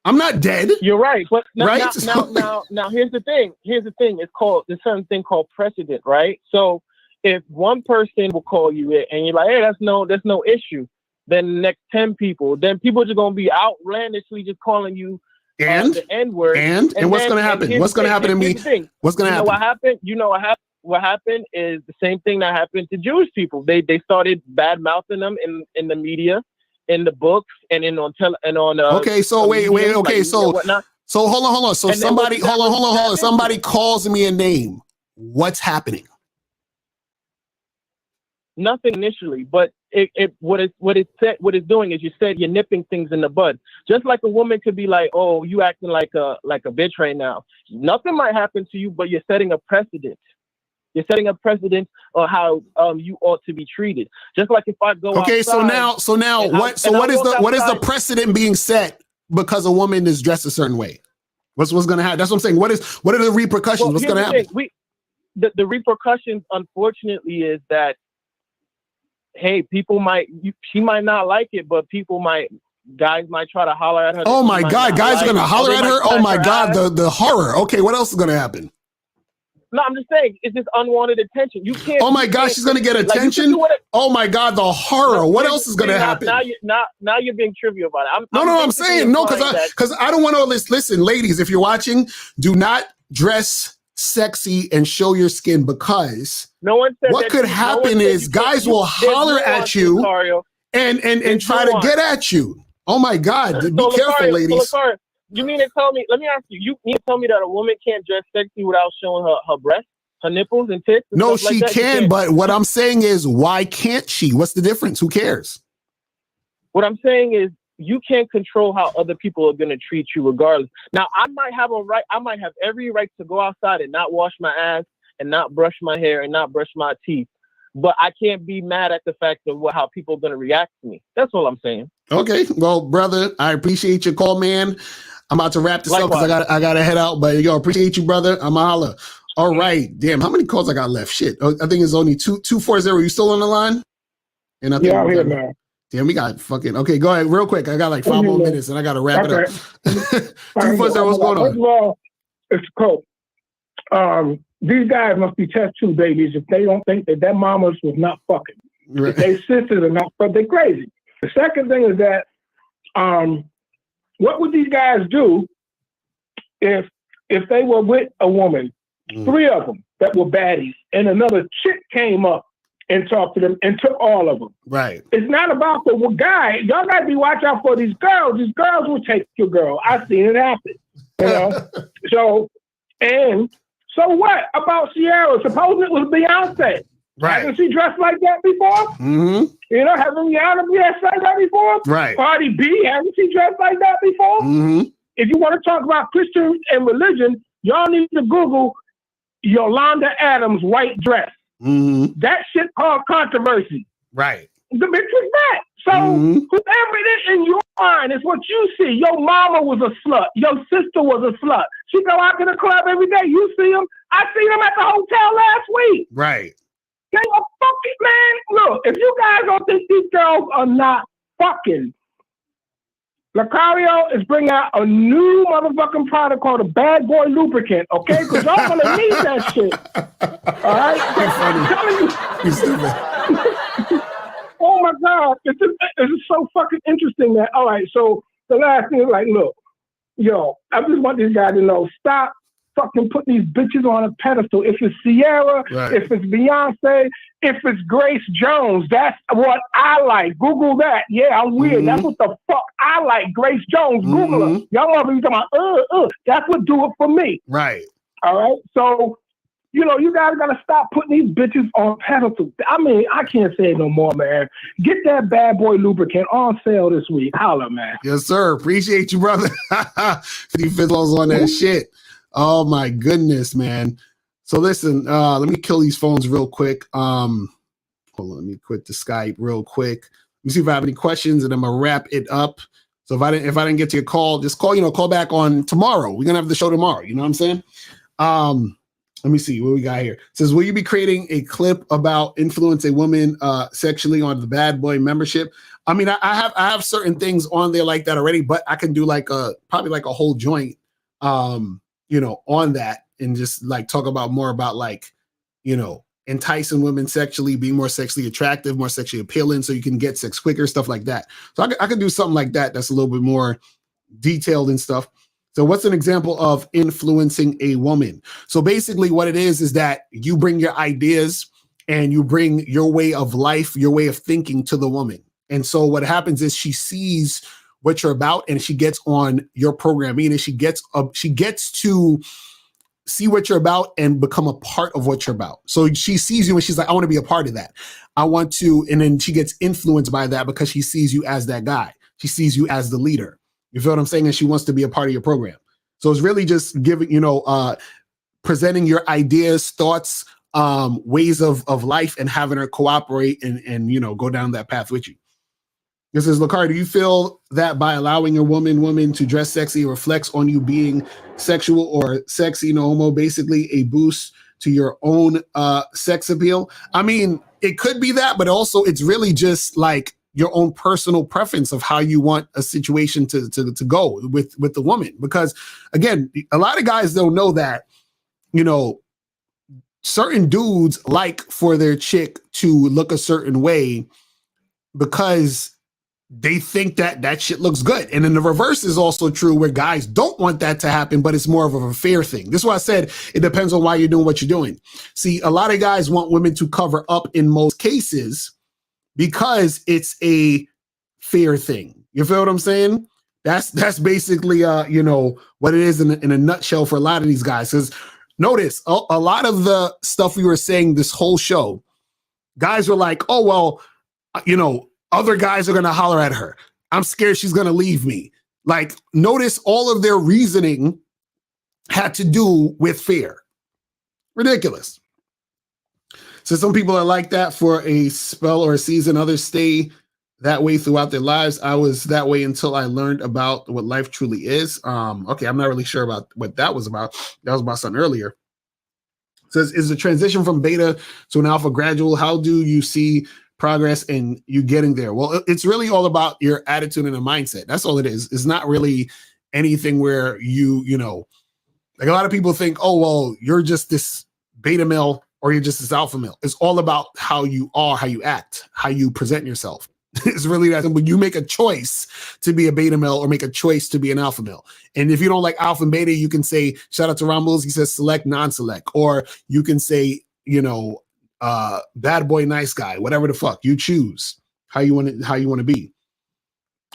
I'm not dead. You're right, but now here's the thing. There's certain thing called precedent, right? So if one person will call you it, and you're like, hey, that's no issue, then the next 10 people, then people are just gonna be outlandishly just calling you the N-word. And what's gonna happen? What's gonna happen to me? What's gonna happen? What happened is the same thing that happened to Jewish people. They started bad mouthing them in the media, in the books, and on. Okay, so wait. Okay, so hold on. So somebody, hold on. Somebody calls me a name. What's happening? Nothing initially, but what it's doing is you're nipping things in the bud. Just like a woman could be like, oh, you acting like a bitch right now. Nothing might happen to you, but you're setting a precedent. You're setting a precedent on how you ought to be treated. Just like if I go outside, what is the precedent being set because a woman is dressed a certain way? What's going to happen? That's what I'm saying. What are the repercussions? Well, what's going to happen? The repercussions, unfortunately, is that hey, she might not like it, but guys might try to holler at her. Oh my God, guys are going to holler at her? Oh my God, the horror. Okay, what else is going to happen? No, I'm just saying, it's just unwanted attention. You can't. Oh my God, she's gonna get attention. Oh my God, the horror. What else is gonna happen? Now you're being trivial about it. I'm saying no, because I don't want all this. Listen, ladies, if you're watching, do not dress sexy and show your skin, because no one said what could happen is guys will holler at you and try to get at you. Oh my God, be careful, ladies. You mean to tell me, let me ask you, you mean to tell me that a woman can't dress sexy without showing her breasts, her nipples and tits? And no, stuff she like that? can, but what I'm saying is, why can't she? What's the difference? Who cares? What I'm saying is, you can't control how other people are going to treat you regardless. Now, I might have every right to go outside and not wash my ass and not brush my hair and not brush my teeth. But I can't be mad at the fact of how people are going to react to me. That's all I'm saying. Okay. Well, brother, I appreciate your call, man. I'm about to wrap this up because I gotta head out. But appreciate you, brother. I'm a holla. All right. Damn, how many calls I got left? Shit. Oh, I think it's only 240. You still on the line? And I think I'm here now. Damn, we got fucking... Okay, go ahead. Real quick. I got like 5 more minutes and I got to wrap it up. 240, what's going on? First of all, it's cool. These guys must be test tube babies if they don't think that mamas was not fucking. Right. If they sisters are not fucking, they're crazy. The second thing is that, what would these guys do if they were with a woman, 3 of them that were baddies, and another chick came up and talked to them and took all of them? Right. It's not about the guy. Y'all got to be watch out for these girls. These girls will take your girl. I've seen it happen. You know? So what about Ciara? Supposing it was Beyonce. Right. Hasn't she dressed like that before? Mm-hmm. You know, hasn't Rihanna dressed like that before? Right. Cardi B, hasn't she dressed like that before? Mm-hmm. If you want to talk about Christian and religion, y'all need to Google Yolanda Adams' white dress. Mm-hmm. That shit called controversy. Right. The bitch was that. So whoever it is in your mind is what you see. Your mama was a slut. Your sister was a slut. She go out to the club every day. You see them. I seen them at the hotel last week. Right. They are fucking, man. Look, if you guys don't think these girls are not fucking, Lucario is bringing out a new motherfucking product called a Bad Boy Lubricant, okay? Because y'all gonna need that shit. All right? I'm telling you. Oh my God. It's so fucking interesting that, all right, so the last thing is like, look, yo, I just want these guys to know, stop fucking putting these bitches on a pedestal. If it's Ciara, if it's Beyonce, if it's Grace Jones, that's what I like. Google that. Yeah, I'm weird. That's what the fuck I like. Grace Jones. Google her. Y'all want to be talking about, that's what do it for me. Right. All right. So, you know, you guys got to stop putting these bitches on pedestals. I mean, I can't say it no more, man. Get that Bad Boy Lubricant on sale this week. Holla, man. Yes, sir. Appreciate you, brother. 50 Fizzles on that shit. Oh my goodness, man. So listen, let me kill these phones real quick. Hold on, let me quit the Skype real quick. Let me see if I have any questions and I'm gonna wrap it up. So if I didn't get to your call, just call back on tomorrow. We're gonna have the show tomorrow. You know what I'm saying? Let me see what we got here. It says, will you be creating a clip about influence a woman sexually on the Bad Boy membership? I mean, I have certain things on there like that already, but I can do probably like a whole joint on that and just like talk about more about like, enticing women sexually, being more sexually attractive, more sexually appealing, so you can get sex quicker, stuff like that. So I could do something like that that's a little bit more detailed and stuff. So what's an example of influencing a woman? So basically what it is that you bring your ideas and you bring your way of life, your way of thinking to the woman. And so what happens is she sees what you're about and she gets on your programming and she gets to see what you're about and become a part of what you're about. So she sees you and she's like, I want to be a part of that. I want to, and then she gets influenced by that because she sees you as that guy. She sees you as the leader. You feel what I'm saying? And she wants to be a part of your program. So it's really just giving, presenting your ideas, thoughts, ways of life and having her cooperate and go down that path with you. This is Lucario. Do you feel that by allowing your woman to dress sexy reflects on you being sexual or sexy, no homo, basically a boost to your own sex appeal? I mean, it could be that, but also it's really just like your own personal preference of how you want a situation to go with the woman. Because again, a lot of guys don't know that, certain dudes like for their chick to look a certain way because they think that shit looks good. And then the reverse is also true where guys don't want that to happen, but it's more of a fair thing. This is why I said it depends on why you're doing what you're doing. See, a lot of guys want women to cover up in most cases because it's a fair thing. You feel what I'm saying? That's basically, what it is in a nutshell for a lot of these guys. Because notice a lot of the stuff we were saying this whole show, guys were like, oh, well, other guys are going to holler at her. I'm scared she's going to leave me. Like, notice all of their reasoning had to do with fear. Ridiculous. So some people are like that for a spell or a season. Others stay that way throughout their lives. I was that way until I learned about what life truly is. Okay, I'm not really sure about what that was about. That was about something earlier. says, is the transition from beta to an alpha gradual? How do you see progress in you getting there? Well, it's really all about your attitude and a mindset. That's all it is. It's not really anything where you know, like a lot of people think, oh, well, you're just this beta male or you're just this alpha male. It's all about how you are, how you act, how you present yourself. It's really that simple. You make a choice to be a beta male or make a choice to be an alpha male. And if you don't like alpha and beta, you can say, shout out to Rumbles, he says select, non-select. Or you can say, you know, bad boy, nice guy, whatever the fuck. You choose how you want to be.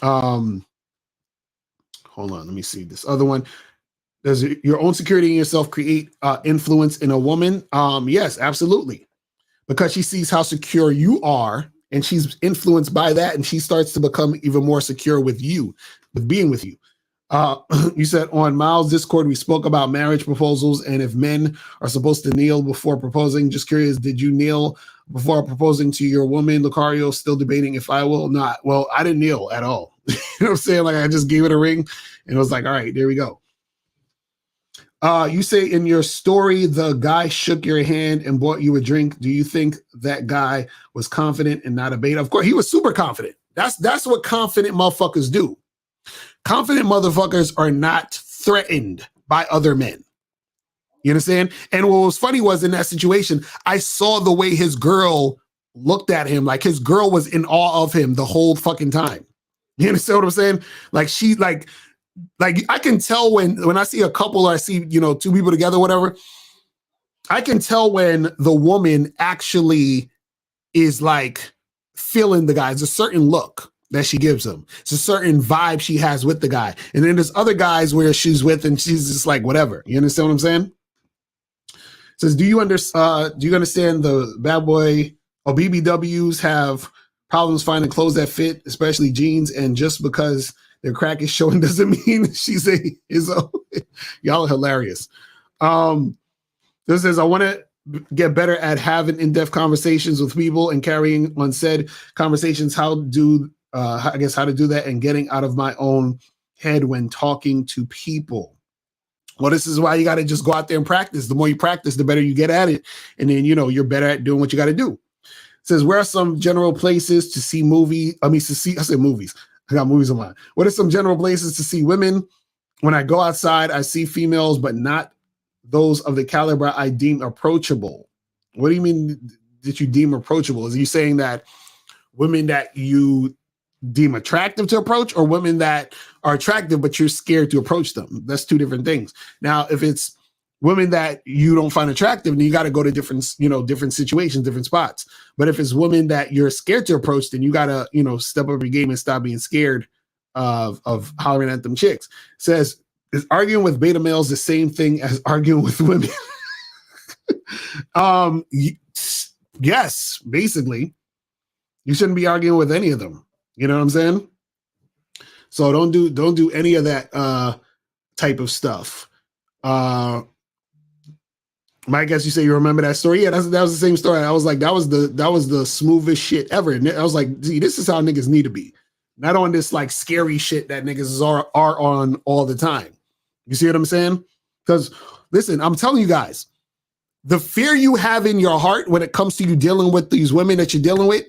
Hold on, let me see this other one. Does your own security in yourself create influence in a woman? Yes, absolutely. Because she sees how secure you are and she's influenced by that, and she starts to become even more secure with you, with being with you. You said on Miles' Discord, we spoke about marriage proposals and if men are supposed to kneel before proposing. Just curious, did you kneel before proposing to your woman? Lucario still debating if I will not. Well, I didn't kneel at all. You know what I'm saying? Like I just gave it a ring and it was like, all right, there we go. You say in your story, the guy shook your hand and bought you a drink. Do you think that guy was confident and not a beta? Of course, he was super confident. That's what confident motherfuckers do. Confident motherfuckers are not threatened by other men. You understand? And what was funny was in that situation, I saw the way his girl looked at him. Like his girl was in awe of him the whole fucking time. You understand what I'm saying? Like she like I can tell when I see a couple or I see, you know, two people together, whatever, I can tell when the woman actually is like feeling the guy. It's a certain look that she gives him. It's a certain vibe she has with the guy. And then there's other guys where she's with and she's just like, whatever. You understand what I'm saying? It says, do you understand the bad boy or BBWs have problems finding clothes that fit, especially jeans, and just because their crack is showing doesn't mean she's a Izzo. Y'all are hilarious. This says, I want to get better at having in-depth conversations with people and carrying on said conversations. How to do that and getting out of my own head when talking to people. Well, this is why you got to just go out there and practice. The more you practice, the better you get at it. And then, you know, you're better at doing what you got to do. It says, where are some general places to see movies? I said movies. I got movies in mind. What are some general places to see women? When I go outside, I see females, but not those of the caliber I deem approachable. What do you mean that you deem approachable? Is you saying that women that you deem attractive to approach or women that are attractive, but you're scared to approach them? That's two different things. Now, if it's women that you don't find attractive, then you got to go to different situations, different spots. But if it's women that you're scared to approach, then you got to, step up your game and stop being scared of hollering at them chicks. It says, is arguing with beta males the same thing as arguing with women? Yes, basically. You shouldn't be arguing with any of them. You know what I'm saying? So don't do any of that type of stuff. Mike, as you say, you remember that story? Yeah, that was the same story. I was like, that was the smoothest shit ever. And I was like, see, this is how niggas need to be. Not on this like scary shit that niggas are on all the time. You see what I'm saying? Because listen, I'm telling you guys, the fear you have in your heart when it comes to you dealing with these women that you're dealing with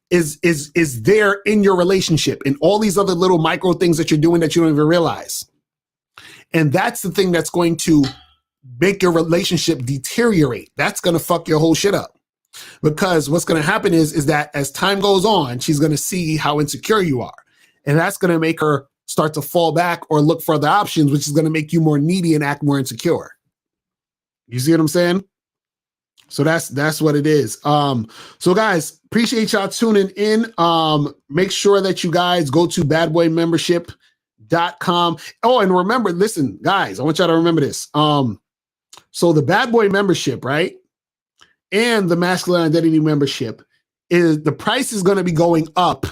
is there in your relationship and all these other little micro things that you're doing that you don't even realize. And that's the thing that's going to make your relationship deteriorate. That's going to fuck your whole shit up. Because what's going to happen is that as time goes on, she's going to see how insecure you are. And that's going to make her start to fall back or look for other options, which is going to make you more needy and act more insecure. You see what I'm saying? So that's what it is. So guys, appreciate y'all tuning in. Make sure that you guys go to badboymembership.com. Oh, and remember, listen, guys, I want y'all to remember this. So the Bad Boy membership, right? And the Masculine Identity membership is the price is going to be going up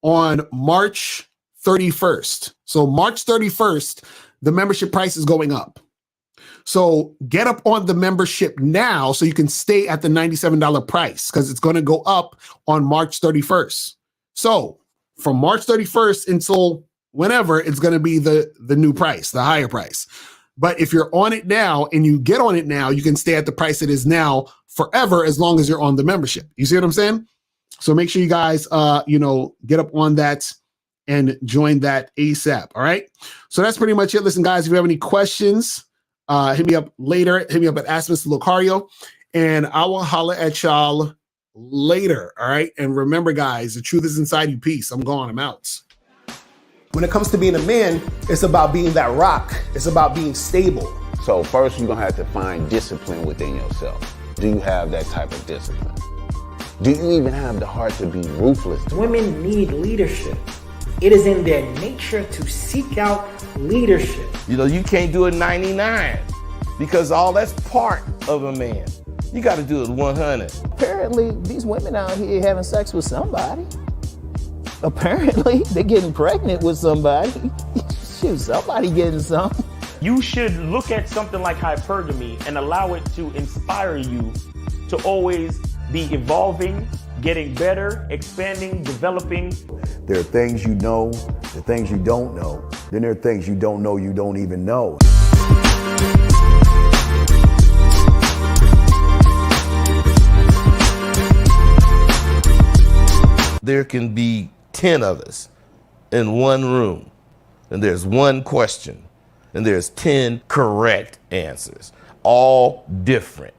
on March 31st. So March 31st, the membership price is going up. So get up on the membership now so you can stay at the $97 price because it's going to go up on March 31st. So from March 31st until whenever, it's going to be the new price, the higher price. But if you're on it now and you get on it now, you can stay at the price it is now forever as long as you're on the membership. You see what I'm saying? So make sure you guys, get up on that and join that ASAP. All right. So that's pretty much it. Listen, guys, if you have any questions, hit me up later. Hit me up at Ask Mr. Lucario, and I will holler at y'all later. All right. And remember, guys, the truth is inside you. Peace. I'm gone. I'm out. When it comes to being a man, it's about being that rock. It's about being stable. So first, you're going to have to find discipline within yourself. Do you have that type of discipline? Do you even have the heart to be ruthless? Women need leadership. It is in their nature to seek out leadership. You know, you can't do it 99 because all that's part of a man. You got to do it 100. Apparently, these women out here having sex with somebody. Apparently, they're getting pregnant with somebody. Shoot, somebody getting some. You should look at something like hypergamy and allow it to inspire you to always be evolving, getting better, expanding, developing. There are things you know, the things you don't know. Then there are things you don't know you don't even know. There can be 10 of us in one room, and there's one question, and there's 10 correct answers, all different.